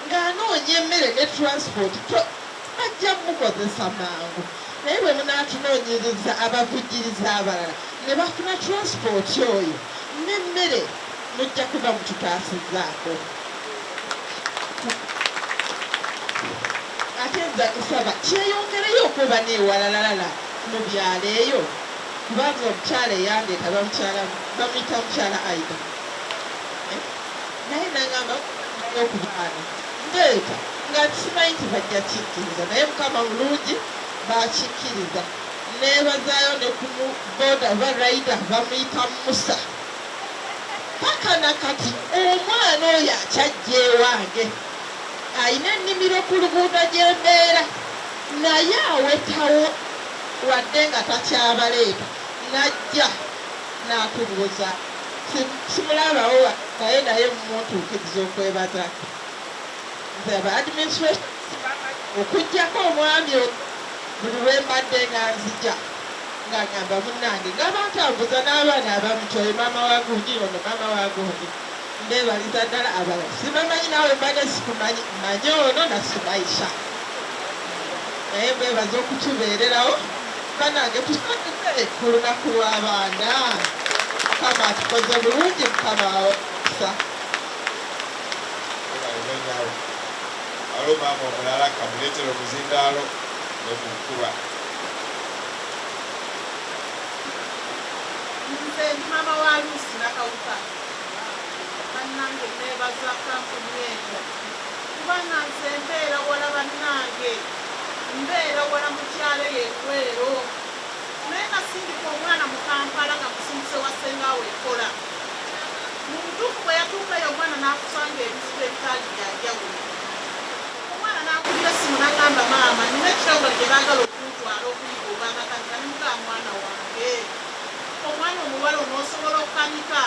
ng'anoonya emmere ne transport bajja mukozesa mangu naye bwe munaatunoonyereza abavujjiriza abalala ne bafuna transport oyo n'emmere mujja kuba mututaasizzaako ate nza kusaba kyeyongereyo okuba neewalalala mu byalo eyo kubanga omukyala eyandeeta bamuyita mukyala aida naye nangamba okubaana ndeeta nga simanyi nti bajja kikkiriza naye mukama mulungi bakikkiriza neebazaayo ne ku boda baraida bamuyita musa paka nakati omwana oyo akyajja ewange ayina ennimiro ku luguudo gy'embeera naye awetawo wadde nga takyabaleeta najja n'atubuuza simulabawo naye mumuntuukiriza okwebaza nze aba administration okugjako omwami buli lwe mbadde nga nzija ng'agamba munnange ng'abantambuza n'abaana abamuti oyo maama wa gundi ono maama wa gundi ndeebaliza ddala abalala sibamanyi naawe mbadde sikumanyi manye ono nasimayisa naye mbebaza okutubeererawo banange tusaze ku lunaku lw'abaana mukama atukoze bulungi mukama sa alo maama omulala kamuleetera omuzindaalo nemukuba nze ndi maama wa luusi nakawuka bannange neebaza kampuni eyo kubanga nze mbeera wala bannange mbeera wala mukyalo yekwero naye nasindika omwana mu kampala nga musindise wa sengaawe ekola mu butuufu bwe yatuukayo omwana n'akusanga ebizibu ebitaali byanjawulo omwana n'ankubira essimu n'agamba maama nina ekitongole gye baagala okuntwala okuyiga obwamakanika ne mugaa mwana wange omwana omuwala onoosobola okukanika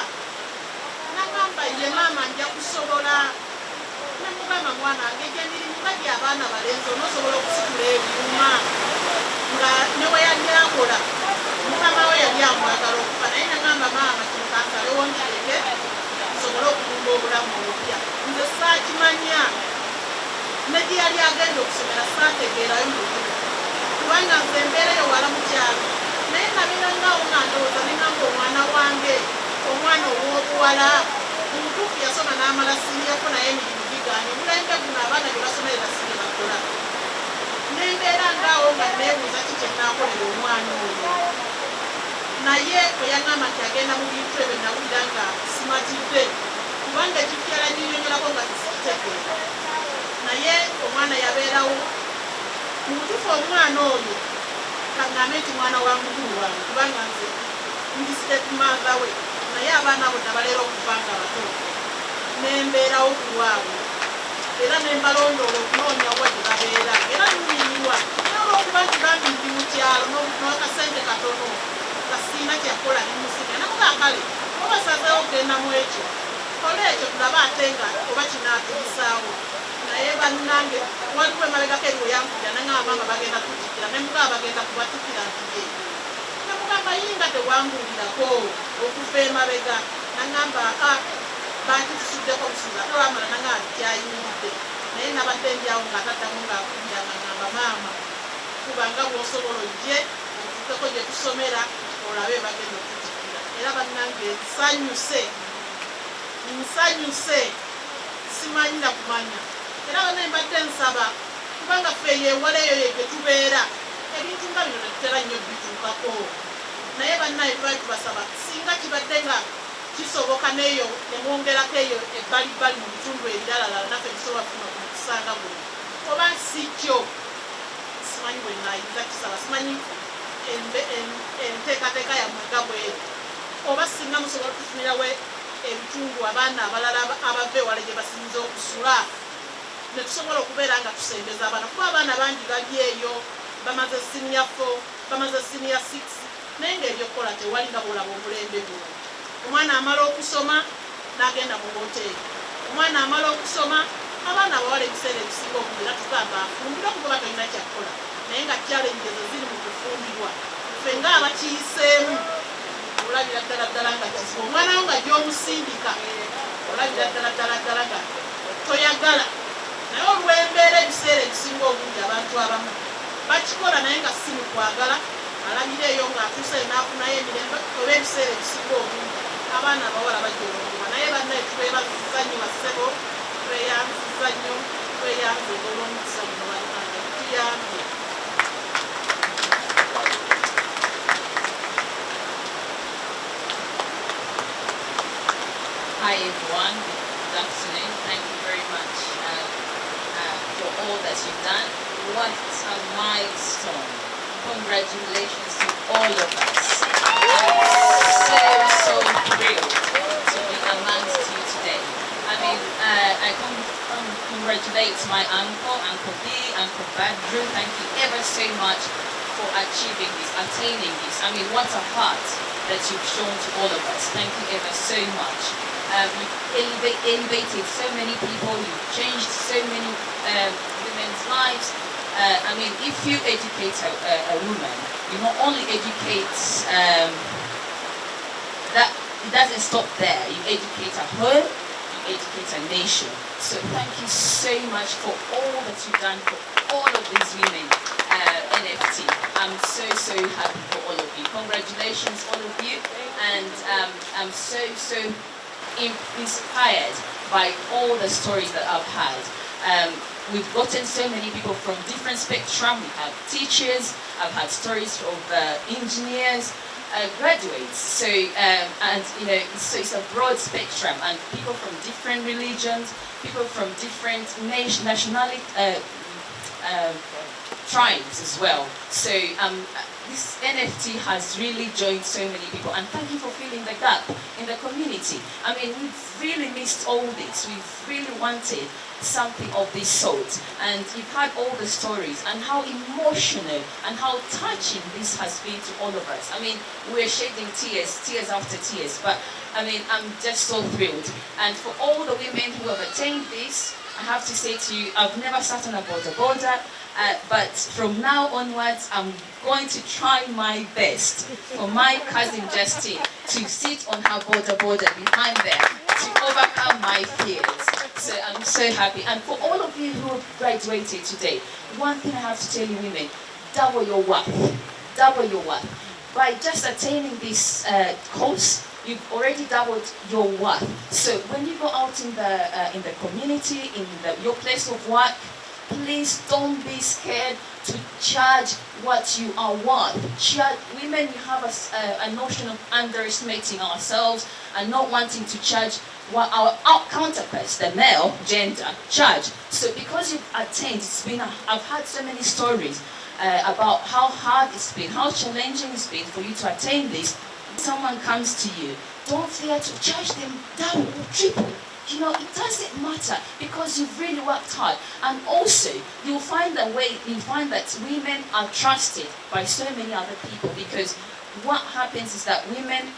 nagamba ye maama nja kusobola nemugamba mwana wange gyemirimu nga gy'abaana balenzi onoosobola okusikula ebyuma nga newe yali akola mukama we yali amwagala okufa naye nagamba maama kino kansalewo nkireke nsobole okulumba obulamu obupya nze saakimanya ne gye yali agenda okusomera saategeerayo mulimu kubanga nze embeerayo wala mukyalo naye nabeerangaawo nga ndowooza nengamba omwana wange omwana ow'obuwala omutuufu yasoma n'amala siniyako naye emirimu gigaanye omulembe guno abaana bye basomerera sini bakola nembeera ngaawo nga neebuuza ki kye naakolera omwana oyo naye bwe yaŋŋamba nti agenda mu bintu ebyo nawulira nga simatidde kubanga ekikirala nyinyonyolako nga sikitegeera naye omwana yabeerawo mu butuufu omwana oyo kaŋŋambe nti mwana wa mukulu wange kubanga nze ndisite kumaatha we naye abaana bonna baleera okuva nga bato nembeerawo ku lwabwe era nembalondoola okunoonya wa gye babeera era nyumirirwa naye olwokuba nti bambi ndi mu kyalo n'akasente katono kasiina kyakola nemusiga namugaakale obasazeewo okgendamu ekyo kola ekyo tulabe ate nga oba kinaatuusaawo naye bannange waliwo emabegako eriwe yankubira nangamba maama bagenda kutikira nemugaba bagenda kubatikira ntiye namugamba yinga tewanguulirako okuva emabega nangamba bakitusuddeko busuza ate wamala nangamba kyayimiridde naye nabadde ndyawo ngaataddamu ngaakubira nangamba maama kubanga bwosobola ojje otuukeko gye tusomera olabe bagenda okutikira era bannange nsanyuse simanyi na kumanya era bana mbadde nsaba kubanga ffe yeewala eyo ye gye tubeera ebintu nga bino tetutera nnyo bituukako naye bannaye tubali tubasaba singa kibadde nga kisoboka neyo nemwongerako eyo ebbalibbali mu bitundu ebiralala naffe tusobola kufuna ku kusanga buli oba si kyo simanyi bwe nayinza kisaba simanyi enteekateeka yammwe nga bweri oba singa musobola okutufunirawo ebitundu abaana abalala abava ewala gye basinza okusula ne tusobola okubeera nga tusembeza abaana kuba abaana bangi bali eyo bamaze siniya 4 bamaze siniya 6 naye ngaebyokukola tewali nga bwolaba omulembe guno omwana amala okusoma n'agenda mu woteeri omwana amala okusoma abaana abawala ebiseera ebisinga obungi era tugamba afumbirwa kuba talina kyakukola naye nga challenges ziri mu kufumbirwa ffe ngaabakiyiseemu olabira ddala nga kizibu omwana wo nga gyomusindika olabira ddala nga toyagala naye olw'embeera ebiseera ebisinga obungi abantu abamu bakikola naye nga si mu kwagala alabira eyo ng'atuuse n'afunayo emirembe oba ebiseera ebisinga obungi abaana abawala bajja olwonguma naye bannaye twebaziza nnyo bassebo tweyanziza nnyo tweyanze olw'omukisa guno bannange tuyambye. Hi everyone, good afternoon. Thank you very much for all that you've done. What a milestone. Congratulations to all of us. I'm so thrilled to be amongst you today. I mean, I congratulate my Uncle B, Uncle Badru. Thank you ever so much for achieving this, attaining this. I mean, what a heart that you've shown to all of us. Thank you ever so much. You've elevated so many people, you've changed so many women's lives. I mean, if you educate a woman, you not only educate, that it doesn't stop there. You educate a whole, you educate a nation. So thank you so much for all that you've done for all of these women, NFT. I'm so happy for all of you. Congratulations, all of you. And I'm so inspired by all the stories that I've had. We've gotten so many people from different spectrum. We have teachers, I've had stories of engineers, graduates. So, and you know, so it's a broad spectrum, and people from different religions, people from different nationality, tribes as well. So this NFT has really joined so many people, and thank you for filling the gap in the community. I mean, we've really missed all this. We've really wanted something of this sort, and you've had all the stories and how emotional and how touching this has been to all of us. I mean, we're shedding tears after tears, but I mean, I'm just so thrilled. And for all the women who have attained this, I have to say to you, I've never sat on a Boda, but from now onwards, I'm going to try my best for my cousin Justine to sit on her Boda behind there to overcome my fears. So I'm so happy. And for all of you who have graduated today, one thing I have to tell you women, double your worth. Double your worth. By just attaining this course, you've already doubled your worth. So when you go out in the community, in your place of work, please don't be scared to charge what you are worth. Women, you have a notion of underestimating ourselves and not wanting to charge what our counterparts, the male gender, charge. So because you've attained, I've had so many stories about how hard it's been, how challenging it's been for you to attain this. Someone comes to you, don't fear to charge them double or triple. You know, it doesn't matter because you've really worked hard. And also, you'll find that women are trusted by so many other people, because what happens is that women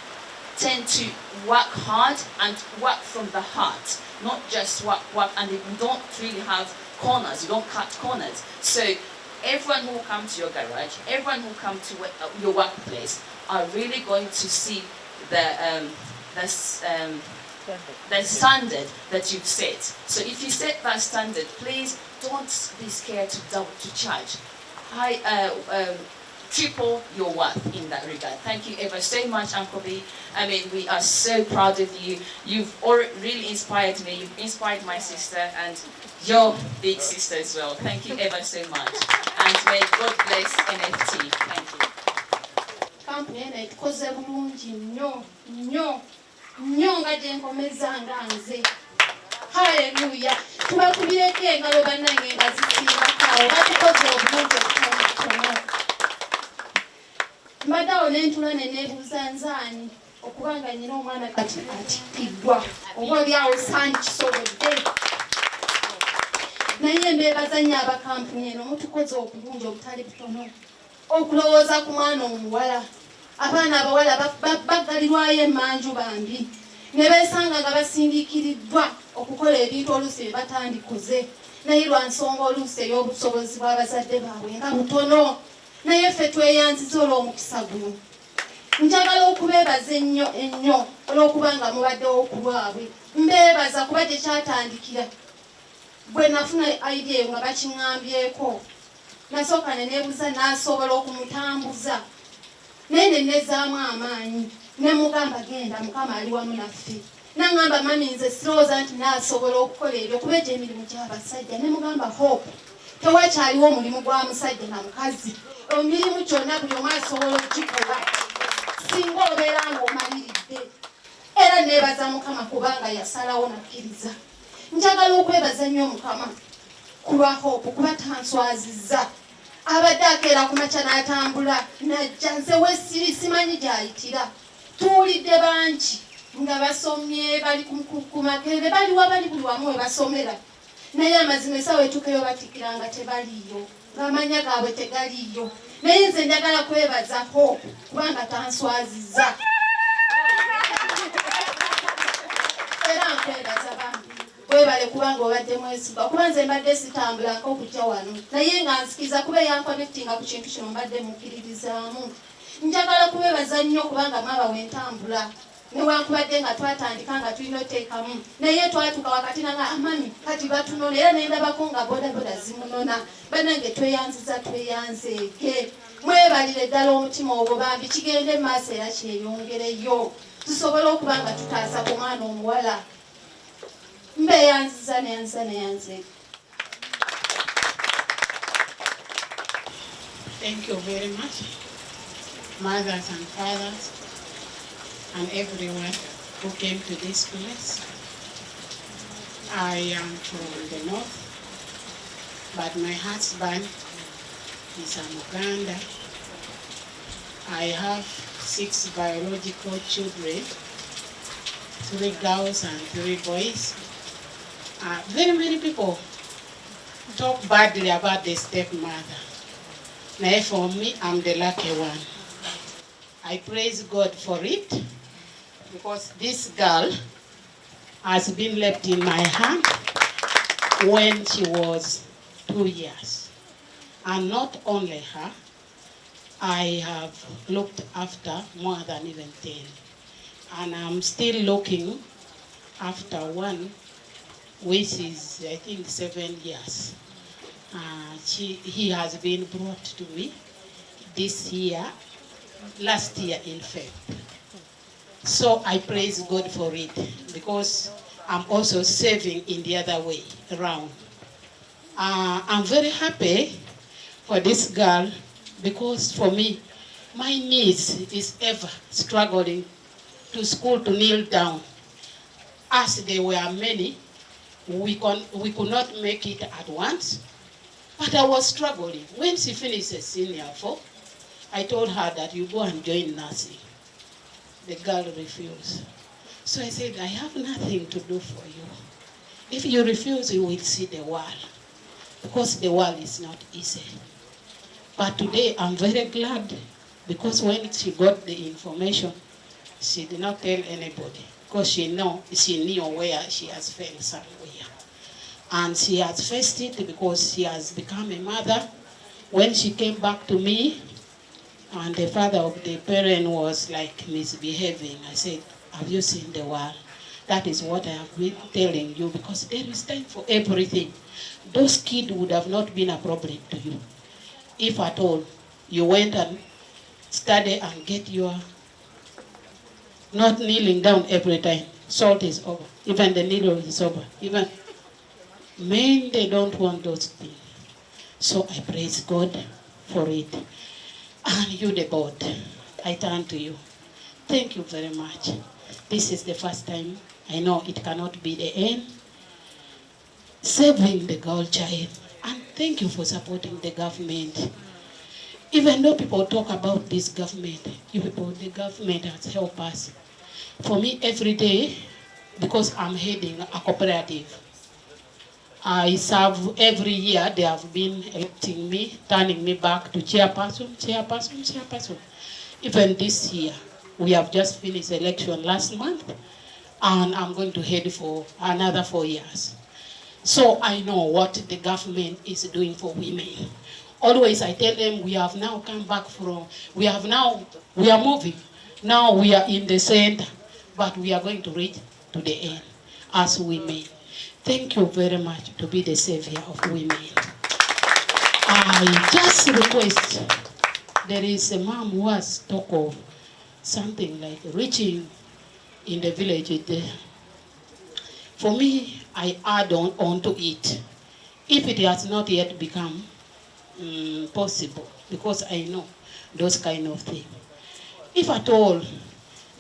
tend to work hard and work from the heart, not just work, and you don't really have corners, you don't cut corners. So everyone who will come to your garage, everyone who will come to your workplace are really going to see the standard that you've set. So if you set that standard, please don't be scared to charge. Triple your worth in that regard. Thank you ever so much, Uncle B. I mean, we are so proud of you. You've really inspired me. You've inspired my sister and your big sister as well. Thank you ever so much. And may God bless NFT. Thank you. kampuni eno etukoze bulungi nnyo nga gye nkomeza nga nze. Haleluya. Tubakubireko engalo bannange nga zisimbakaawo, batukoze obulungi obutono. Mbadde awo ne ntula ne neebuuza nzaani okubanga nnyina omwana kati atikiddwa oba olyawo saani kisobodde. Naye mbeebaza nnyo abakampuni eno, mutukoze obulungi obutali butono okulowooza ku mwana omuwala. Abaana abawala baggalirwayo emmanju bambi ne beesanga nga basindikiriddwa okukola ebintu oluusi bye batandikoze, naye lwa nsonga oluusi ey'obusobozi bw'abazadde baabwe nga butono. Naye ffe tweyanziza olw'omukisa guno. Njagala okubeebaza ennyo olw'okuba nga mubaddewo ku lwabwe. Mbeebaza kuba gye kyatandikira. Bwe nafuna idea eyo nga bakiŋŋambyeko, nasooka ne neebuuza n'asobola okumutambuza. Naye ne nnezaamu amaanyi ne mugamba genda, Mukama ali wamu naffe. N'aŋŋamba mami nze sirowooza nti naasobola okukola ebyo kuba egyo emirimu gy'abasajja. Ne mugamba Hope, tewakyaliwo omulimu gwa musajja na mukazi. Emirimu gyonna buli omu asobola okugikola singa obeera ng'omaliridde. Era neebaza Mukama kubanga yasalawo nakkiriza. Njagala okwebaza nnyo Mukama ku lwa Hope kuba tanswazizza. Abadde akeera ku makya n'atambula najja, nze wesiri simanyi gy'ayitira. Tuwulidde bangi nga basomye bali ku Makerere, baliwa bali buli wamu we basomera. Naye amazima essaawa etuukeyo batikkira nga tebaliyo, ng'amanya gaabwe tegaliyo. Naye nze njagala kwebaza Hope kubanga tanswazizza. Era nkwebaza bambi webale kubanga obadde mwesigwa, kuba nze mbadde sitambulako okujja wano naye nga nsikiza kuba eyankonektinga ku kintu kino mbadde mukkiririzaamu. Njagala kubebaza nnyo kubanga mwaba wentambula newankubadde nga twatandika nga tulina oteekamu, naye twatuuka wakati nanga amami kati batunona, era nendabako nga bodaboda zimunona. Bannange tweyanziza tweyanzeeke, mwebalire ddala omutima ogwo bambi kigende mu maaso era kyeyongereyo tusobole okuba nga tutaasa ku mwana omuwala. Mbeyanziza neyanzeeke. Thank you very much, mothers and fathers, and everyone who came to this place. I am from the north, but my husband is from Uganda. I have 6 biological children, 3 girls and 3 boys. Very many people talk badly about the stepmother. Now for me, I'm the lucky one. I praise God for it because this girl has been left in my hand when she was 2 years. And not only her, I have looked after more than even 10. And I'm still looking after one, which is, I think, 7 years. He has been brought to me this year, last year in fact. So I praise God for it because I'm also saving in the other way around. I'm very happy for this girl because for me, my niece is ever struggling to school to kneel down. As there were many, we could not make it at once, but I was struggling. When she finished senior 4, I told her that you go and join nursing. The girl refused. So I said, I have nothing to do for you. If you refuse, you will see the world, because the world is not easy. But today I'm very glad because when she got the information, she did not tell anybody because she knew where she has failed somewhere. And she has faced it because she has become a mother. When she came back to me, and the father of the parent was like misbehaving, I said, have you seen the world? That is what I have been telling you, because there is time for everything. Those kids would have not been a problem to you. If at all, you went and studied and get your, not kneeling down every time. Salt is over. Even the needle is over. Even men, they don't want those things. So I praise God for it. And you, the board, I turn to you. Thank you very much. This is the first time. I know it cannot be the end. Saving the girl child. And thank you for supporting the government. Even though people talk about this government, the government has helped us. For me, every day, because I'm heading a cooperative, I serve every year. They have been electing me, turning me back to chairperson. Even this year, we have just finished election last month, and I'm going to head for another 4 years. So I know what the government is doing for women. Always I tell them we have now come back from, we are moving. Now we are in the center, but we are going to reach to the end as women. Thank you very much to be the savior of women. I just request, there is a mom who has talked of something like reaching in the village there. For me, I add on to it. If it has not yet become possible, because I know those kind of things. If at all,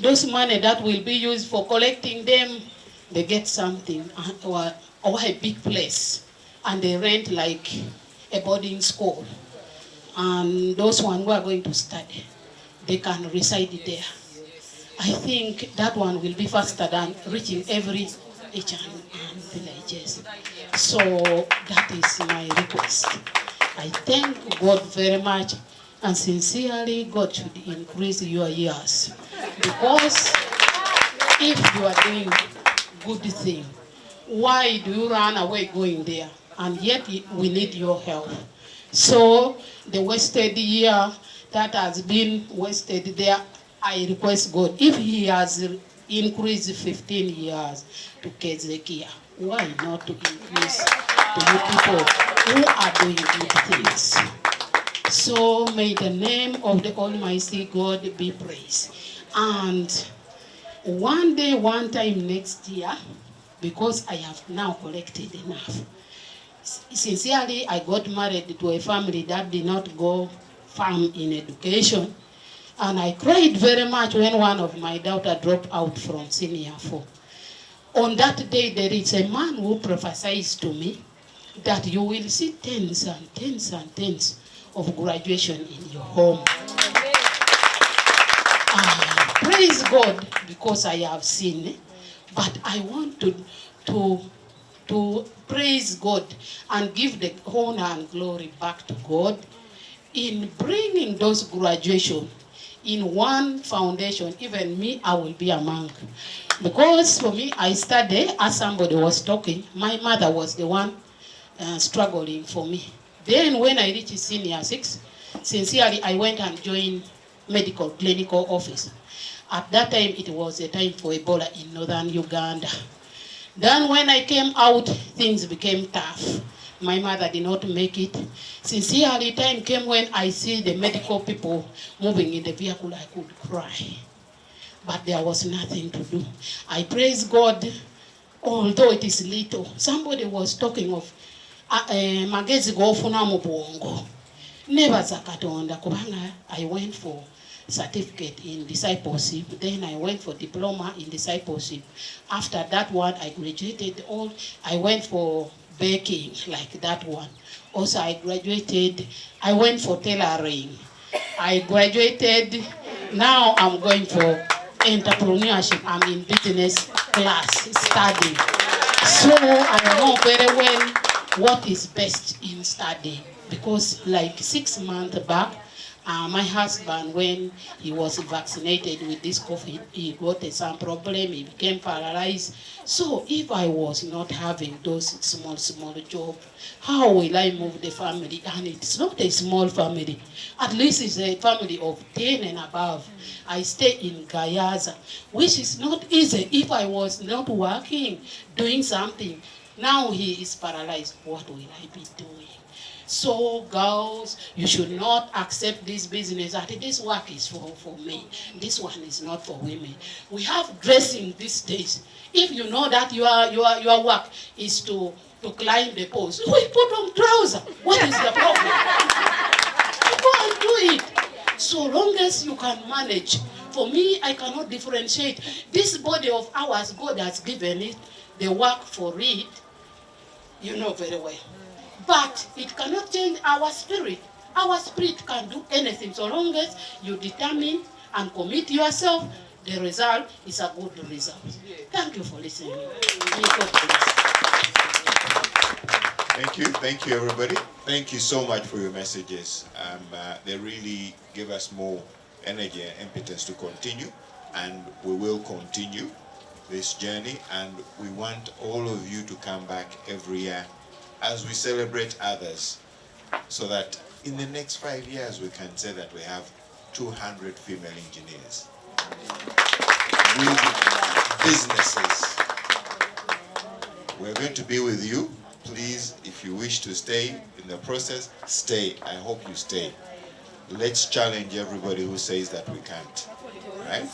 those money that will be used for collecting them, they get something or a big place, and they rent like a boarding school. And those ones who are going to study, they can reside there. I think that one will be faster than reaching every each and villages. So that is my request. I thank God very much, and sincerely God should increase your years, because if you are doing good thing, why do you run away going there? And yet we need your help. So the wasted year that has been wasted there, I request God, if he has increased 15 years to Kezekia, why not to increase to you people who are doing good things? So may the name of the Almighty God be praised. And one day, one time next year, because I have now collected enough. Sincerely, I got married to a family that did not go farm in education. And I cried very much when one of my daughter dropped out from senior 4. On that day, there is a man who prophesies to me that you will see tens and tens and tens of graduation in your home. Praise God, because I have seen it, but I want to praise God and give the honor and glory back to God in bringing those graduation in one foundation. Even me, I will be among. Because for me, I studied, as somebody was talking, my mother was the one struggling for me. Then when I reached senior 6, sincerely, I went and joined medical clinical office. At that time, it was a time for Ebola in northern Uganda. Then when I came out, things became tough. My mother did not make it. Sincerely, time came when I see the medical people moving in the vehicle, I could cry. But there was nothing to do. I praise God, although it is little. Somebody was talking of magezi gofuna mu bwongo. Never zakatonda kubanga I went for certificate in discipleship. Then I went for diploma in discipleship. After that one, I graduated. I went for baking, like that one. Also, I graduated. I went for tailoring. I graduated. Now I'm going for entrepreneurship. I'm in business class studying. So I know very well what is best in study. Because like 6 months back, my husband, when he was vaccinated with this COVID, he got some problem, he became paralyzed. So if I was not having those small jobs, how will I move the family? And it's not a small family. At least it's a family of 10 and above. I stay in Gayaza, which is not easy. If I was not working, doing something, now he is paralyzed, what will I be doing? So girls, you should not accept this business that this work is for men. This one is not for women. We have dressing these days. If you know that your work is to climb the post, we put on trousers. What is the problem? Go and do it. So long as you can manage. For me, I cannot differentiate. This body of ours, God has given it, the work for it, you know very well. But it cannot change our spirit. Our spirit can do anything so long as you determine and commit yourself. The result is a good result. Thank you for listening. May God bless. Thank you everybody. Thank you so much for your messages. They really give us more energy and impetus to continue, and we will continue this journey, and we want all of you to come back every year as we celebrate others, so that in the next 5 years we can say that we have 200 female engineers. With businesses. We're going to be with you. Please, if you wish to stay in the process, stay. I hope you stay. Let's challenge everybody who says that we can't. Right?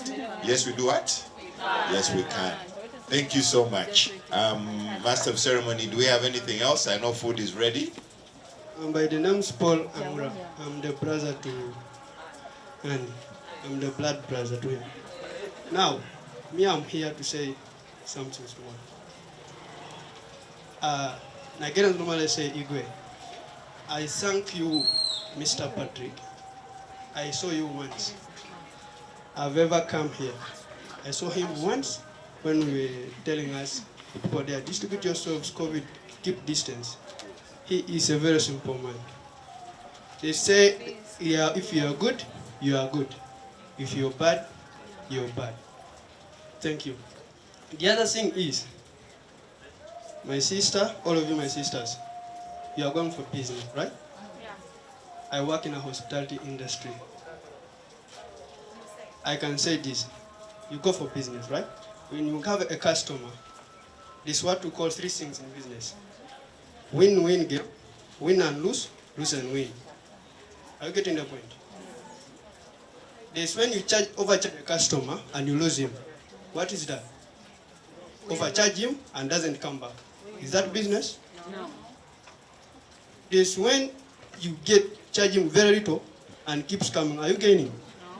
Yes, we do what? Yes, we can. Thank you so much. Master of Ceremony, do we have anything else? I know food is ready. By the name is Paul Amura. I'm the brother to Annie. I'm the blood brother to him. Now, I'm here to say something small. Nigerians normally say Igwe. I thank you, Mr. Patrick. I saw you once. I've ever come here. I saw him once when we were telling us, people there, distribute yourselves, COVID, keep distance. He is a very simple man. They say, yeah, if you are good, you are good. If you're bad, you're bad. Thank you. The other thing is, my sister, all of you my sisters, you are going for business, right? Yeah. I work in a hospitality industry. I can say this, you go for business, right? When you have a customer, this is what we call three things in business. Win-win game, win and lose, lose and win. Are you getting the point? There's when you overcharge a customer and you lose him. What is that? Overcharge him and doesn't come back. Is that business? No. There's when you charge him very little and keeps coming. Are you gaining?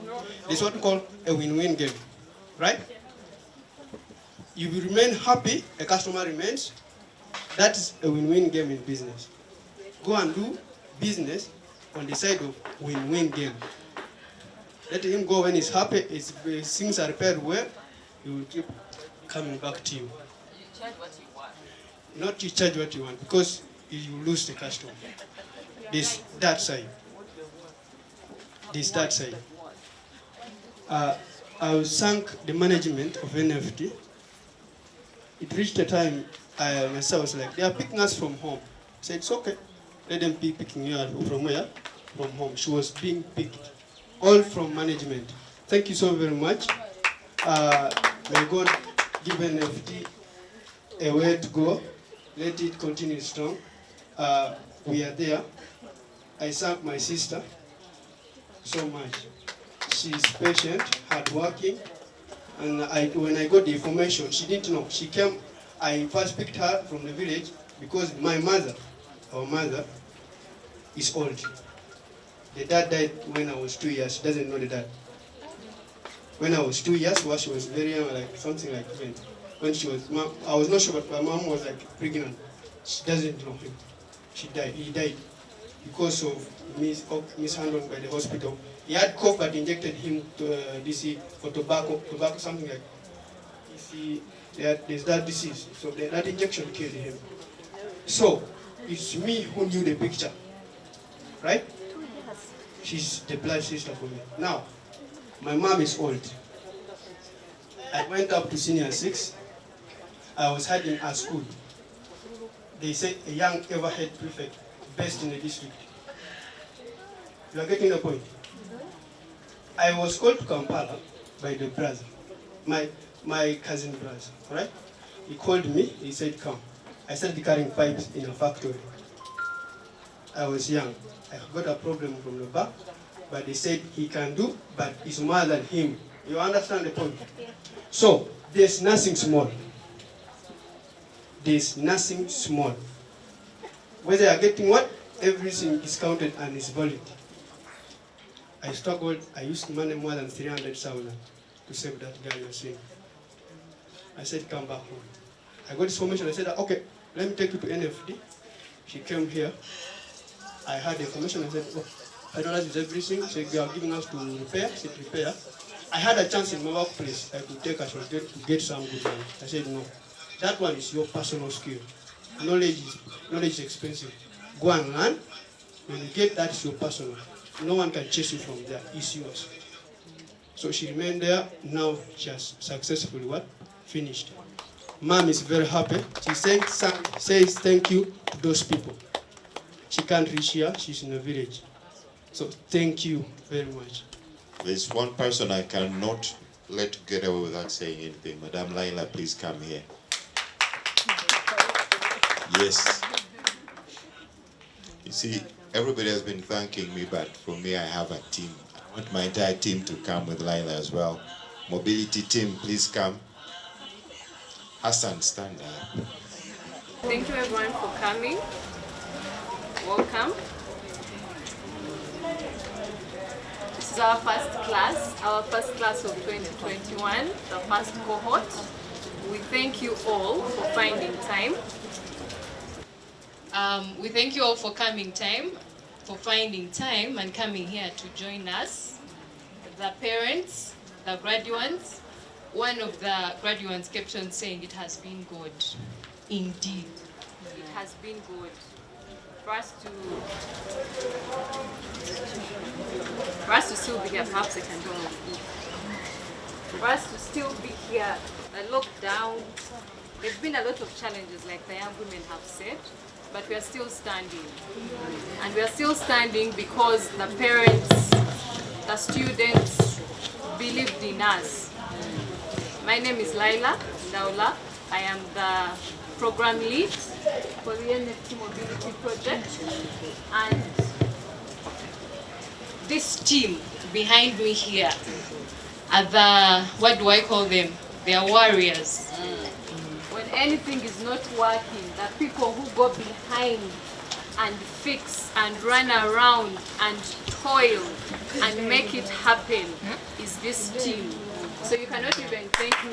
No. This is what we call a win-win game, right? You will remain happy, a customer remains. That is a win-win game in business. Go and do business on the side of win-win game. Let him go when he's happy, if things are repaired well, he will keep coming back to you. You charge what you want. Not you charge what you want, because you lose the customer. This, that side. This, that side. I will thank the management of NFT. It reached a time myself was like, they are picking us from home. I said, it's okay. Let them be picking you from where? From home. She was being picked. All from management. Thank you so very much. May God give NFT a way to go. Let it continue strong. We are there. I thank my sister so much. She is patient, hardworking, and when I got the information, she didn't know. She came, I first picked her from the village because my mother, our mother, is old. The dad died when I was 2 years. She doesn't know the dad. When I was 2 years, well, she was very young, like something like 20. When she was, I was not sure, but my mom was like pregnant. She doesn't know him. She died. He died because of mishandling by the hospital. He had cough, but injected him to for tobacco, something like. There's that disease, so that injection killed him. So it's me who knew the picture, right? She's the blood sister for me. Now, my mom is old. I went up to senior 6. I was heading at school. They say a young ever-head prefect, best in the district. You are getting the point? I was called to Kampala by the brother, my cousin brother, right? He called me, he said, come. I started carrying pipes in a factory. I was young. I got a problem from the back, but they said he can do, but it's more than him. You understand the point? So, there's nothing small. There's nothing small. Whether you're getting what, everything is counted and is valid. I struggled. I used money more than 300,000 to save that girl you're seeing. I said, come back home. I got this information. I said, okay, let me take you to NFT. She came here. I had the information. I said, oh, $5 is everything. So they are giving us to repair. I said, repair. I had a chance in my workplace. I could take her to get some good money. I said, no. That one is your personal skill. Knowledge is expensive. Go and learn. When you get that, it's your personal. No one can chase you from there. It's yours. So she remained there. Now she has successfully what? Finished. Mom is very happy. She says thank you to those people. She can't reach here. She's in a village. So thank you very much. There's one person I cannot let get away without saying anything. Madam Laila, please come here. Yes. You see, everybody has been thanking me, but for me, I have a team. I want my entire team to come with Laila as well. Mobility team, please come. Hassan, stand up. Thank you everyone for coming. Welcome. This is our first class of 2021, the first cohort. We thank you all for finding time. We thank you all for finding time and coming here to join us. The parents, the graduates. One of the graduates kept on saying it has been good. Indeed, it has been good. For us to still be here, perhaps I can do more. For us to still be here, the lockdown, there's been a lot of challenges like the young women have said, but we are still standing. And we are still standing because the parents, the students believed in us. My name is Laila Daula. I am the program lead for the NFT Mobility Project. And this team behind me here are the, what do I call them? They are warriors. When anything is not working, the people who go behind and fix and run around and toil and make it happen is this team. So you cannot even thank me.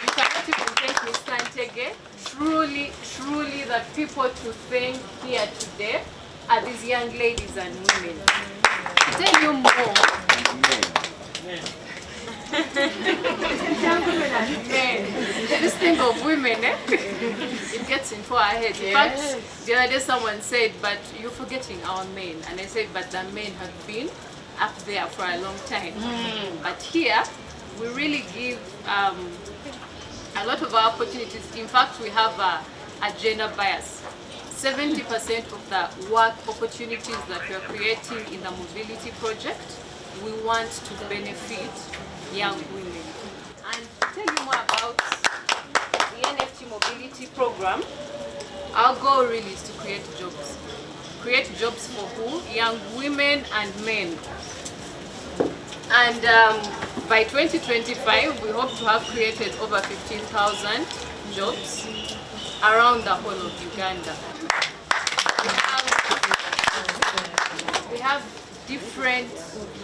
You cannot even thank Mr. Ntege. Truly, truly the people to thank here today are these young ladies and women. To tell you more. Young women and men. This thing of women, it gets into our head. In fact, the other day someone said, but you're forgetting our men. And I said, but the men have been up there for a long time. But here, we really give a lot of our opportunities. In fact, we have a gender bias. 70% of the work opportunities that we are creating in the mobility project, we want to benefit young women. And to tell you more about the NFT mobility program, our goal really is to create jobs. Create jobs for who? Young women and men. And by 2025, we hope to have created over 15,000 jobs around the whole of Uganda. We have different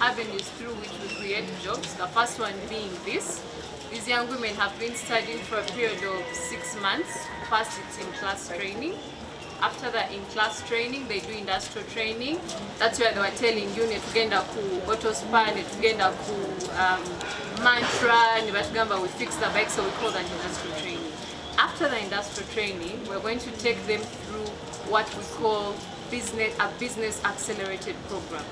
avenues through which we create jobs. The first one being this. These young women have been studying for a period of 6 months. First, it's in-class training. After the in-class training, they do industrial training. That's where they were telling you, netugenda ku autospa, netugenda ku mantra, nebatugamba we fix the bike, so we call that industrial training. After the industrial training, we're going to take them through what we call a business accelerated program.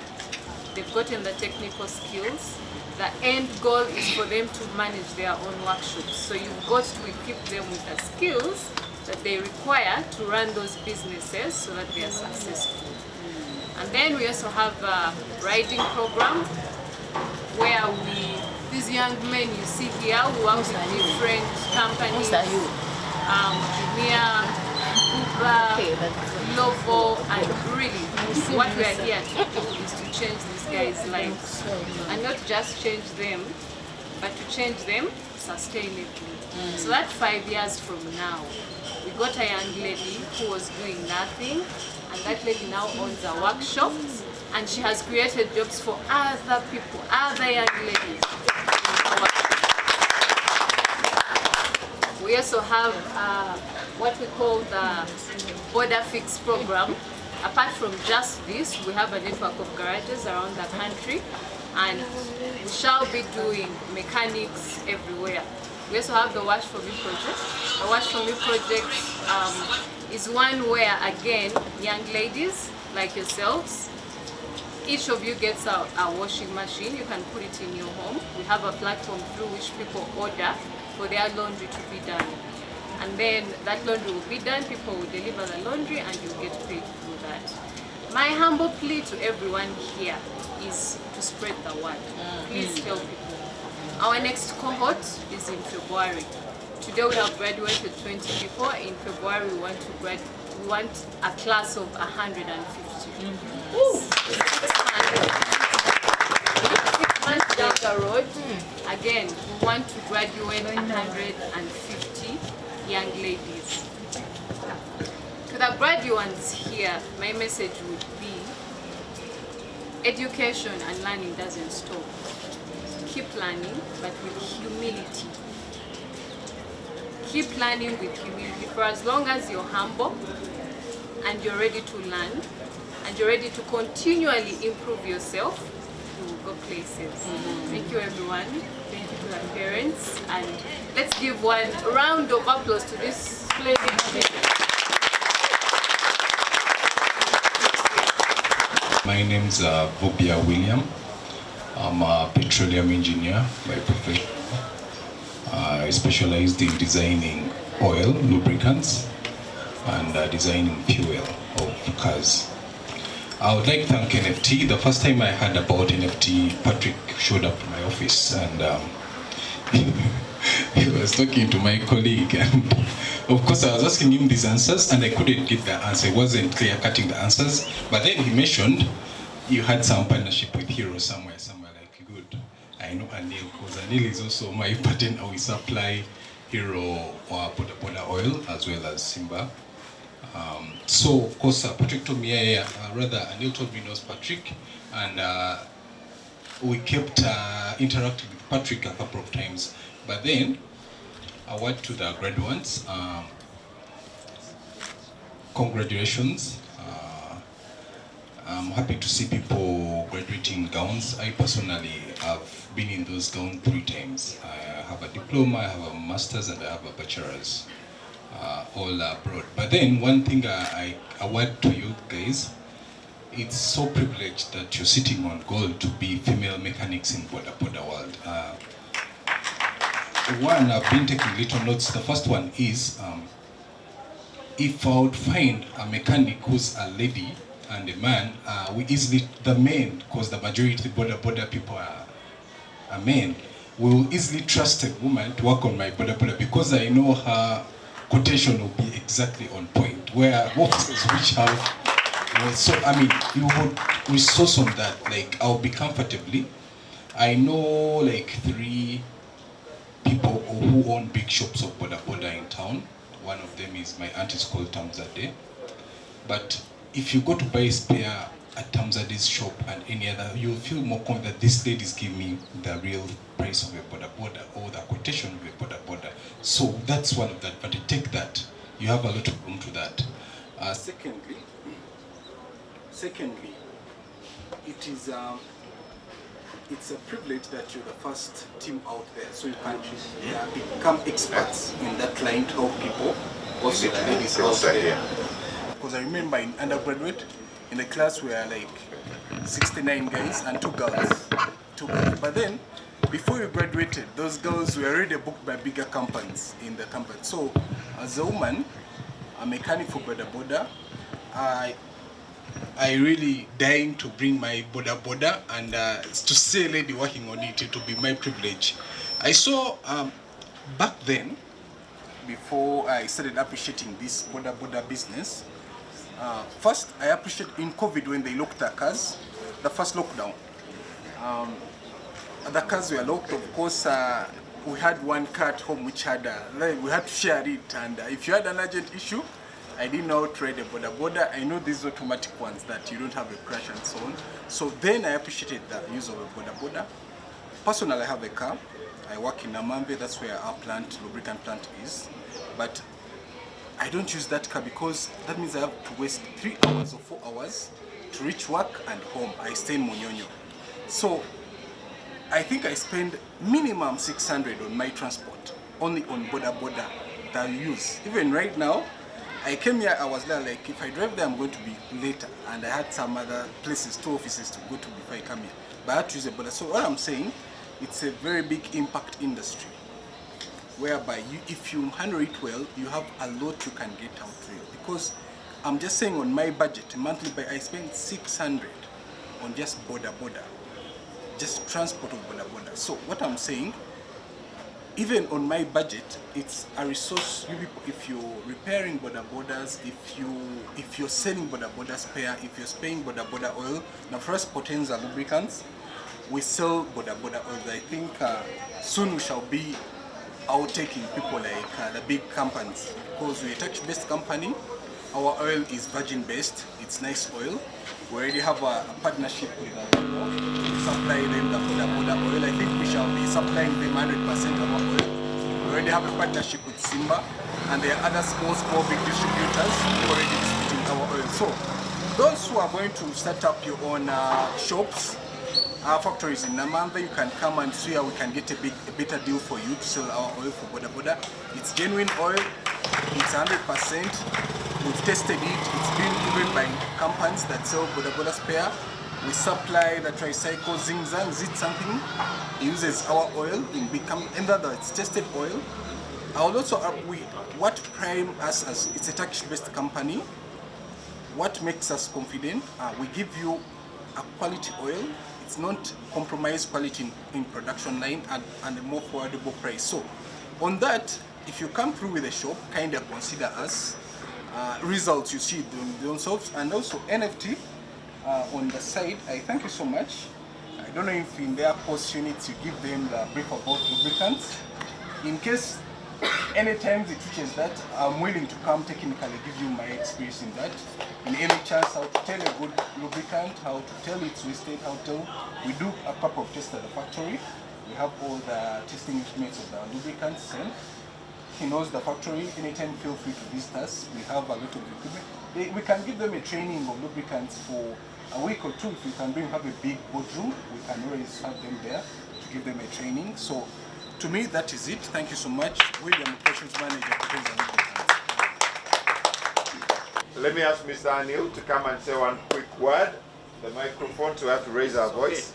They've gotten the technical skills. The end goal is for them to manage their own workshops. So you've got to equip them with the skills that they require to run those businesses so that they are successful. And then we also have a riding program where these young men you see here, we work with different companies, Jumia, Uber, Lovo, and really what we are here to do is to change these guys' lives. And not just change them, but to change them sustainably. So that 5 years from now, we got a young lady who was doing nothing, and that lady now owns a workshop. and she has created jobs for other people, other young ladies. We also have what we call the Boda Fix program. Apart from just this, we have a network of garages around the country, and we shall be doing mechanics everywhere. We also have the Wash For Me project. The Wash For Me project is one where, again, young ladies like yourselves, each of you gets a washing machine. You can put it in your home. We have a platform through which people order for their laundry to be done. And then that laundry will be done, people will deliver the laundry, and you get paid through that. My humble plea to everyone here is to spread the word. Please tell people. Our next cohort is in February. Today we have graduated 20 people. In February we want a class of 150. 6 months down the road, again, we want to graduate 150 young ladies. To the graduates here, my message would be, education and learning doesn't stop. Keep learning, but with humility. Keep learning with humility. For as long as you're humble and you're ready to learn and you're ready to continually improve yourself, you will go places. Thank you, everyone. Thank you to our parents. And let's give one round of applause to this splendid team. My name's Boda William. I'm a petroleum engineer by profession. I specialized in designing oil, lubricants, and designing fuel of cars. I would like to thank NFT. The first time I heard about NFT, Patrick showed up in my office and he was talking to my colleague, and of course I was asking him these answers and I couldn't get the answer. It wasn't clear cutting the answers. But then he mentioned you had some partnership with Hero somewhere like good. I know Anil, because Anil is also my partner. We supply Hero Boda oil as well as Simba. So of course Patrick told me, rather Anil told me it was Patrick, and we kept interacting with Patrick a couple of times. But then I went to the graduates. Congratulations. I'm happy to see people graduating gowns. I personally have been in those gowns 3 times. I have a diploma, I have a master's, and I have a bachelor's, all abroad. But then one thing I award to you guys, it's so privileged that you're sitting on gold to be female mechanics in Boda world. One, I've been taking little notes. The first one is, if I would find a mechanic who's a lady and a man, we easily, the men, because the majority of Boda people are men, we will easily trust a woman to work on my Boda because I know her quotation will be exactly on point. Where officers which have, so I mean, you would resource on that. Like, I'll be comfortably. I know like 3 people who own big shops of Boda in town. One of them is my auntie's called Tamzade. But if you go to buy a spare at Tamzade's shop and any other, you'll feel more confident that this ladies give me the real price of a Boda or the quotation of a Boda. So that's one of the advantage. Take that. You have a lot of room to that. Secondly, it is it's a privilege that you're the first team out there, so you can become experts in that line to help people, also the ladies out there. Because I remember in undergraduate, in the class we were like 69 guys and 2 girls. But then, before we graduated, those girls were already booked by bigger companies in the company. So, as a woman, a mechanic for Boda, I really dying to bring my Boda and to see a lady working on it, it will be my privilege. I saw back then, before I started appreciating this Boda business, first I appreciate in COVID when they locked the cars, the first lockdown. The cars were locked, of course. We had one car at home which had, we had to share it, and if you had an urgent issue, I didn't know how to ride a Boda. I know these automatic ones that you don't have a crash and so on. So then I appreciated the use of a Boda. Personally, I have a car. I work in Namambe, that's where our plant, lubricant plant is. But I don't use that car because that means I have to waste 3 hours or 4 hours to reach work and home. I stay in Munyonyo. So I think I spend minimum 600 on my transport, only on Boda that I use. Even right now, I came here, I was there like, if I drive there, I'm going to be later. And I had some other places, 2 offices to go to before I come here. But I had to use a Boda. So what I'm saying, it's a very big impact industry, whereby you, if you handle it well, you have a lot you can get out of it. Because I'm just saying on my budget, monthly, I spend 600 on just Boda, just transport of Boda. So what I'm saying, even on my budget, it's a resource. You people, if you're repairing Bodas, if you're selling Boda spare, if you're spraying Boda oil, now for us Potenza lubricants, we sell Boda oil. I think soon we shall be outtaking people like the big companies, because we're a tax-based company. Our oil is virgin-based. It's nice oil. We already have a partnership with to supply them the Boda oil. I think we shall be supplying them 100% of our oil. We already have a partnership with Simba, and there are other small big distributors who are already distributing our oil. So those who are going to set up your own shops, our factories in Namambe, you can come and see how we can get a better deal for you to sell our oil for Boda. It's genuine oil, it's 100%. We've tested it, it's been proven by companies that sell Boda spare. We supply the tricycle Zingzang, Zit something. It uses our oil in big companies, and that it's tested oil. I will also, what prime us as, it's a tax-based company. What makes us confident, we give you a quality oil. It's not compromised quality in production line and a more affordable price. So on that, if you come through with a shop, kind of consider us. Results you see themselves, and also NFT on the side. I thank you so much. I don't know if in their post units you give them the brief about lubricants. In case any time it teaches that, I'm willing to come technically give you my experience in that. In any chance, how to tell a good lubricant, how to tell it's wasted, how to tell. We do a couple of tests at the factory. We have all the testing instruments of the lubricants. He knows the factory. Anytime, feel free to visit us. We have a lot of equipment. We can give them a training of lubricants for a week or 2. If you can have a big boardroom, we can always have them there to give them a training. So, to me, that is it. Thank you so much. William, Operations Manager, Potenza Lubricants. Let me ask Mr. Anil to come and say one quick word. The microphone, so we have to raise our voice.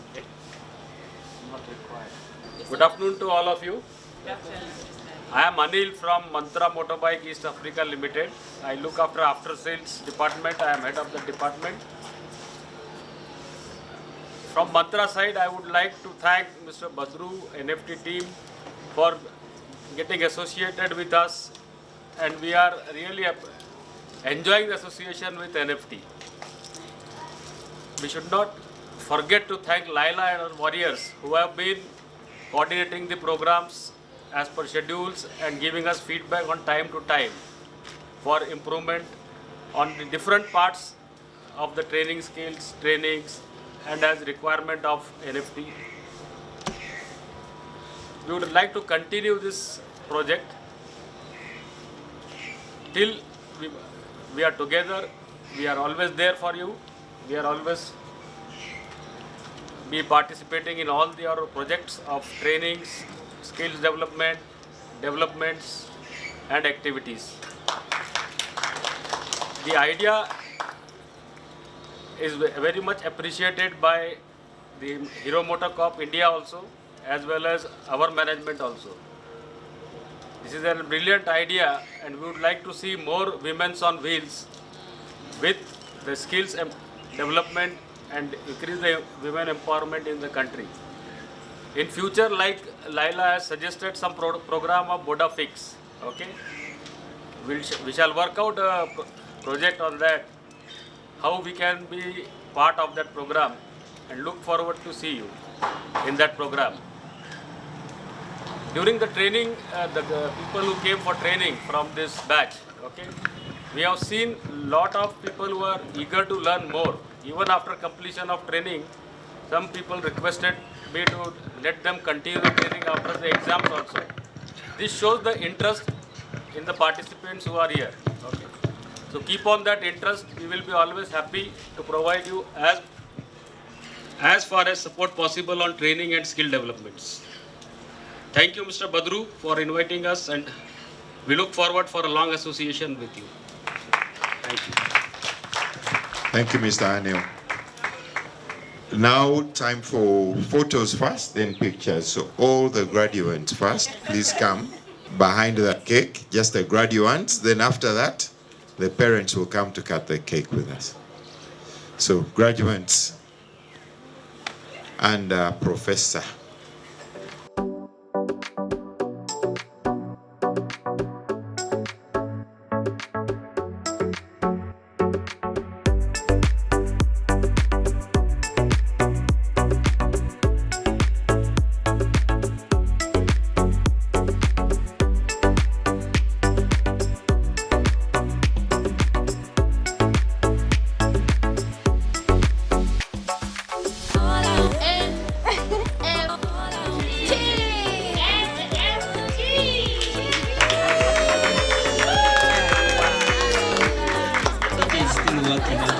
Not required. Good afternoon to all of you. I am Anil from Mantra Motorbike East Africa Limited. I look after sales department. I am head of the department. From Mantra side, I would like to thank Mr. Badru, NFT team, for getting associated with us, and we are really enjoying the association with NFT. We should not forget to thank Laila and her warriors who have been coordinating the programs as per schedules and giving us feedback on time to time for improvement on the different parts of the training skills, trainings, and as requirement of NFT. We would like to continue this project till we are together. We are always there for you. We are always be participating in all your projects of trainings, skills developments and activities. The idea is very much appreciated by the Hero MotoCorp India also, as well as our management also. This is a brilliant idea, and we would like to see more women on wheels with the skills and development and increase the women empowerment in the country. In future, like Laila has suggested some program of Boda Fix, okay? We shall work out a project on that, how we can be part of that program, and look forward to see you in that program. During the training, the people who came for training from this batch, okay, We have seen a lot of people who are eager to learn more. Even after completion of training, some people requested me to let them continue the training after the exams also. This shows the interest in the participants who are here. Okay. So keep on that interest. We will be always happy to provide you as far as support possible on training and skill developments. Thank you, Mr. Badru, for inviting us, and we look forward for a long association with you. Thank you. Thank you, Mr. Anil. Now, time for photos first, then pictures. So all the graduates first, please come behind the cake, just the graduates. Then after that, the parents will come to cut the cake with us. So graduates and professor. Still working on